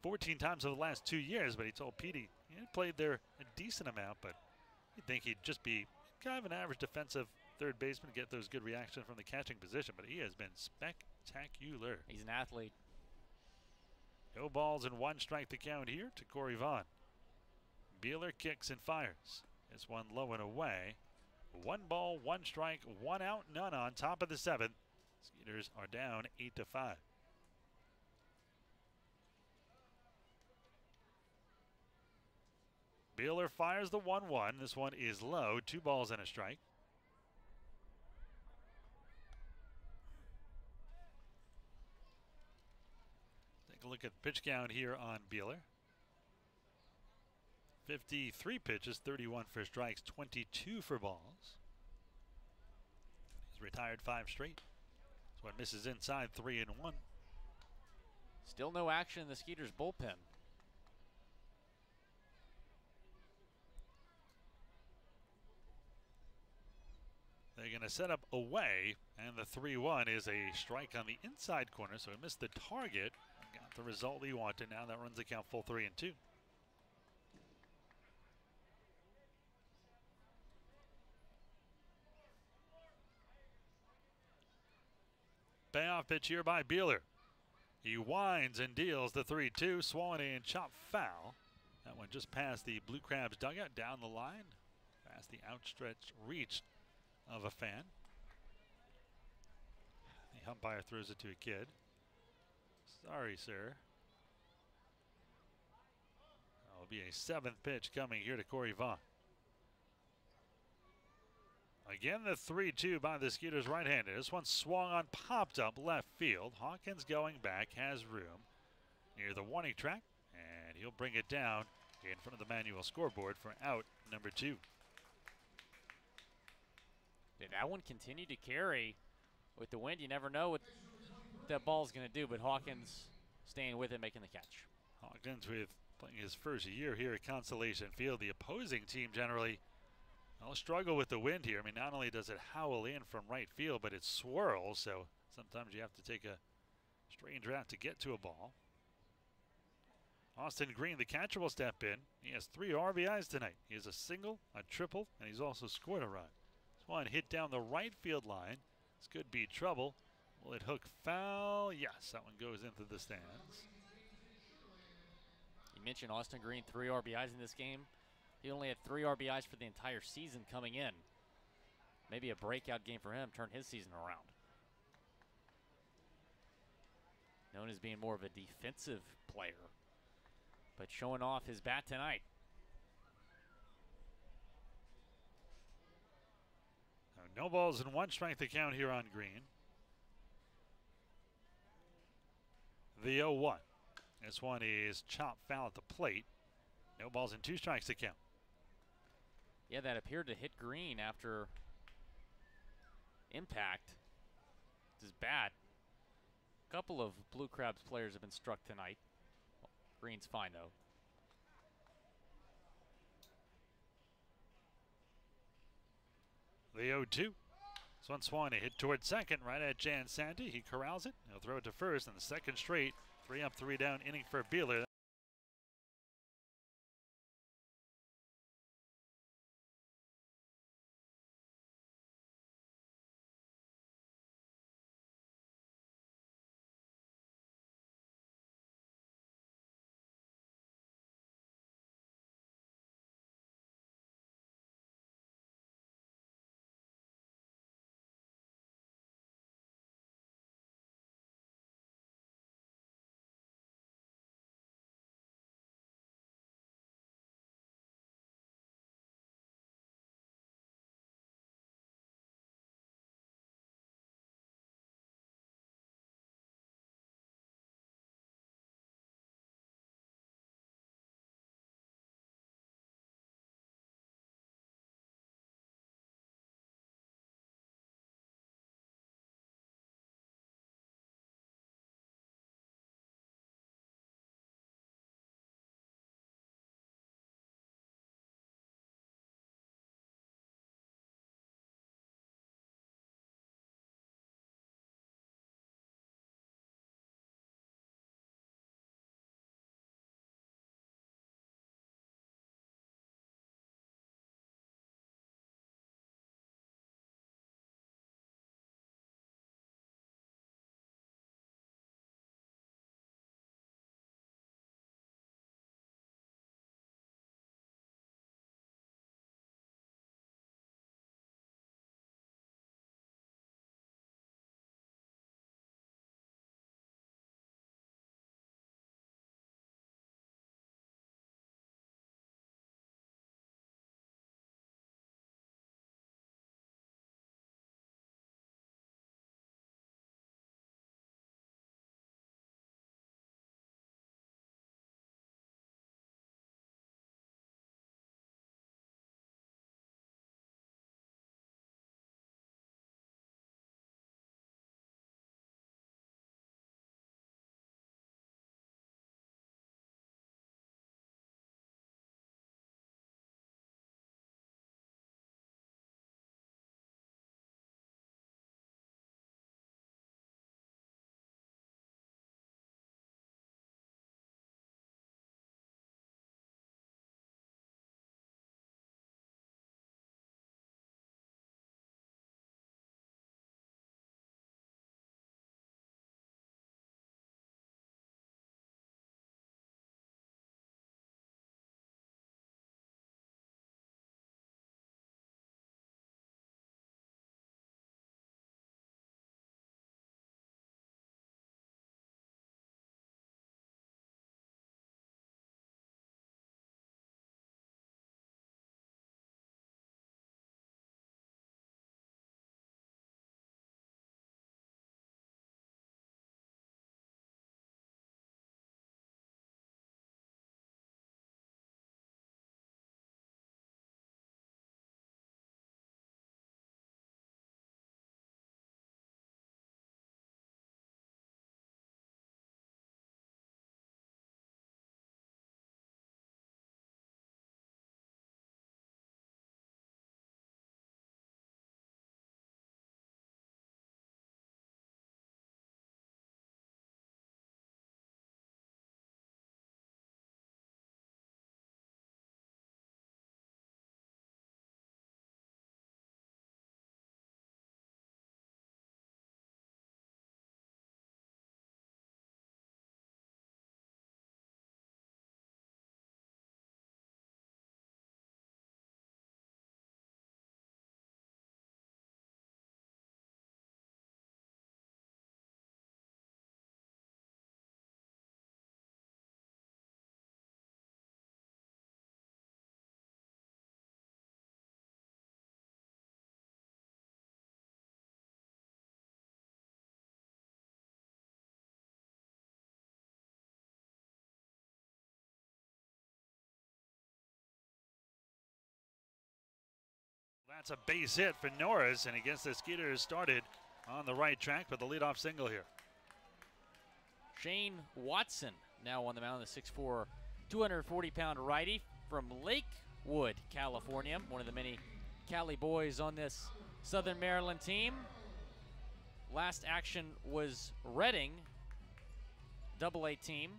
A: 14 times over the last 2 years, but he told Pete he played there a decent amount, but you'd think he'd just be kind of an average defensive third baseman, get those good reactions from the catching position, but he has been spectacular.
B: He's an athlete.
A: No balls and 1 strike to count here to Corey Vaughn. Beeler kicks and fires. This one low and away. 1 ball, 1 strike, 1 out, none on. Top of the 7th. Skeeters are down 8-5. Beeler fires the 1-1. This one is low. 2 balls and a strike. Take a look at the pitch count here on Beeler. 53 pitches, 31 for strikes, 22 for balls. He's retired 5 straight. This one misses inside, 3-1.
B: Still no action in the Skeeters bullpen.
A: They're going to set up away, and the 3-1 is a strike on the inside corner, so he missed the target. Got the result he wanted. Now that runs the count full 3-2. Payoff pitch here by Beeler. He winds and deals the 3-2. Swung and chopped foul. That one just past the Blue Crabs dugout, down the line, past the outstretched reach of a fan. The umpire throws it to a kid. Sorry, sir. Oh, be a 7th pitch coming here to Corey Vaughn. Again, the 3-2 by the Skeeters right-handed. This one swung on, popped up left field. Hawkins going back, has room near the warning track, and he'll bring it down in front of the manual scoreboard for out number 2.
B: Yeah, that one continued to carry. With the wind, you never know what that ball's going to do, but Hawkins staying with it, making the catch.
A: Hawkins with playing his first year here at Constellation Field. The opposing team generally will struggle with the wind here. I mean, not only does it howl in from right field, but it swirls, so sometimes you have to take a strange route to get to a ball. Austin Green, the catcher, will step in. He has 3 RBIs tonight. He has a single, a triple, and he's also scored a run. This one hit down the right field line. This could be trouble. Will it hook foul? Yes, that one goes into the stands.
B: You mentioned Austin Green, 3 RBIs in this game. He only had 3 RBIs for the entire season coming in. Maybe a breakout game for him, turn his season around. Known as being more of a defensive player, but showing off his bat tonight.
A: No balls and 1 strike to count here on Green. The 0-1. This one is chopped foul at the plate. No balls and 2 strikes to count.
B: Yeah, that appeared to hit Green after impact. His bat. A couple of Blue Crabs players have been struck tonight. Green's fine, though.
A: The 0-2. This one swung a hit toward second, right at Jan Sandy. He corrals it. He'll throw it to first in the second straight. 3 up, 3 down inning for Beeler. That's a base hit for Norris, and he gets the Skeeters started on the right track with the leadoff single here.
B: Shane Watson now on the mound, the 6'4", 240-pound righty from Lakewood, California. One of the many Cali boys on this Southern Maryland team. Last action was Reading, Double-A team.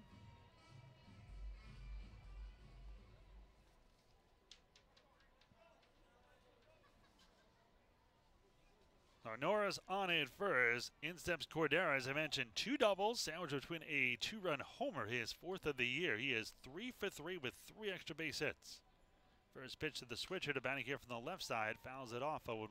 A: So Norris on it first. In steps Cordero, as I mentioned, 2 doubles, sandwiched between a 2-run homer, his 4th of the year. He is 3 for 3 with 3 extra base hits. First pitch to the switcher to batting here from the left side, fouls it off 0-1.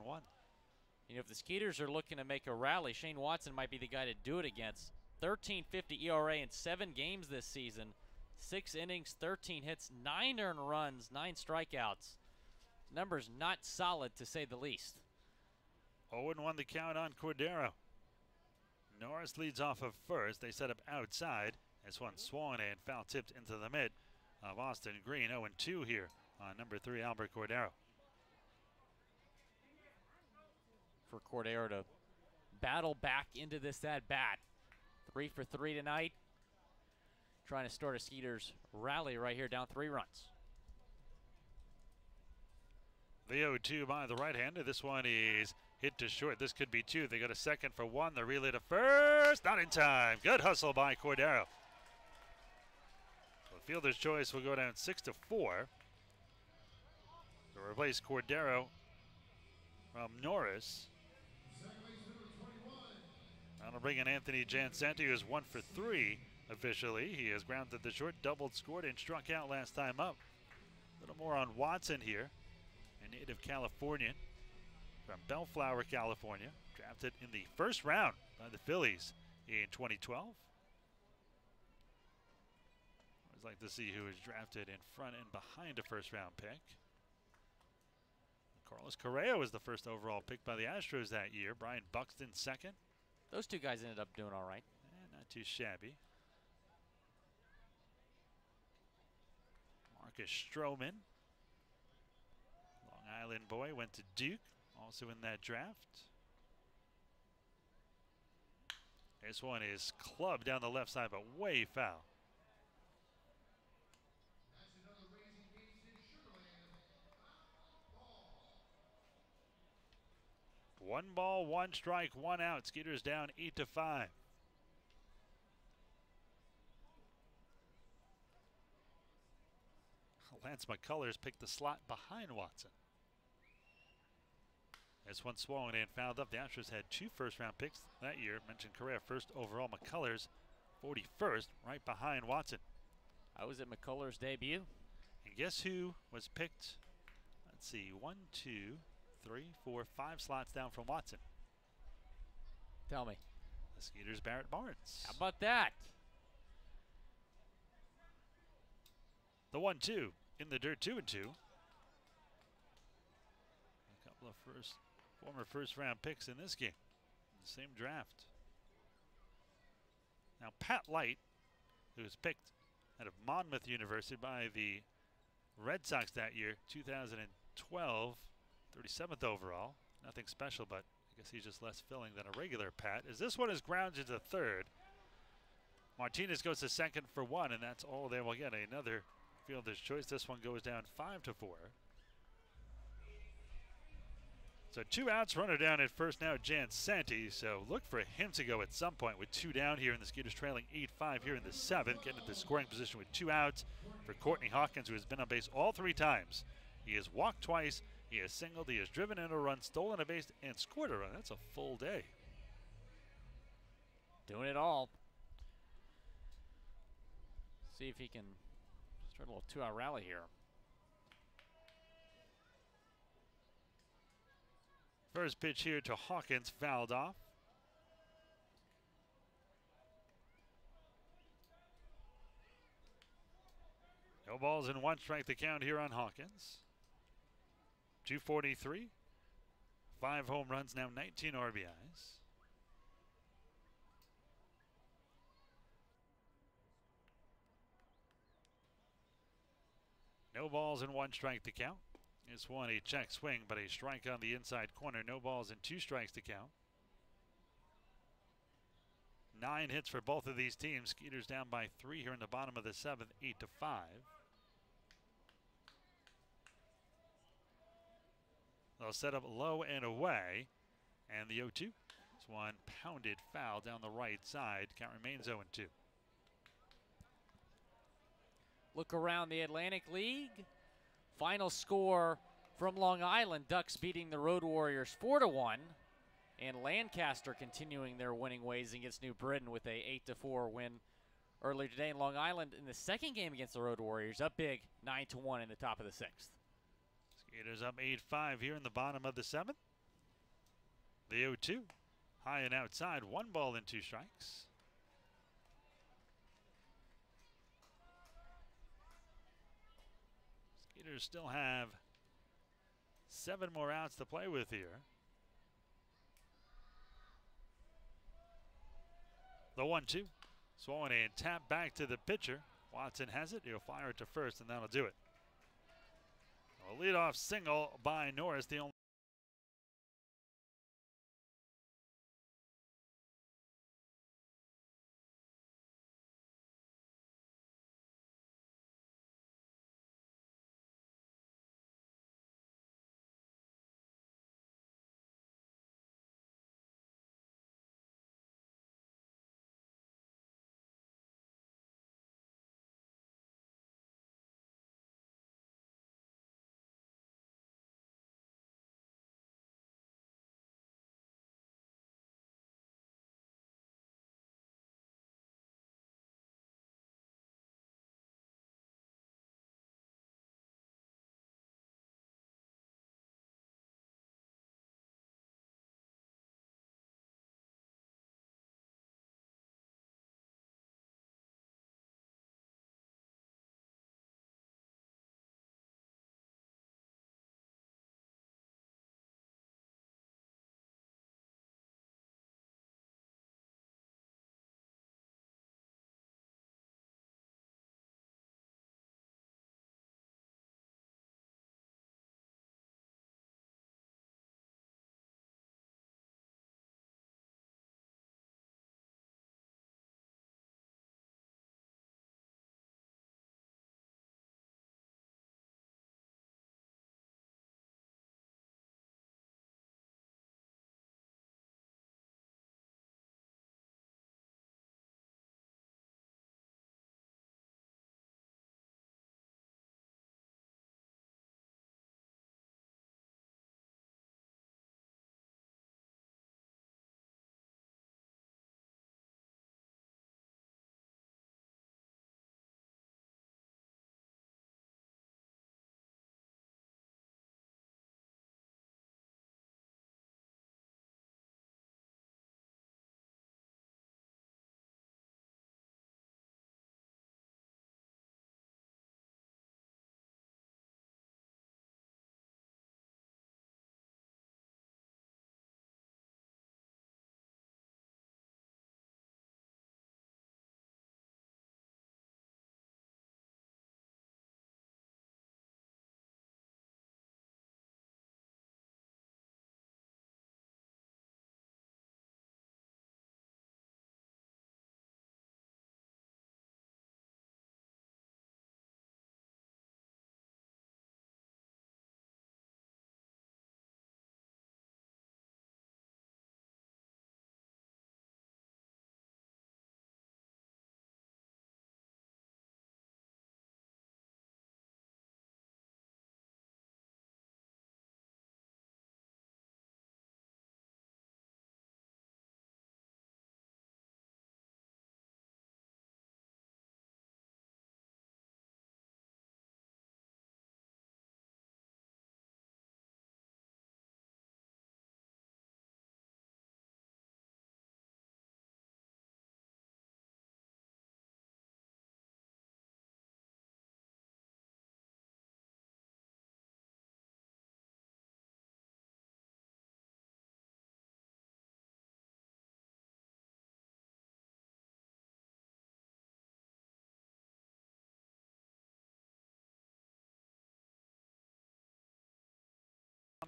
B: You know, if the Skeeters are looking to make a rally, Shane Watson might be the guy to do it against. 13.50 ERA in 7 games this season. 6 innings, 13 hits, 9 earned runs, 9 strikeouts. Numbers not solid, to say the least.
A: 0-1 the count on Cordero. Norris leads off of first. They set up outside. This one swung and foul tipped into the mid of Austin Green. 0-2 here on number 3, Albert Cordero.
B: For Cordero to battle back into this at-bat. 3 for 3 tonight. Trying to start a Skeeters rally right here, down 3 runs.
A: The 0-2 by the right-hander. This one is hit to short. This could be 2. They got a second for 1. The relay to first. Not in time. Good hustle by Cordero. The fielder's choice will go down 6-4. To replace Cordero from Norris. That'll bring in Anthony Jansanti, who is 1 for 3 officially. He has grounded the short, doubled, scored, and struck out last time up. A little more on Watson here, a native Californian from Bellflower, California. Drafted in the first round by the Phillies in 2012. I'd like to see who is drafted in front and behind a first-round pick. Carlos Correa was the first overall pick by the Astros that year. Brian Buxton second.
B: Those 2 guys ended up doing all right.
A: Not too shabby. Marcus Stroman, Long Island boy, went to Duke, also in that draft. This one is clubbed down the left side, but way foul. One ball, 1 strike, 1 out. Skeeters down 8-5. Lance McCullers picked the slot behind Watson. This one swung and fouled up. The Astros had 2 first-round picks that year. Mentioned Correa first overall. McCullers 41st, right behind Watson.
B: How was it McCullers' debut?
A: And guess who was picked? Let's see, 1, 2, 3, 4, 5 slots down from Watson.
B: Tell me.
A: The Skeeters' Barrett Barnes.
B: How about that?
A: The 1-2 in the dirt, 2-2. A couple of former first-round picks in this game. The same draft. Now Pat Light, who was picked out of Monmouth University by the Red Sox that year, 2012, 37th overall. Nothing special, but I guess he's just less filling than a regular Pat. As this one is grounded to third. Martinez goes to second for 1, and that's all they will get. Another fielder's choice. This one goes down 5-4. So 2 outs, runner down at first now, Jansanti. So look for him to go at some point with 2 down here, and the Skeeters trailing 8-5 here in the 7th, getting into scoring position with 2 outs for Courtney Hawkins, who has been on base all 3 times. He has walked twice, he has singled, he has driven in a run, stolen a base, and scored a run. That's a full day.
B: Doing it all. See if he can start a little 2-out rally here.
A: First pitch here to Hawkins, fouled off. No balls and 1 strike to count here on Hawkins. 243, 5 home runs, now 19 RBIs. No balls and 1 strike to count. This one a check swing, but a strike on the inside corner. No balls and 2 strikes to count. 9 hits for both of these teams. Skeeters down by 3 here in the bottom of the 7th, 8-5. They'll set up low and away. And the 0-2. This one pounded foul down the right side. Count remains 0-2.
B: Look around the Atlantic League. Final score from Long Island, Ducks beating the Road Warriors 4-1. And Lancaster continuing their winning ways against New Britain with a 8-4 win earlier today. And Long Island in the second game against the Road Warriors up big, 9-1 in the top of the 6th.
A: Skeeters up 8-5 here in the bottom of the 7th. The 0-2, high and outside, 1 ball and 2 strikes. Skeeters still have 7 more outs to play with here. The 1-2, swung and tap back to the pitcher. Watson has it. He'll fire it to first, and that'll do it. A leadoff single by Norris, the only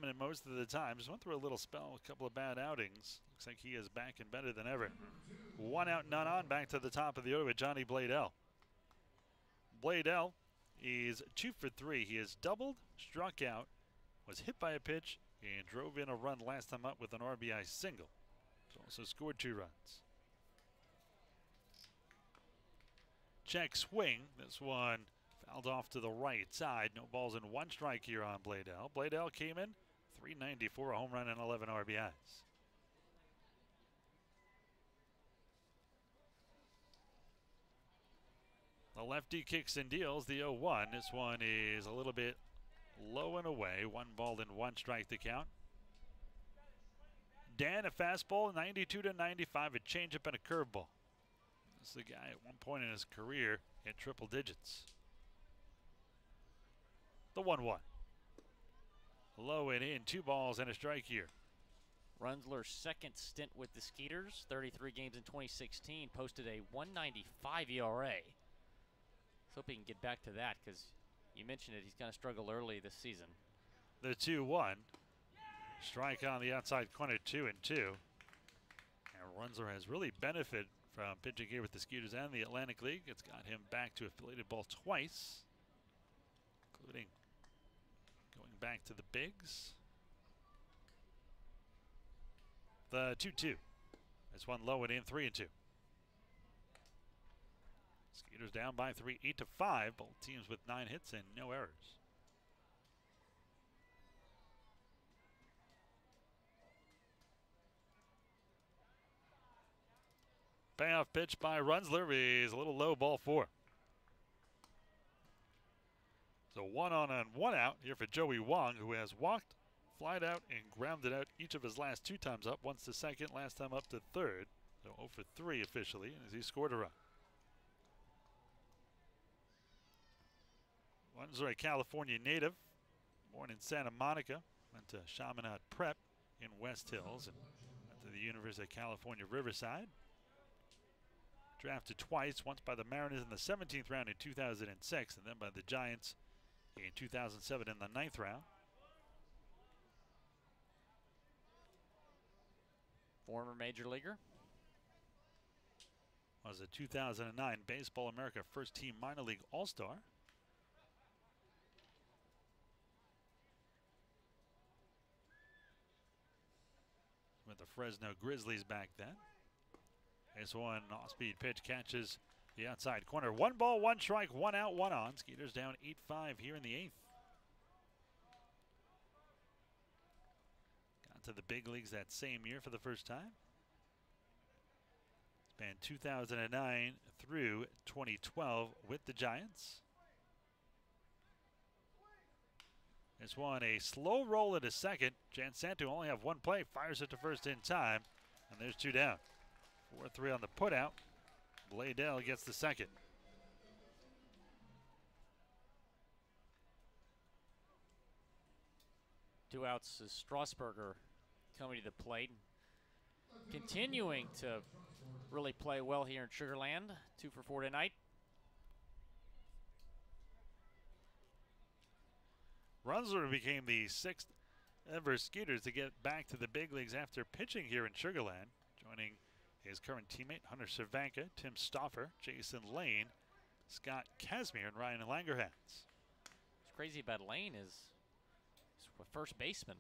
A: dominant most of the time. Just went through a little spell, a couple of bad outings. Looks like he is back and better than ever. 1 out, none on. Back to the top of the order with Johnny Bladell. Bladell is 2 for 3. He has doubled, struck out, was hit by a pitch, and drove in a run last time up with an RBI single. He's also scored 2 runs. Check swing. This one fouled off to the right side. No balls and 1 strike here on Bladell. Bladell came in 394, a home run and 11 RBIs. The lefty kicks and deals the 0-1. This one is a little bit low and away. 1 ball and 1 strike to count. Dan, a fastball, 92 to 95, a changeup and a curveball. This is the guy at one point in his career hit triple digits. The 1-1. Low and in, 2 balls and a strike here.
B: Runzler's second stint with the Skeeters, 33 games in 2016, posted a 1.95 ERA. Let's hope he can get back to that, because you mentioned it, he's going to struggle early this season.
A: The 2-1. Strike on the outside corner, 2-2. And Runzler has really benefited from pitching here with the Skeeters and the Atlantic League. It's got him back to affiliated ball twice, including going back to the bigs. The 2-2. This one low and in, 3-2. Skeeters down by 3, 8-5. Both teams with 9 hits and no errors. Payoff pitch by Runzler is a little low, ball 4. So 1 on and 1 out here for Joey Wong, who has walked, flied out, and grounded out each of his last 2 times up. Once to second, last time up to third. So 0 for 3 officially, as he scored a run. Runzler, a California native, born in Santa Monica, went to Chaminade Prep in West Hills and went to the University of California, Riverside. Drafted twice, once by the Mariners in the 17th round in 2006, and then by the Giants in 2007 in the 9th round.
B: Former major leaguer.
A: Was a 2009 Baseball America First Team Minor League All-Star. With the Fresno Grizzlies back then. This one, off-speed pitch, catches the outside corner. 1 ball, 1 strike, 1 out, 1 on. Skeeters down 8-5 here in the 8th. Got to the big leagues that same year for the first time. Spanned 2009 through 2012 with the Giants. This one, a slow roll at a second. Jansanto only have 1 play, fires it to first in time, and there's 2 down. 4-3 on the putout. Bladell gets the second.
B: Two outs is Strasburger coming to the plate. Continuing to really play well here in Sugar Land. 2 for 4 tonight.
A: Runzler became the 6th ever Skeeters to get back to the big leagues after pitching here in Sugar Land, joining his current teammate Hunter Cervenka, Tim Stauffer, Jason Lane, Scott Kazmir, and Ryan Langerhans.
B: What's crazy about Lane is he's a first baseman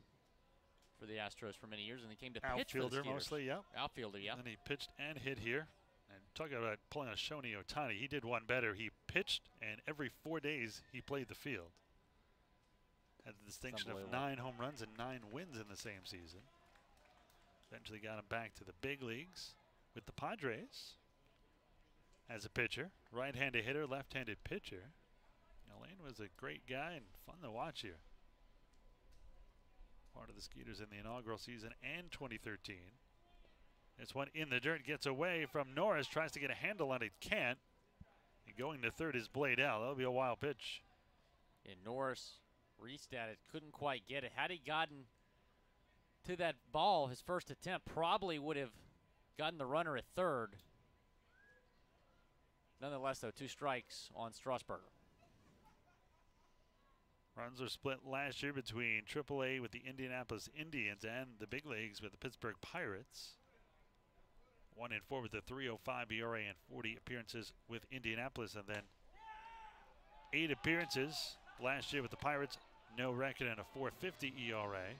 B: for the Astros for many years, and he came to pitch for the Skeeters.
A: Outfielder mostly, yep.
B: Outfielder, yep.
A: And he pitched and hit here. And talk about pulling a Shohei Ohtani. He did one better. He pitched, and every 4 days he played the field. Had the distinction of 9 home runs and 9 wins in the same season. Eventually got him back to the big leagues with the Padres as a pitcher. Right-handed hitter, left-handed pitcher. Lane was a great guy and fun to watch here. Part of the Skeeters in the inaugural season and 2013. This one in the dirt, gets away from Norris, tries to get a handle on it, can't. And going to third is Bladell. That'll be a wild pitch.
B: And Norris reached at it, couldn't quite get it. Had he gotten to that ball, his first attempt, probably would have gotten the runner at third. Nonetheless, though, 2 strikes on Strasburger.
A: Runs were split last year between AAA with the Indianapolis Indians and the big leagues with the Pittsburgh Pirates. 1-4 with a 3.05 ERA and 40 appearances with Indianapolis, and then 8 appearances last year with the Pirates. No record and a 4.50 ERA.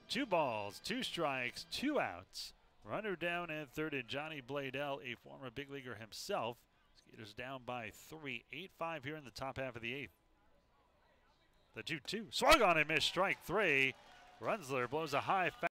A: 2 balls, 2 strikes, 2 outs. Runner down at third, and Johnny Bladell, a former big leaguer himself. Skeeters down by 3, 8-5 here in the top half of the 8th. The 2-2 swung on and missed, strike 3. Runzler blows a high foul.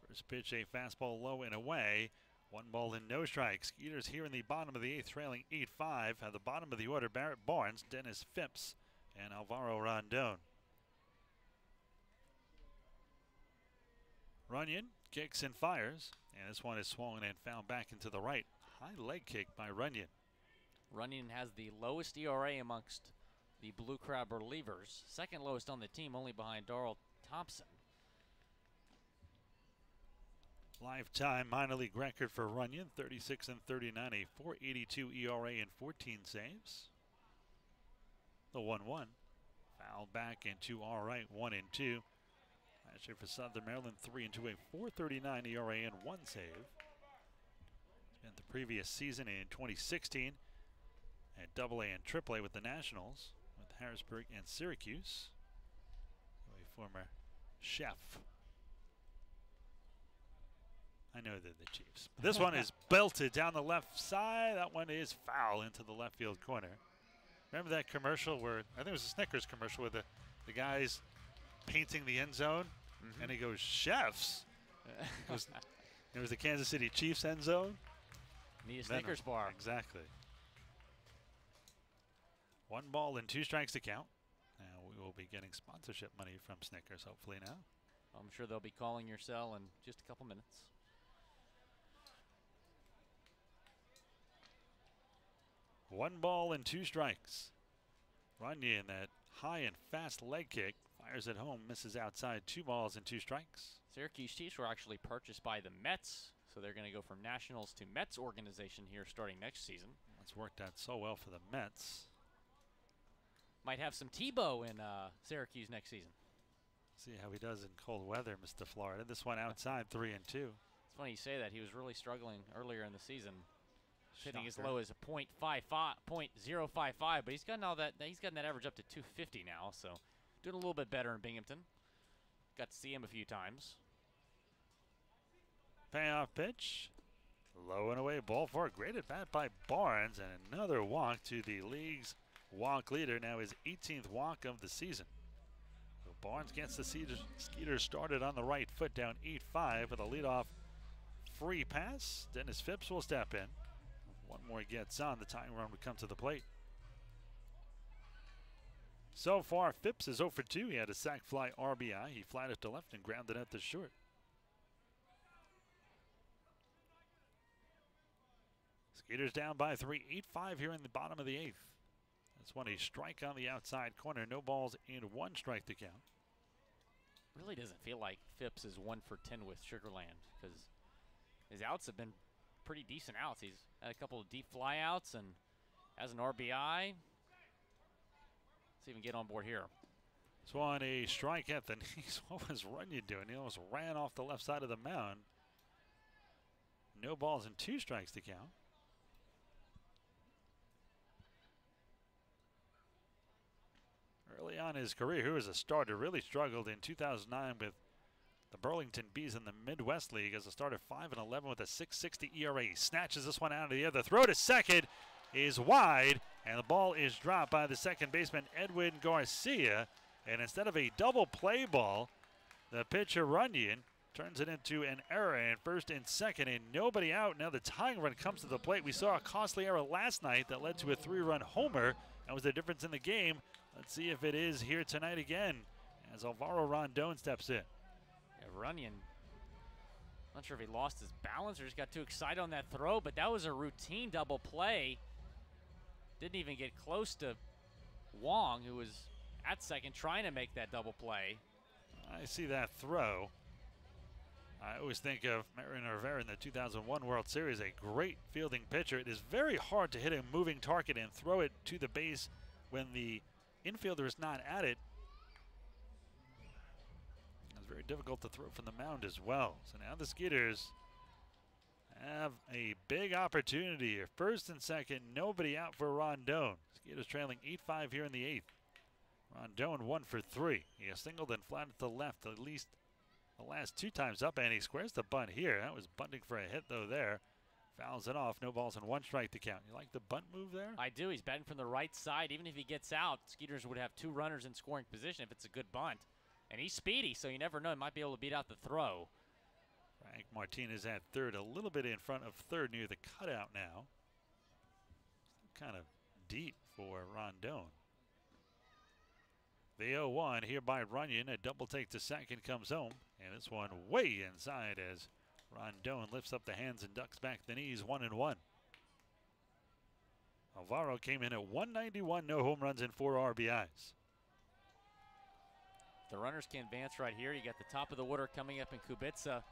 A: First pitch, a fastball low and away. 1 ball and no strikes. Skeeters here in the bottom of the 8th, trailing 8-5. At the bottom of the order, Barrett Barnes, Dennis Phipps, and Alvaro Rondon. Runyon kicks and fires, and this one is swung and found back into the right. High leg kick by Runyon.
B: Runyon has the lowest ERA amongst the Blue Crab relievers. Second lowest on the team, only behind Darrell Thompson.
A: Lifetime minor league record for Runyon, 36-39, a 4.82 ERA and 14 saves. The 1-1. Foul back into all right, 1-2. Last year for Southern Maryland, 3-2, a 4.39 ERA and 1 save. Spent the previous season in 2016 at AA and AAA with the Nationals, with Harrisburg and Syracuse. A former chef. I know they're the Chiefs. This one is belted down the left side. That one is foul into the left field corner. Remember that commercial where, I think it was a Snickers commercial, where the guy's painting the end zone, and he goes, chefs. It was the Kansas City Chiefs end zone.
B: Need a Snickers bar.
A: Exactly. 1 ball and 2 strikes to count. Now we will be getting sponsorship money from Snickers hopefully now.
B: I'm sure they'll be calling your cell in just a couple minutes.
A: 1 ball and 2 strikes. Runyon, that high and fast leg kick, fires at home, misses outside. 2 balls and 2 strikes.
B: Syracuse Chiefs were actually purchased by the Mets, so they're going to go from Nationals to Mets organization here starting next season.
A: It's worked out so well for the Mets.
B: Might have some Tebow in Syracuse next season.
A: See how he does in cold weather, Mr. Florida. This one outside, 3-2.
B: It's funny you say that. He was really struggling earlier in the season, hitting as
A: Shocker.
B: low as a .055, but he's gotten all that. He's gotten that average up to 250 now, so doing a little bit better in Binghamton. Got to see him a few times.
A: Payoff pitch. Low and away, ball four. Great at bat by Barnes, and another walk to the league's walk leader. Now his 18th walk of the season. So Barnes gets the Skeeters started on the right foot, down 8-5 with a leadoff free pass. Dennis Phipps will step in. One more gets on, the tying run would come to the plate. So far, Phipps is 0 for 2. He had a sac fly RBI. He flatted to left and grounded out to short. Skeeters down by 3, 8-5 here in the bottom of the 8th. That's when a strike on the outside corner. No balls and 1 strike to count.
B: Really doesn't feel like Phipps is 1 for 10 with Sugarland, because his outs have been pretty decent outs. He's had a couple of deep flyouts and has an RBI. Let's even get on board here.
A: This one a strike at the knees. What was Runyon doing? He almost ran off the left side of the mound. No balls and 2 strikes to count. Early on in his career, he was a starter. Really struggled in 2009 with the Burlington Bees in the Midwest League as a starter, 5-11 with a 6.60 ERA. He snatches this one out of the air. The throw to second is wide, and the ball is dropped by the second baseman, Edwin Garcia. And instead of a double play ball, the pitcher Runyon turns it into an error, and first and second, and nobody out. Now the tying run comes to the plate. We saw a costly error last night that led to a 3-run homer. That was the difference in the game. Let's see if it is here tonight again as Alvaro Rondon steps in.
B: Yeah, Runyon, not sure if he lost his balance or just got too excited on that throw, but that was a routine double play. Didn't even get close to Wong, who was at second trying to make that double play.
A: I see that throw. I always think of Mariano Rivera in the 2001 World Series, a great fielding pitcher. It is very hard to hit a moving target and throw it to the base when the infielder is not at it. It's very difficult to throw from the mound as well. So now the Skeeters have a big opportunity here. First and second, nobody out for Rondon. Skeeters trailing 8-5 here in the 8th. Rondon 1 for 3. He has singled and flatted to left at least the last 2 times up, and he squares the bunt here. That was bunting for a hit though there. Fouls it off. No balls and 1 strike to count. You like the bunt move there?
B: I do. He's batting from the right side. Even if he gets out, Skeeters would have 2 runners in scoring position if it's a good bunt. And he's speedy, so you never know. He might be able to beat out the throw.
A: Frank Martinez at third, a little bit in front of third near the cutout now. Kind of deep for Rondon. The 0-1 here by Runyon. A double take to second comes home. And this one way inside as Rondon lifts up the hands and ducks back the knees, 1-1. Alvaro came in at 191, no home runs and 4 RBIs.
B: The runners can advance right here. You got the top of the order coming up in Kubica.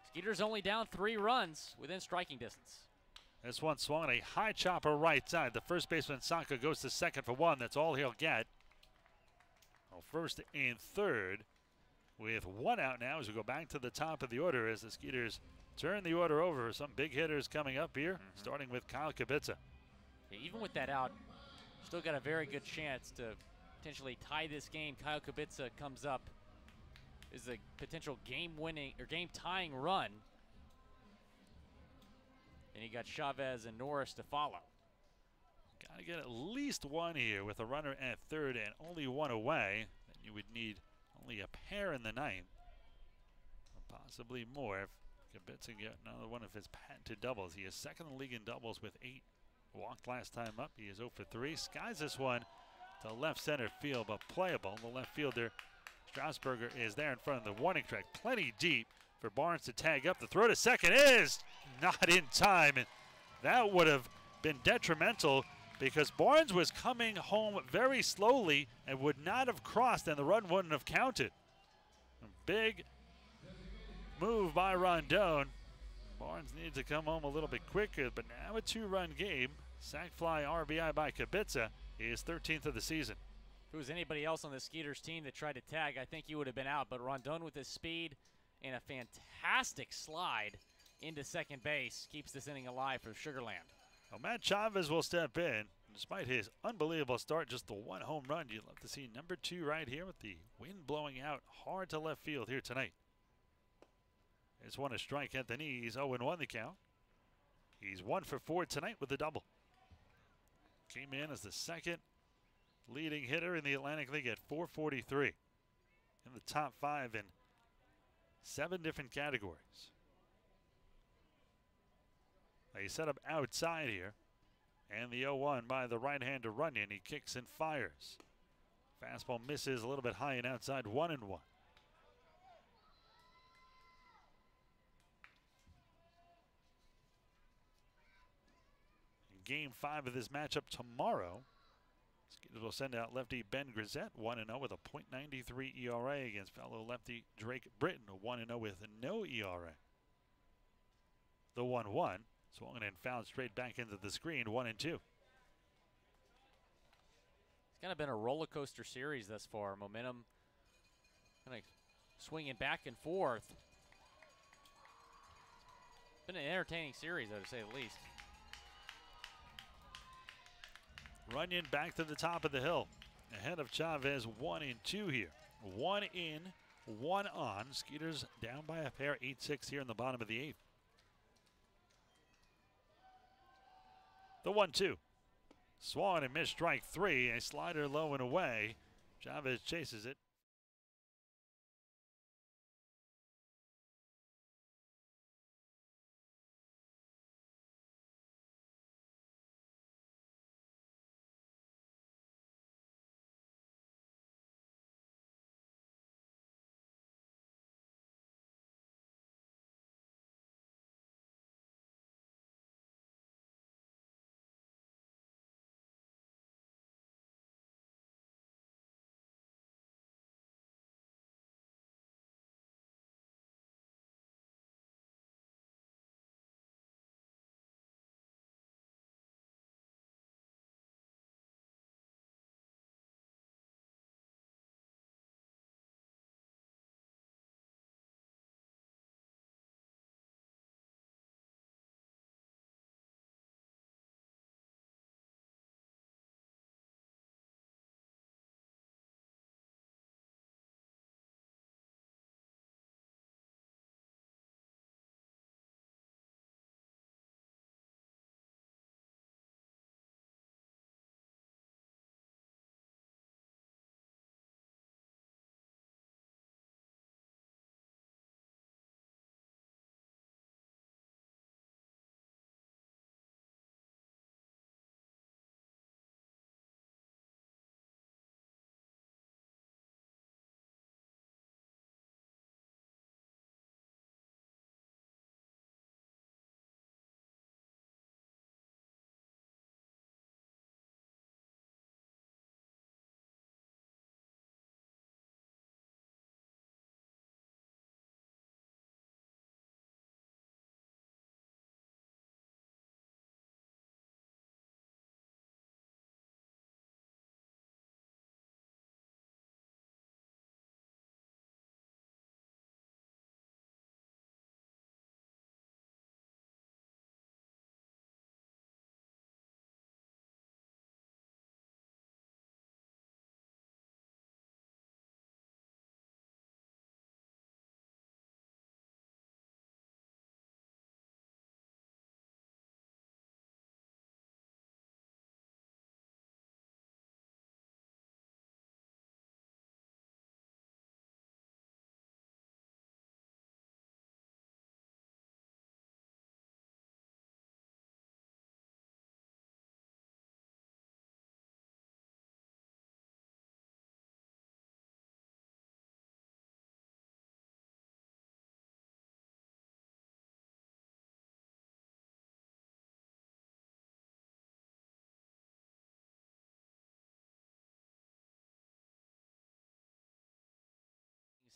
B: Skeeters only down 3 runs within striking distance.
A: This one swung a high chopper right side. The first baseman Saka goes to second for 1. That's all he'll get. Well, first and third with 1 out now as we go back to the top of the order as the Skeeters turn the order over. Some big hitters coming up here, starting with Kyle Kubica.
B: Yeah, even with that out, still got a very good chance to potentially tie this game. Kyle Kubica comes up is a potential game-winning or game-tying run. And you got Chavez and Norris to follow.
A: Got to get at least 1 here with a runner at third and only 1 away. Then you would need only a pair in the 9th, or possibly more if Kubica can get another one of his patented doubles. He is second in the league in doubles with 8. Walked last time up. He is 0 for 3. Skies this one to left center field, but playable. The left fielder, Strasburger, is there in front of the warning track. Plenty deep for Barnes to tag up. The throw to second is not in time, and that would have been detrimental because Barnes was coming home very slowly and would not have crossed, and the run wouldn't have counted. A big move by Rondon. Barnes needed to come home a little bit quicker, but now a 2-run game. Sac fly RBI by Kubica, his 13th of the season.
B: If it was anybody else on the Skeeters team that tried to tag, I think he would have been out. But Rondon with his speed and a fantastic slide into second base keeps this inning alive for Sugarland.
A: Well, Matt Chavez will step in. Despite his unbelievable start, just the one home run. You'd love to see number 2 right here with the wind blowing out hard to left field here tonight. It's one a strike at the knees, 0-1 the count. He's 1 for 4 tonight with a double. Came in as the second leading hitter in the Atlantic League at 443. In the top 5 in 7 different categories. He set up outside here. And the 0-1 by the right-hander Runyon. He kicks and fires. Fastball misses a little bit high and outside, 1-1. In Game 5 of this matchup tomorrow, Skeeters will send out lefty Ben Grisette, 1-0 with a .93 ERA against fellow lefty Drake Britton, 1-0 with no ERA. The 1-1. Swung and fouled straight back into the screen, 1-2.
B: It's kind of been a roller coaster series thus far. Momentum kind of swinging back and forth. Been an entertaining series, though, to say the least.
A: Runyon back to the top of the hill. Ahead of Chavez, 1-2 here. 1 in, 1 on. Skeeters down by a pair, 8-6 here in the bottom of the 8th. The 1-2. Swung and missed strike 3. A slider low and away. Chavez chases it.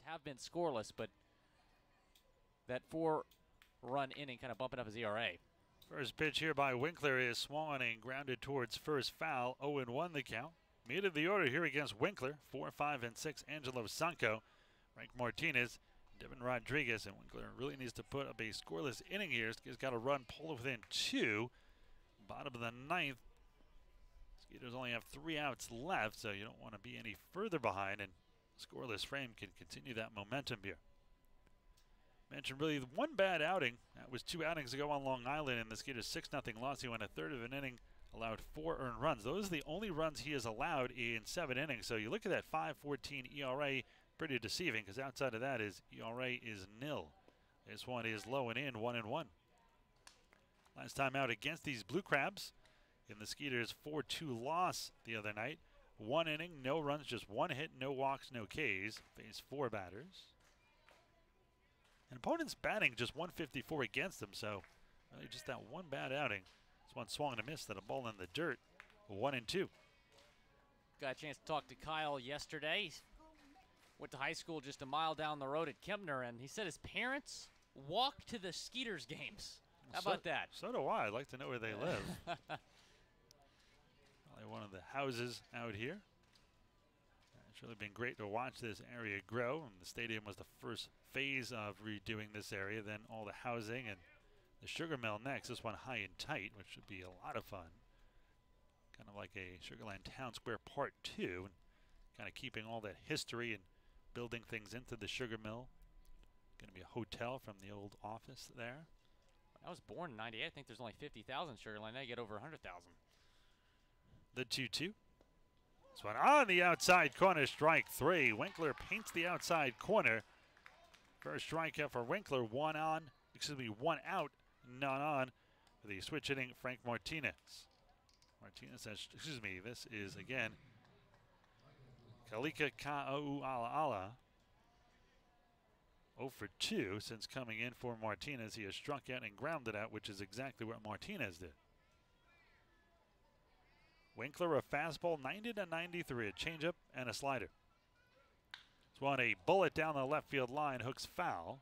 B: Have been scoreless, but that 4-run inning kind of bumping up his ERA.
A: First pitch here by Winkler is swung and grounded towards first foul. 0-1 the count. Mid of the order here against Winkler. 4, 5, and 6, Angelo Sanko. Frank Martinez, Devin Rodriguez, and Winkler really needs to put up a scoreless inning here. He's got to run, pull within 2. Bottom of the 9th. Skeeters only have 3 outs left, so you don't want to be any further behind, and scoreless frame can continue that momentum here. Mentioned really one bad outing. That was 2 outings ago on Long Island in the Skeeters 6-0 loss. He went a third of an inning, allowed 4 earned runs. Those are the only runs he has allowed in 7 innings. So you look at that 5.14 ERA, pretty deceiving, because outside of that his ERA is 0. This one is low and in, 1-1. Last time out against these Blue Crabs in the Skeeters 4-2 loss the other night. 1 inning, no runs, just 1 hit, no walks, no Ks. Faced 4 batters. And opponent's batting just 154 against them, so really just that one bad outing. This one swung and a miss, that a ball in the dirt. 1-2.
B: Got a chance to talk to Kyle yesterday. Went to high school just a mile down the road at Kempner, and he said his parents walk to the Skeeters games. How about that?
A: So do I. I'd like to know where they live. Probably one of the houses out here. It's really been great to watch this area grow, and the stadium was the first phase of redoing this area, then all the housing and the sugar mill next. This one high and tight, which should be a lot of fun. Kind of like a Sugarland Town Square Part 2, and kind of keeping all that history and building things into the sugar mill. Going to be a hotel from the old office there.
B: I was born in 98. I think there's only 50,000 Sugarland. Now you get over 100,000.
A: The 2-2. This one on the outside corner, strike 3. Winkler paints the outside corner. First strikeout for Winkler, 1 out, none on for the switch hitting Frank Martinez. Martinez says, this is again Kalika Ka'u'ala'ala. 0 for 2 since coming in for Martinez. He has struck out and grounded out, which is exactly what Martinez did. Winkler a fastball, 90-93, a changeup and a slider. This one a bullet down the left field line, hooks foul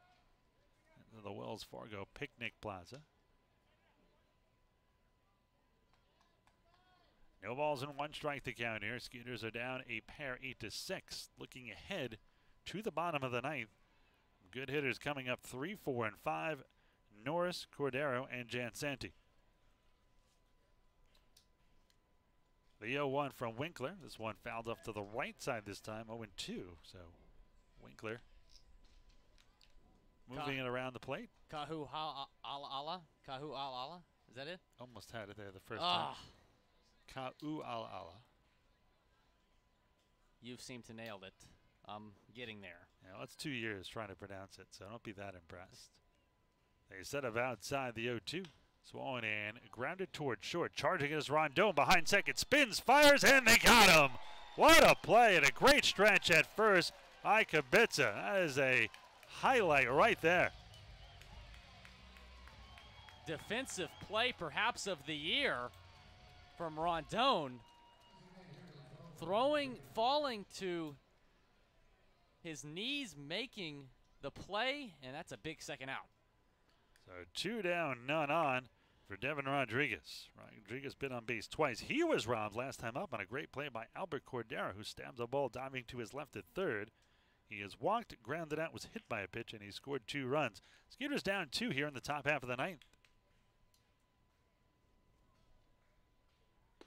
A: into the Wells Fargo Picnic Plaza. No balls and 1 strike to count here. Skeeters are down a pair, 8-6. Looking ahead to the bottom of the 9th. Good hitters coming up 3, 4, and 5. Norris, Cordero, and Jansanti. The 0-1 from Winkler. This one fouled off to the right side this time, 0-2. So Winkler moving it around the plate.
B: Ka'u'ala'ala. Ka'u'ala'ala. Is that it?
A: Almost had it there the first time. Ka'u'ala'ala.
B: You've seemed to nailed it. I'm getting there.
A: Yeah, well, it's 2 years trying to pronounce it, so don't be that impressed. They set up outside the 0-2. Swollen in, grounded toward short, charging is Rondon behind second, spins, fires, and they got him. What a play and a great stretch at first by Kubica. That is a highlight right there.
B: Defensive play perhaps of the year from Rondon. Throwing, falling to his knees, making the play, and that's a big second out.
A: So 2 down, none on for Devin Rodriguez. Rodriguez been on base twice. He was robbed last time up on a great play by Albert Cordero, who stabs the ball diving to his left at third. He has walked, grounded out, was hit by a pitch, and he scored 2 runs. Skeeters down 2 here in the top half of the 9th.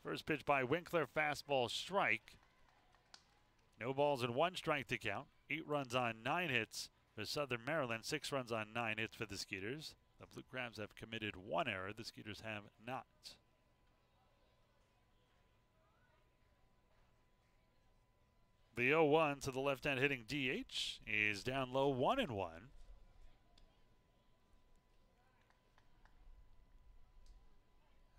A: First pitch by Winkler, fastball strike. No balls and 1 strike to count. 8 runs on 9 hits for Southern Maryland, 6 runs on 9 hits for the Skeeters. The Blue Crabs have committed 1 error. The Skeeters have not. The 0-1 to the left-hand hitting DH is down low, 1-1.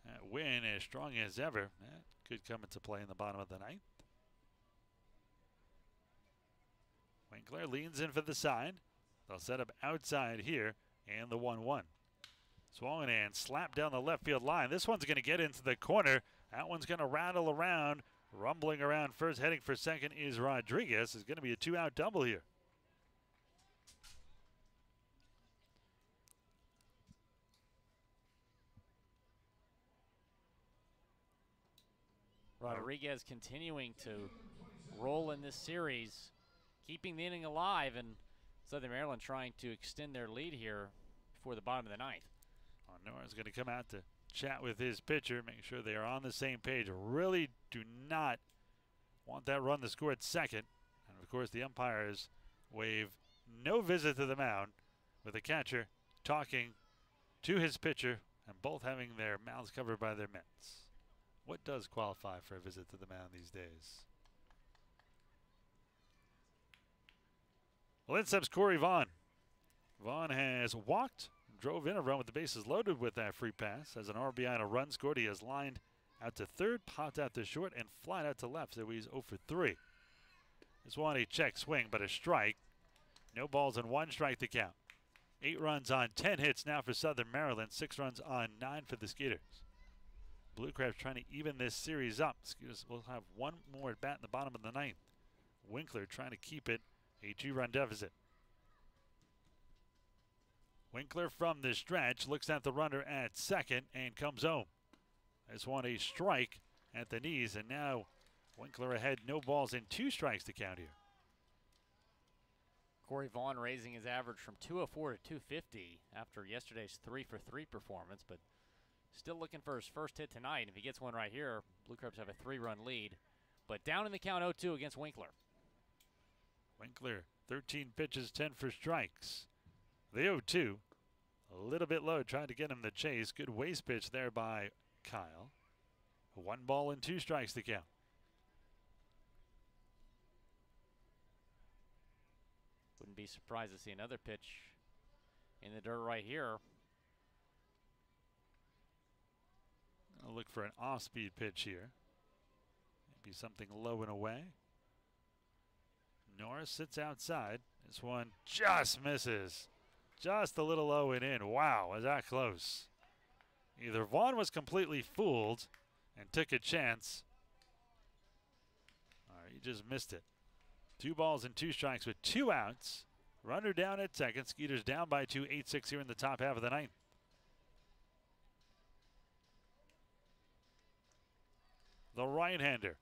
A: That win as strong as ever. That could come into play in the bottom of the 9th. Winkler leans in for the side. They'll set up outside here, and the 1-1. Swung and slapped down the left field line. This one's going to get into the corner. That one's going to rattle around. Rumbling around first, heading for second is Rodriguez. It's going to be a 2-out double here.
B: Rodriguez continuing to roll in this series, keeping the inning alive, and Southern Maryland trying to extend their lead here before the bottom of the ninth.
A: Nora's going to come out to chat with his pitcher, make sure they are on the same page. Really do not want that run to score at second. And of course, the umpires waive no visit to the mound, with the catcher talking to his pitcher and both having their mouths covered by their mitts. What does qualify for a visit to the mound these days? Well, in steps Corey Vaughn. Vaughn has walked, drove in a run with the bases loaded with that free pass. As an RBI and a run scored, he has lined out to third, popped out to short, and flied out to left, so he's 0 for 3. This one a check swing, but a strike. No balls and 1 strike to count. 8 runs on 10 hits now for Southern Maryland. 6 runs on 9 for the Skeeters. Blue Crabs trying to even this series up. Skeeters will have 1 more at bat in the bottom of the ninth. Winkler trying to keep it a 2-run deficit. Winkler from the stretch looks at the runner at second and comes home. This one a strike at the knees, and now Winkler ahead, no balls and 2 strikes to count here.
B: Corey Vaughn raising his average from 204 to 250 after yesterday's 3 for 3 performance, but still looking for his first hit tonight. If he gets one right here, Blue Crabs have a 3-run lead, but down in the count 0-2 against Winkler.
A: Winkler, 13 pitches, 10 for strikes. The 0-2, a little bit low, trying to get him the chase. Good waist pitch there by Kyle. 1 ball and 2 strikes to count.
B: Wouldn't be surprised to see another pitch in the dirt right here.
A: I'll look for an off-speed pitch here. Maybe something low and away. Norris sits outside. This one just misses. Just a little low and in. Wow, was that close. Either Vaughn was completely fooled and took a chance, or he just missed it. 2 balls and 2 strikes with 2 outs. Runner down at second. Skeeters down by 2, 8-6 here in the top half of the ninth. The right-hander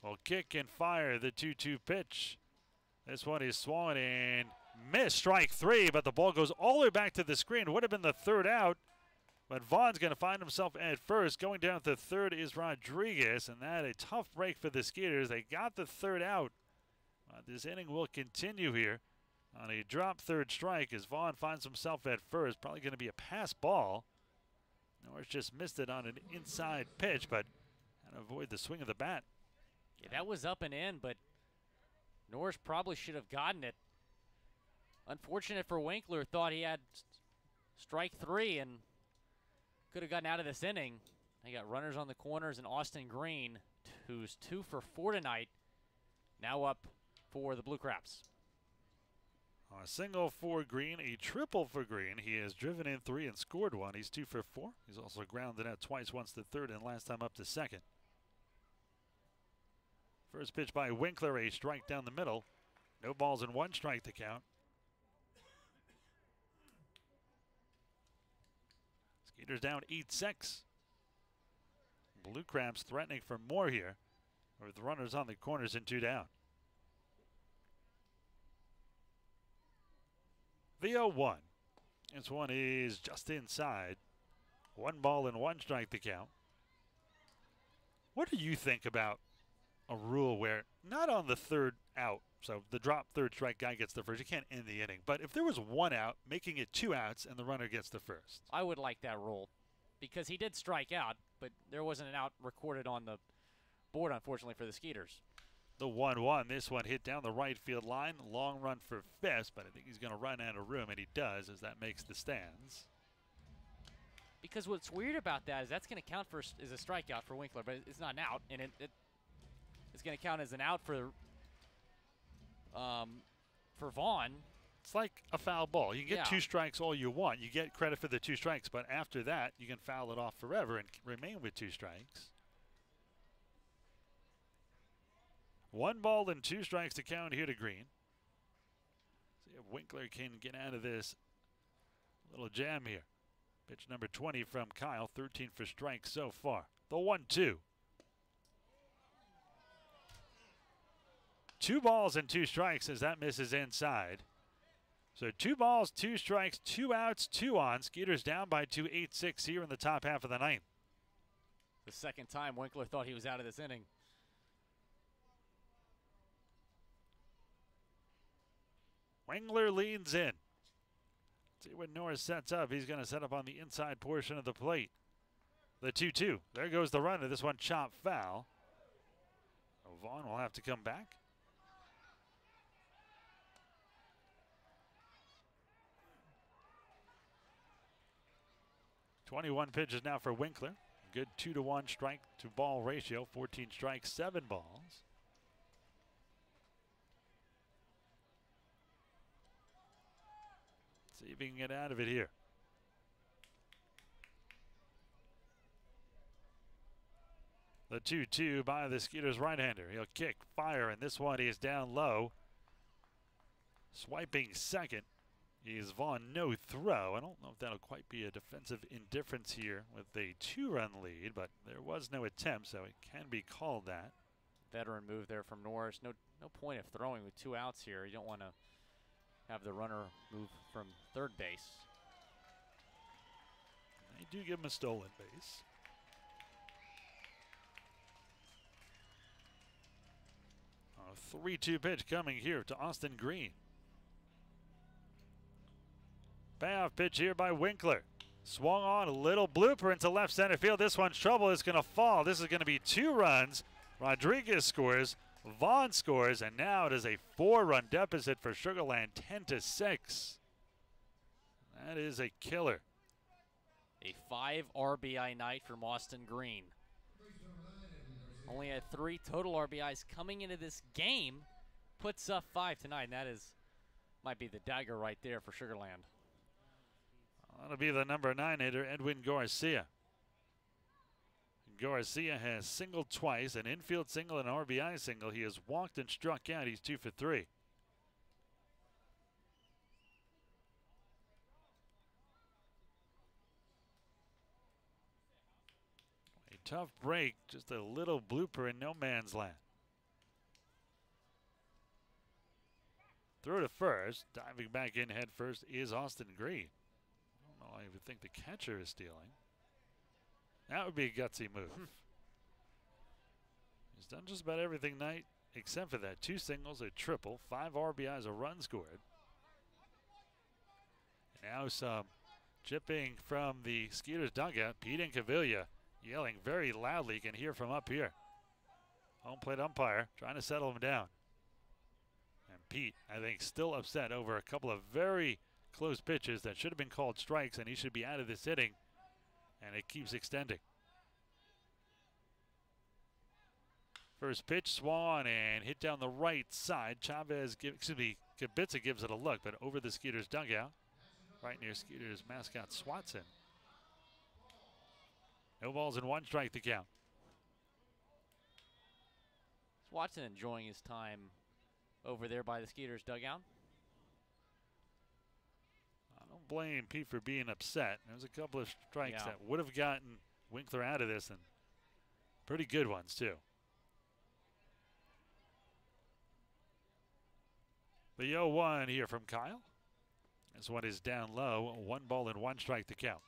A: will kick and fire the 2-2 pitch. This one is swung and missed. Strike 3, but the ball goes all the way back to the screen. Would have been the 3rd out, but Vaughn's going to find himself at first. Going down to 3rd is Rodriguez, and that a tough break for the Skeeters. They got the 3rd out. This inning will continue here on a drop 3rd strike as Vaughn finds himself at first. Probably going to be a pass ball. Norris just missed it on an inside pitch, but had to avoid the swing of the bat.
B: Yeah, that was up and in, but Norris probably should have gotten it. Unfortunate for Winkler, thought he had strike 3 and could have gotten out of this inning. They got runners on the corners, and Austin Green, who's 2 for 4 tonight, now up for the Blue Crabs.
A: A single for Green, a triple for Green. He has driven in 3 and scored 1. He's 2 for 4. He's also grounded out twice, once to 3rd, and last time up to 2nd. First pitch by Winkler, a strike down the middle. No balls and 1 strike to count. Skeeters down 8-6. Blue Crabs threatening for more here, with runners on the corners and 2 down. The 0-1. This one is just inside. 1 ball and 1 strike to count. What do you think about a rule where not on the 3rd out, so the drop 3rd strike guy gets the first, you can't end the inning, but if there was 1 out, making it 2 outs and the runner gets the first?
B: I would like that rule because he did strike out, but there wasn't an out recorded on the board, unfortunately, for the Skeeters.
A: The 1-1, this one hit down the right field line. Long run for fifth, but I think he's going to run out of room, and he does, as that makes the stands.
B: Because what's weird about that is that's going to count for as a strikeout for Winkler, but it's not an out, and it's going to count as an out for Vaughn.
A: It's like a foul ball. You can get 2
B: Yeah.
A: strikes all you want. You get credit for the 2 strikes, but after that, you can foul it off forever and remain with 2 strikes. 1 ball and 2 strikes to count here to Green. See if Winkler can get out of this little jam here. Pitch number 20 from Kyle, 13 for strikes so far. The 1-2. 2 balls and 2 strikes as that misses inside. So 2 balls, 2 strikes, 2 outs, 2 on. Skeeters down by 2, 8-6 here in the top half of the ninth.
B: The second time Winkler thought he was out of this inning.
A: Wengler leans in. See when Norris sets up. He's going to set up on the inside portion of the plate. The 2-2. There goes the runner. This one chopped foul. Vaughn will have to come back. "21 pitches now for Winkler. Good 2-to-1 strike to ball ratio. 14 strikes, 7 balls. See if he can get out of it here. The 2-2 by the Skeeters right-hander. He'll kick, fire, and this one is down low. Swiping second is Vaughn, no throw. I don't know if that'll quite be a defensive indifference here with a 2-run lead, but there was no attempt, so it can be called that.
B: Veteran move there from Norris. No point of throwing with 2 outs here. You don't want to have the runner move from third base.
A: They do give him a stolen base. A 3-2 pitch coming here to Austin Green. Payoff pitch here by Winkler. Swung on, a little blooper into left center field. This one's trouble. It's going to fall. This is going to be 2 runs. Rodriguez scores. Vaughn scores. And now it is a 4-run deficit for Sugar Land, 10-6. That is a killer.
B: A 5 RBI night from Austin Green. Only had 3 total RBIs coming into this game. Puts up 5 tonight, and that might be the dagger right there for Sugar Land.
A: That'll be the number 9 hitter, Edwin Garcia. Garcia has singled twice, an infield single and an RBI single. He has walked and struck out. He's 2 for 3. A tough break, just a little blooper in no man's land. Throw to first, diving back in head first is Austin Green. I would think the catcher is stealing. That would be a gutsy move. He's done just about everything tonight except for that. 2 singles, a triple, 5 RBIs, a run scored. And now some chipping from the Skeeters dugout. Pete Incaviglia yelling very loudly. You can hear from up here. Home plate umpire trying to settle him down. And Pete, I think, still upset over a couple of very close pitches that should have been called strikes, and he should be out of this inning, and it keeps extending. First pitch swung and hit down the right side. Kubica gives it a look, but over the Skeeters dugout, right near Skeeters mascot Swatson. No balls and 1 strike to count.
B: Swatson enjoying his time over there by the Skeeters dugout.
A: Don't blame Pete for being upset. There's a couple of strikes that would have gotten Winkler out of this, and pretty good ones too. The 0-1 here from Kyle. This one is down low. 1 ball and 1 strike to count.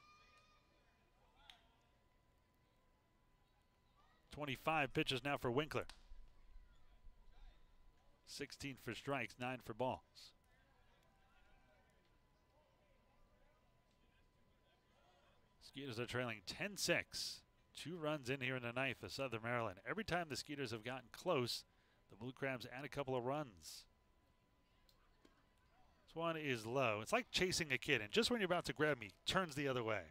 A: 25 pitches now for Winkler. 16 for strikes, 9 for balls. Skeeters are trailing 10-6. 2 runs in here in the ninth for Southern Maryland. Every time the Skeeters have gotten close, the Blue Crabs add a couple of runs. This one is low. It's like chasing a kid, and just when you're about to grab me, turns the other way.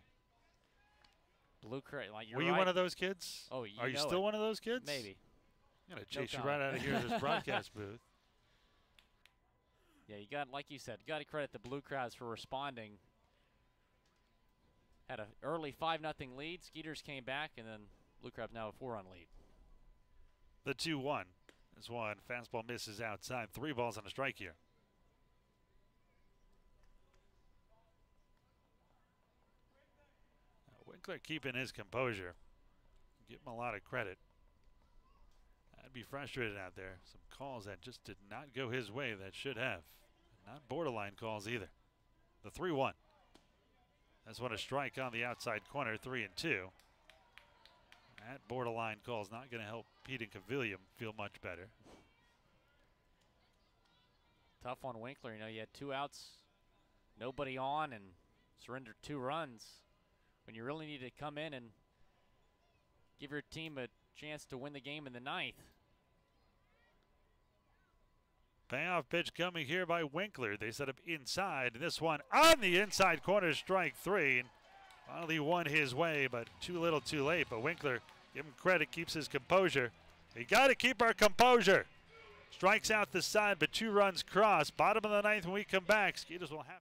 B: Blue Crab, like
A: Were you one of those kids?
B: Oh,
A: Are you still one of those kids?
B: Maybe.
A: I'm gonna chase you right out of here in this broadcast booth.
B: Yeah, you got, like you said, you got to credit the Blue Crabs for responding. Had an early 5-0 lead. Skeeters came back, and then Blue Crabs now a 4-run lead.
A: The 2-1. This one, fastball misses outside. 3 balls and a strike here. Winkler keeping his composure. Give him a lot of credit. That to be frustrated out there. Some calls that just did not go his way that should have. Not borderline calls either. The 3-1. That's what a strike on the outside corner, 3-2. That borderline call is not going to help Pete and Cavilium feel much better.
B: Tough on Winkler. You know, you had 2 outs, nobody on, and surrendered 2 runs when you really need to come in and give your team a chance to win the game in the 9th.
A: Payoff pitch coming here by Winkler. They set up inside. This one on the inside corner, strike 3. And finally won his way, but too little too late. But Winkler, give him credit, keeps his composure. We got to keep our composure. Strikes out the side, but 2 runs cross. Bottom of the 9th when we come back. Skeeters will have.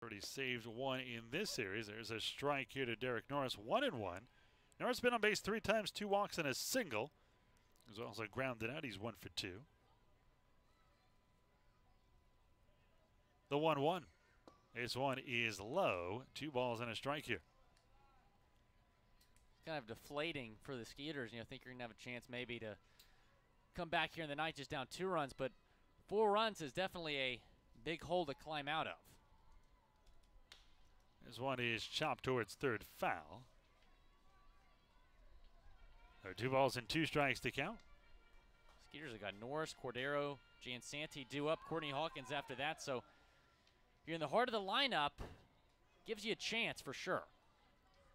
A: Already saved 1 in this series. There's a strike here to Derek Norris, 1-1. Norris been on base 3 times, 2 walks and a single. He's also grounded out. He's 1 for 2. The 1-1. This one is low. 2 balls and a strike here.
B: Kind of deflating for the Skeeters. You know, think you're gonna have a chance maybe to come back here in the 9th just down 2 runs, but 4 runs is definitely a big hole to climb out of.
A: This one is chopped towards third foul. There are 2 balls and 2 strikes to count.
B: Skeeters have got Norris, Cordero, Jansanti due up, Courtney Hawkins after that. So you're in the heart of the lineup. Gives you a chance for sure.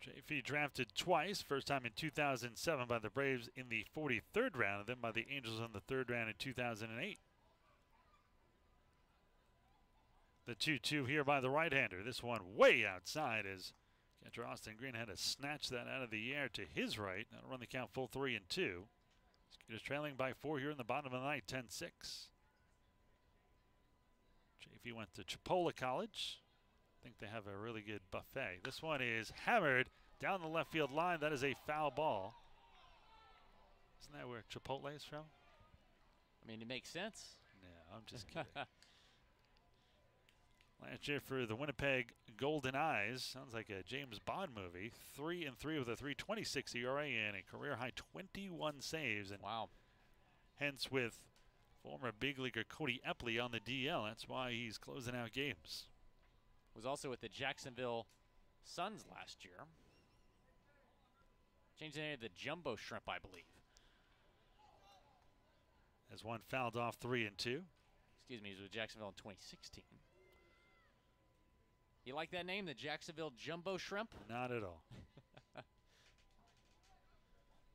A: JP drafted twice. First time in 2007 by the Braves in the 43rd round, and then by the Angels in the 3rd round in 2008. The 2-2 here by the right-hander. This one way outside as catcher Austin Green had to snatch that out of the air to his right. That'll run the count full 3-2. Skeeters trailing by 4 here in the bottom of the ninth, 10-6. JV went to Chipola College. I think they have a really good buffet. This one is hammered down the left field line. That is a foul ball. Isn't that where Chipotle is from?
B: I mean, it makes sense.
A: No, I'm just kidding. Last year for the Winnipeg Golden Eyes, sounds like a James Bond movie. 3-3 with a 3.26 ERA and a career-high 21 saves. And
B: wow.
A: Hence with former big leaguer Cody Epley on the DL. That's why he's closing out games.
B: Was also with the Jacksonville Suns last year. Changed the name to the Jumbo Shrimp, I believe.
A: As one fouled off 3-2.
B: Excuse me, he was with Jacksonville in 2016. You like that name, the Jacksonville Jumbo Shrimp?
A: Not at all.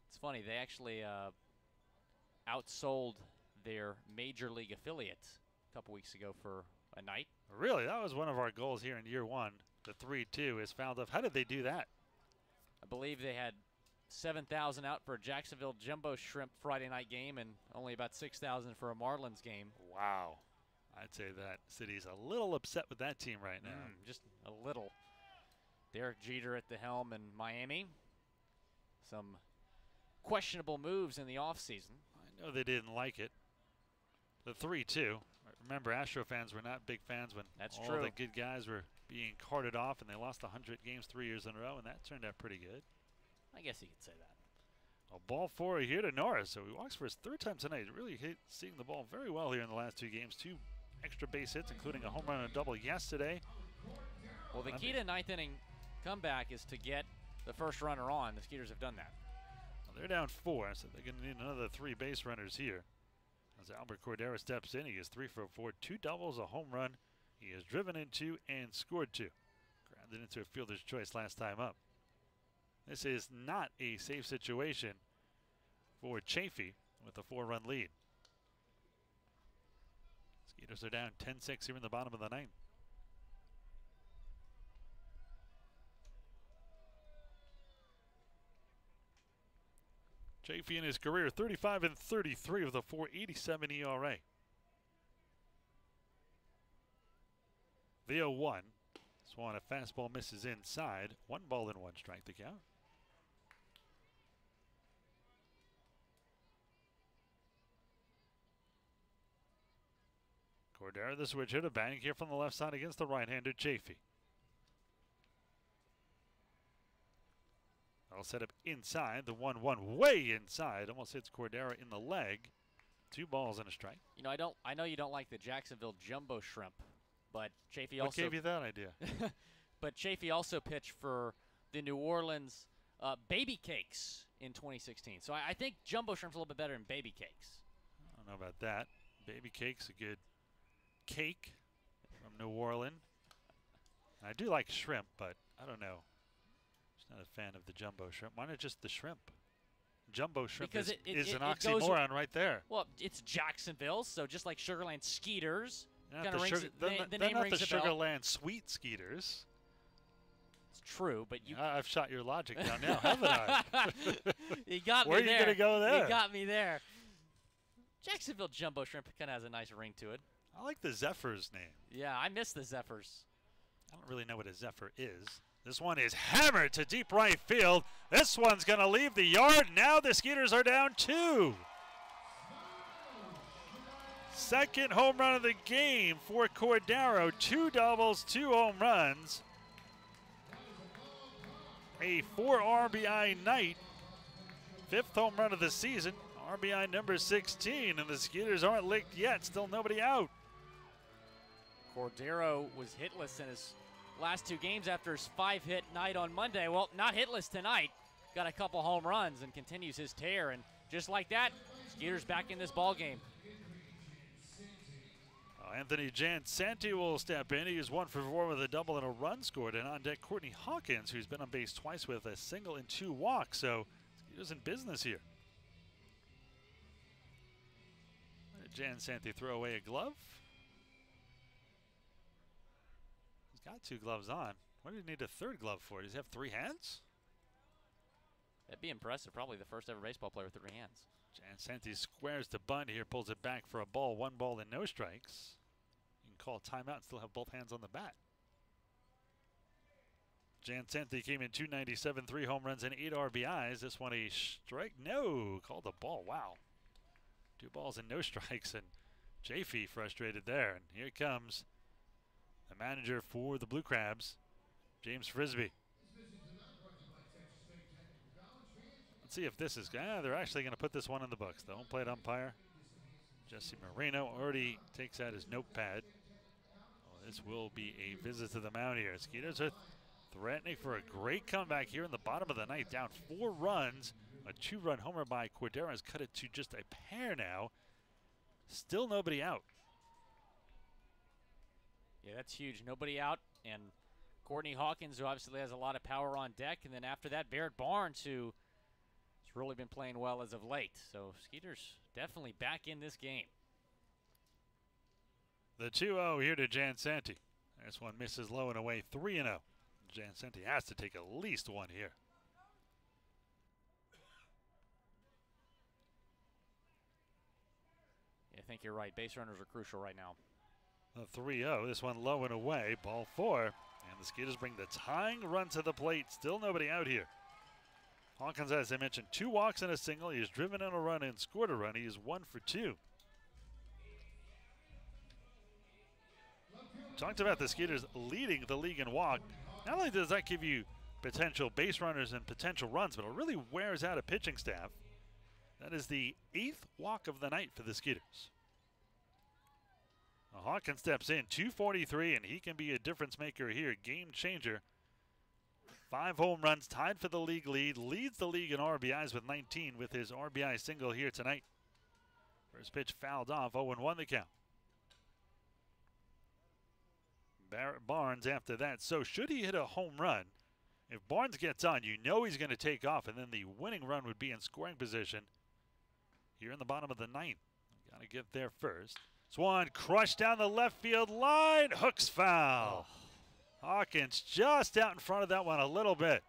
B: It's funny, they actually outsold their major league affiliate a couple weeks ago for a night.
A: Really? That was one of our goals here in year one. The 3-2 is fouled off. How did they do that?
B: I believe they had 7,000 out for a Jacksonville Jumbo Shrimp Friday night game and only about 6,000 for a Marlins game.
A: Wow. I'd say that city's a little upset with that team right now.
B: Just a little. Derek Jeter at the helm in Miami. Some questionable moves in the offseason.
A: I know they didn't like it. The 3-2. Remember, Astro fans were not big fans when all the good guys were being carted off, and they lost 100 games 3 years in a row, and that turned out pretty good.
B: I guess you could say that.
A: A ball 4 here to Norris, so he walks for his 3rd time tonight. Really seeing the ball very well here in the last 2 games. 2 extra base hits, including a home run and a double yesterday.
B: Well, the key to ninth inning comeback is to get the first runner on. The Skeeters have done that.
A: Well, they're down 4, so they're going to need another 3 base runners here. As Albert Cordero steps in, he is 3 for 4, 2 doubles, a home run. He has driven in 2 and scored 2. Grounded into a fielder's choice last time up. This is not a safe situation for Chafee with a 4-run lead. Skeeters are down 10-6 here in the bottom of the ninth. Chafee in his career 35-33 with a 4.87 ERA. The 0-1. This one, a fastball misses inside. 1 ball and 1 strike to count. Cordero, the switch hitter, batting here from the left side against the right-hander Chafee. I'll set up inside. The 1-1 way inside. Almost hits Cordero in the leg. 2 balls and a strike.
B: You know, I know you don't like the Jacksonville Jumbo Shrimp, but Chafee
A: What gave you that idea?
B: But Chafee also pitched for the New Orleans Baby Cakes in 2016. So I think Jumbo Shrimp's a little bit better than Baby Cakes.
A: I don't know about that. Baby Cake's a good cake from New Orleans. I do like shrimp, but I don't know. Just not a fan of the Jumbo Shrimp. Why not just the shrimp? Jumbo Shrimp is an oxymoron right there.
B: Well, it's Jacksonville, so just like Sugarland Skeeters.
A: The name rings the Sugarland Sweet Skeeters.
B: It's true, but you...
A: I've shot your logic down now, haven't I?
B: You got me there.
A: Where are you going to go there?
B: You got me there. Jacksonville Jumbo Shrimp kind of has a nice ring to it.
A: I like the Zephyrs name.
B: Yeah, I miss the Zephyrs.
A: I don't really know what a Zephyr is. This one is hammered to deep right field. This one's going to leave the yard. Now the Skeeters are down 2. Second home run of the game for Cordero. 2 doubles, 2 home runs. A 4 RBI night. 5th home run of the season. RBI number 16, and the Skeeters aren't licked yet. Still nobody out.
B: Cordero was hitless in his last 2 games after his 5-hit night on Monday. Well, not hitless tonight. Got a couple home runs and continues his tear. And just like that, Skeeters back in this ball game.
A: Anthony Jansanti will step in. He is 1 for 4 with a double and a run scored. And on deck, Courtney Hawkins, who's been on base twice with a single and 2 walks. So Skeeters in business here. Jansanti throw away a glove. got 2 gloves on. What do you need a 3rd glove for? Does he have 3 hands?
B: That'd be impressive. Probably the first ever baseball player with 3 hands.
A: Jansanti squares the bunt here, pulls it back for a ball. 1 ball and no strikes. You can call timeout and still have both hands on the bat. Jansanti came in 297, 3 home runs and 8 RBIs. This one a strike. No, called the ball. Wow. 2 balls and no strikes, and Jaffe frustrated there. And here comes the manager for the Blue Crabs, James Frisbee. Let's see if this is, they're actually going to put this one in the books. The home plate umpire, Jesse Moreno, already takes out his notepad. Oh, this will be a visit to the mound here. Skeeters are threatening for a great comeback here in the bottom of the ninth, down 4 runs. A 2-run homer by Cordero has cut it to just a pair now. Still nobody out.
B: Yeah, that's huge. Nobody out, and Courtney Hawkins, who obviously has a lot of power on deck, and then after that, Barrett Barnes, who has really been playing well as of late. So Skeeters definitely back in this game.
A: The 2-0 here to Jansanti. This one misses low and away, 3-0. Jansanti has to take at least one here.
B: Yeah, I think you're right. Base runners are crucial right now.
A: The 3-0, this one low and away, ball 4. And the Skeeters bring the tying run to the plate. Still nobody out here. Hawkins, as I mentioned, 2 walks and a single. He has driven in a run and scored a run. He is 1 for 2. Talked about the Skeeters leading the league in walk. Not only does that give you potential base runners and potential runs, but it really wears out a pitching staff. That is the 8th walk of the night for the Skeeters. Now Hawkins steps in, 243, and he can be a difference maker here, game changer. 5 home runs, tied for the league lead, leads the league in RBIs with 19 with his RBI single here tonight. First pitch fouled off, 0-1 the count. Barrett Barnes after that. So should he hit a home run, if Barnes gets on, you know he's going to take off, and then the winning run would be in scoring position here in the bottom of the 9th. Got to get there first. Swan crushed down the left field line. Hooks foul. Oh. Hawkins just out in front of that one a little bit.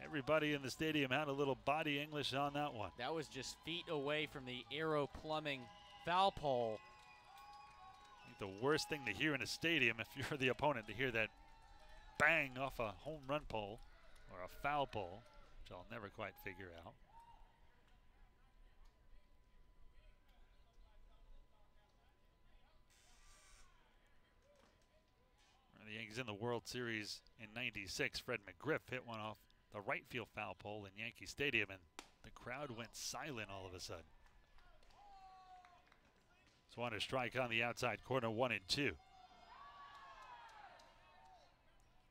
A: Everybody in the stadium had a little body English on that one.
B: That was just feet away from the Aero Plumbing foul pole.
A: The worst thing to hear in a stadium if you're the opponent, to hear that bang off a home run pole or a foul pole, which I'll never quite figure out. The Yankees in the World Series in '96, Fred McGriff hit one off the right field foul pole in Yankee Stadium, and the crowd went silent all of a sudden. Swan a strike on the outside corner, 1-2.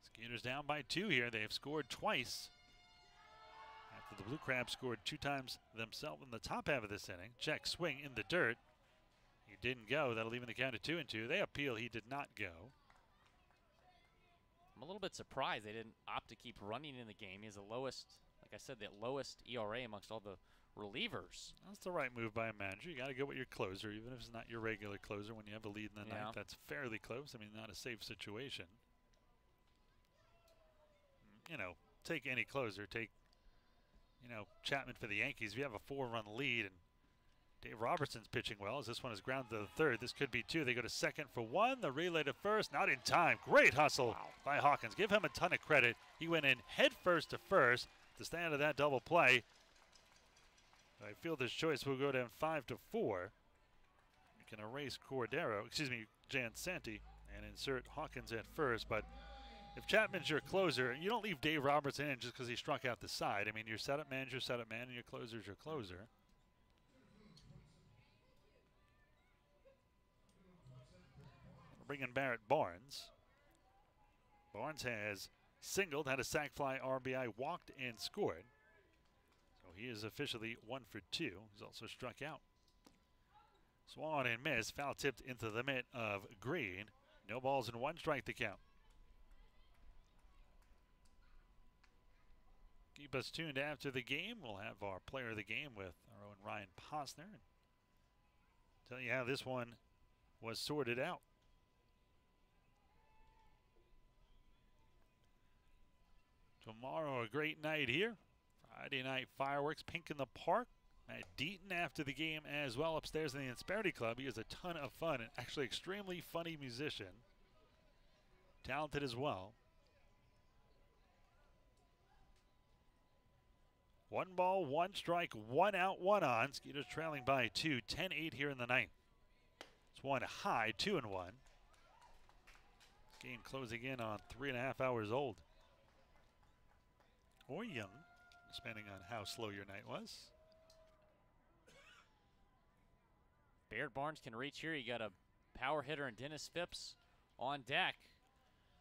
A: Skeeters down by 2 here. They have scored twice. After the Blue Crabs scored 2 times themselves in the top half of this inning. Check swing in the dirt. He didn't go. That'll leave the count at 2-2. They appeal. He did not go.
B: I'm a little bit surprised they didn't opt to keep running in the game. He has the lowest, like I said, the lowest ERA amongst all the relievers.
A: That's the right move by a manager. You got to go with your closer, even if it's not your regular closer. When you have a lead in the ninth, that's fairly close. I mean, not a safe situation. You know, take any closer. Take, you know, Chapman for the Yankees. We have a 4-run lead, and Dave Robertson's pitching well as this one is grounded to the 3rd. This could be 2. They go to 2nd for 1. The relay to 1st, not in time. Great hustle by Hawkins. Give him a ton of credit. He went in head first to 1st to stay out of that double play. I feel this choice will go down 5-4. You can erase Jansanti, and insert Hawkins at 1st. But if Chapman's your closer, you don't leave Dave Robertson in just because he struck out the side. I mean, your setup man, and your closer's your closer. Bring in Barrett Barnes. Barnes has singled, had a sac fly, RBI, walked, and scored. So he is officially 1 for 2. He's also struck out. Swan and miss, foul tipped into the mitt of Green. No balls and 1 strike to count. Keep us tuned after the game. We'll have our player of the game with our own Ryan Posner. Tell you how this one was sorted out. Tomorrow, a great night here. Friday night fireworks, Pink in the Park. Matt Deaton after the game as well upstairs in the Insperity Club. He is a ton of fun and actually extremely funny musician. Talented as well. 1 ball, 1 strike, 1 out, 1 on. Skeeters trailing by 2, 10-8 here in the ninth. It's 1 high, 2-1. Game closing in on 3.5 hours old. Or young, depending on how slow your night was.
B: Baird Barnes can reach here. You got a power hitter and Dennis Phipps on deck.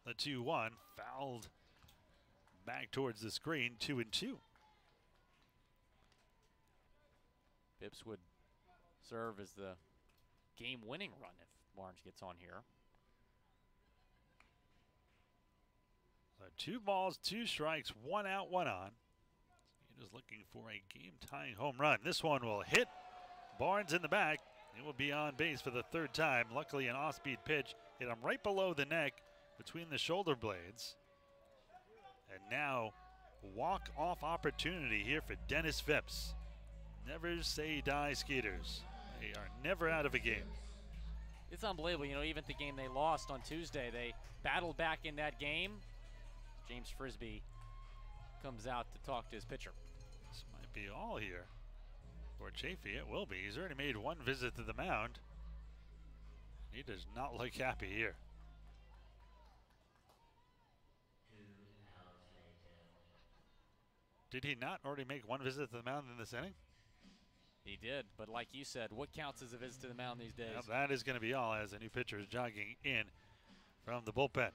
A: The 2-1 fouled back towards the screen, 2-2.
B: Phipps would serve as the game-winning run if Barnes gets on here.
A: So 2 balls, 2 strikes, 1 out, 1 on. He is looking for a game-tying home run. This one will hit Barnes in the back. He will be on base for the 3rd time. Luckily, an off-speed pitch hit him right below the neck between the shoulder blades. And now, walk-off opportunity here for Dennis Phipps. Never say die, Skeeters. They are never out of a game.
B: It's unbelievable. You know, even the game they lost on Tuesday, they battled back in that game. James Frisbee comes out to talk to his pitcher.
A: This might be all here for Chafee. It will be. He's already made 1 visit to the mound. He does not look happy here. Did he not already make 1 visit to the mound in this inning?
B: He did, but like you said, what counts as a visit to the mound these days?
A: Yep, that is going to be all as a new pitcher is jogging in from the bullpen.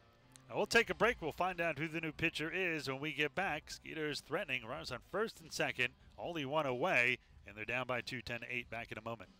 A: Now we'll take a break. We'll find out who the new pitcher is when we get back. Skeeters threatening. Runners on 1st and 2nd. Only 1 away, and they're down by 2, 10-8. Back in a moment.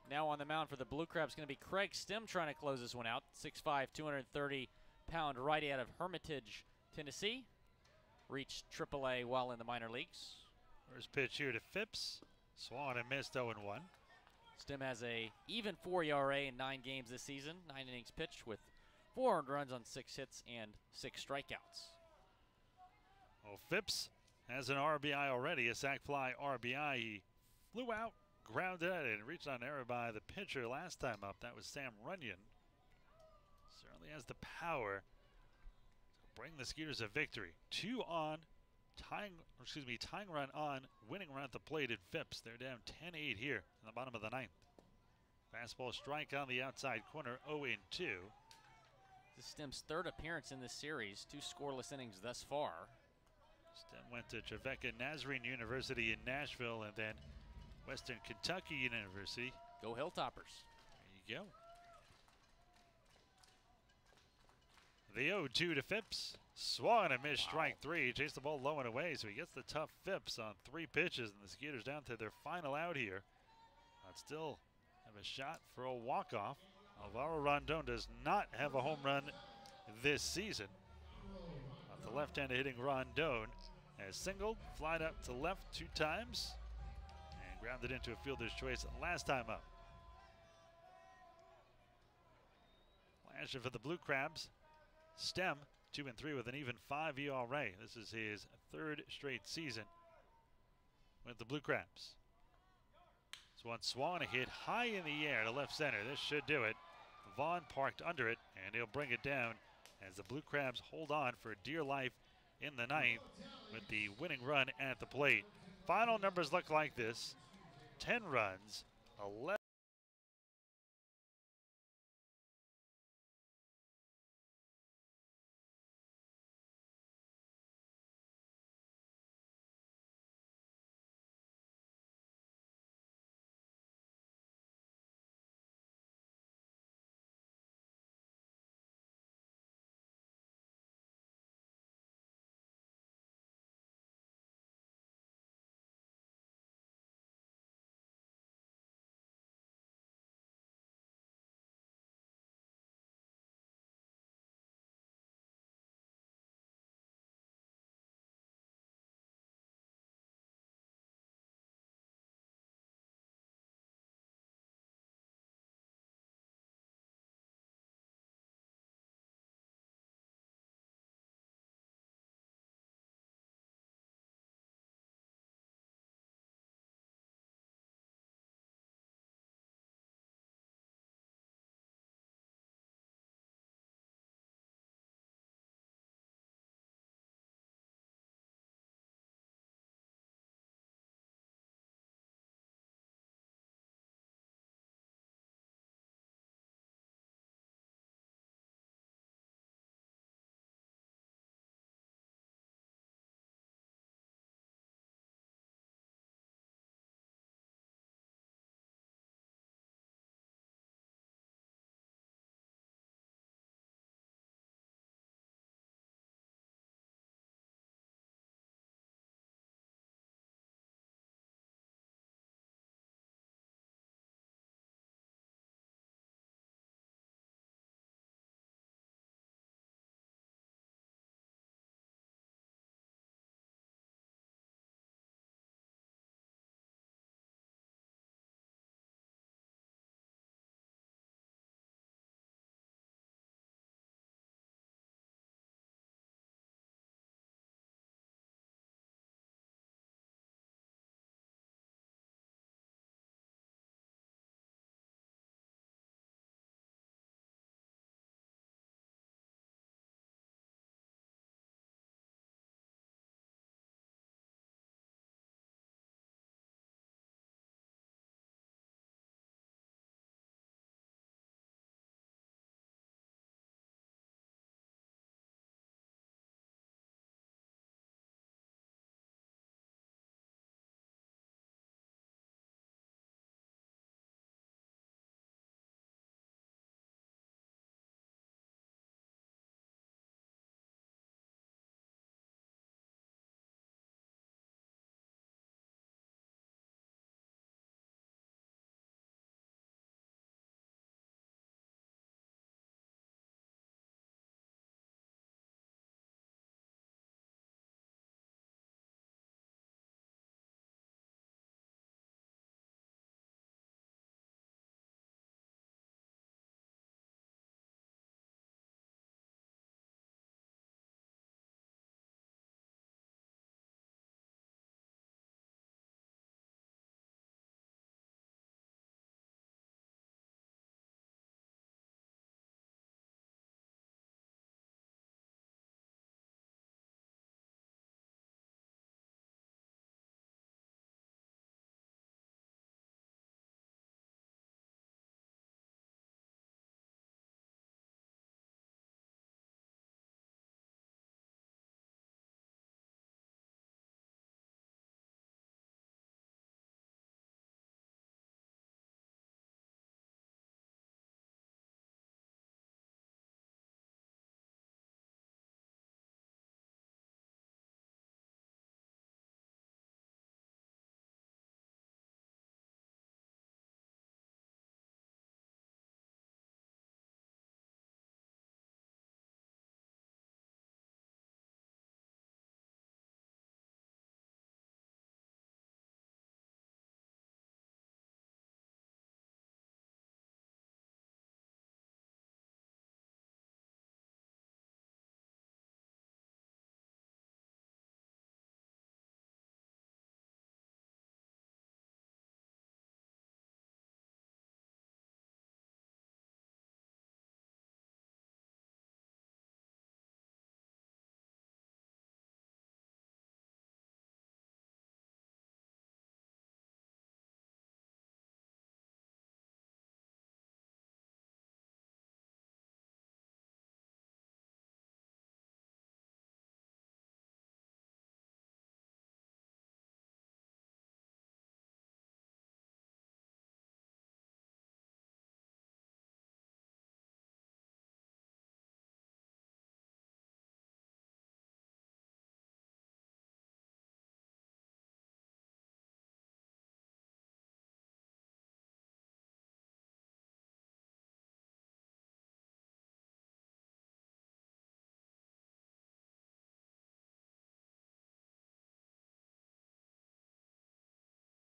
B: Now on the mound for the Blue Crabs going to be Craig Stem trying to close this one out. 6'5", 230-pound righty out of Hermitage, Tennessee. Reached AAA while in the minor leagues.
A: First pitch here to Phipps. Swung and missed, 0-1.
B: Stem has a even 4 ERA in 9 games this season. 9 innings pitched with 4 earned runs on 6 hits and 6 strikeouts.
A: Well, Phipps has an RBI already, a sac fly RBI. He flew out, grounded it, and reached on error by the pitcher last time up. That was Sam Runyon. Certainly has the power to bring the Skeeters a victory. 2 on, tying run on, winning run at the plate at Phipps. They're down 10-8 here in the bottom of the 9th. Fastball strike on the outside corner, 0-2.
B: This is Stem's 3rd appearance in this series, 2 scoreless innings thus far.
A: Stem went to Trevecca Nazarene University in Nashville and then Western Kentucky University.
B: Go Hilltoppers.
A: There you go. The 0-2 to Phipps. Swung and missed strike three. Chased the ball low and away, so he gets the tough Phipps on 3 pitches, and the Skeeters down to their final out here. But still have a shot for a walk-off. Alvaro Rondon does not have a home run this season. But the left-hander hitting Rondon has singled, flied up to left 2 times, and grounded into a fielder's choice last time up. Flashing for the Blue Crabs. Stem 2-3 with an even 5 ERA. This is his 3rd straight season with the Blue Crabs. This one swung, a hit high in the air to left center. This should do it. Vaughn parked under it, and he'll bring it down as the Blue Crabs hold on for dear life in the 9th with the winning run at the plate. Final numbers look like this: 10 runs, 11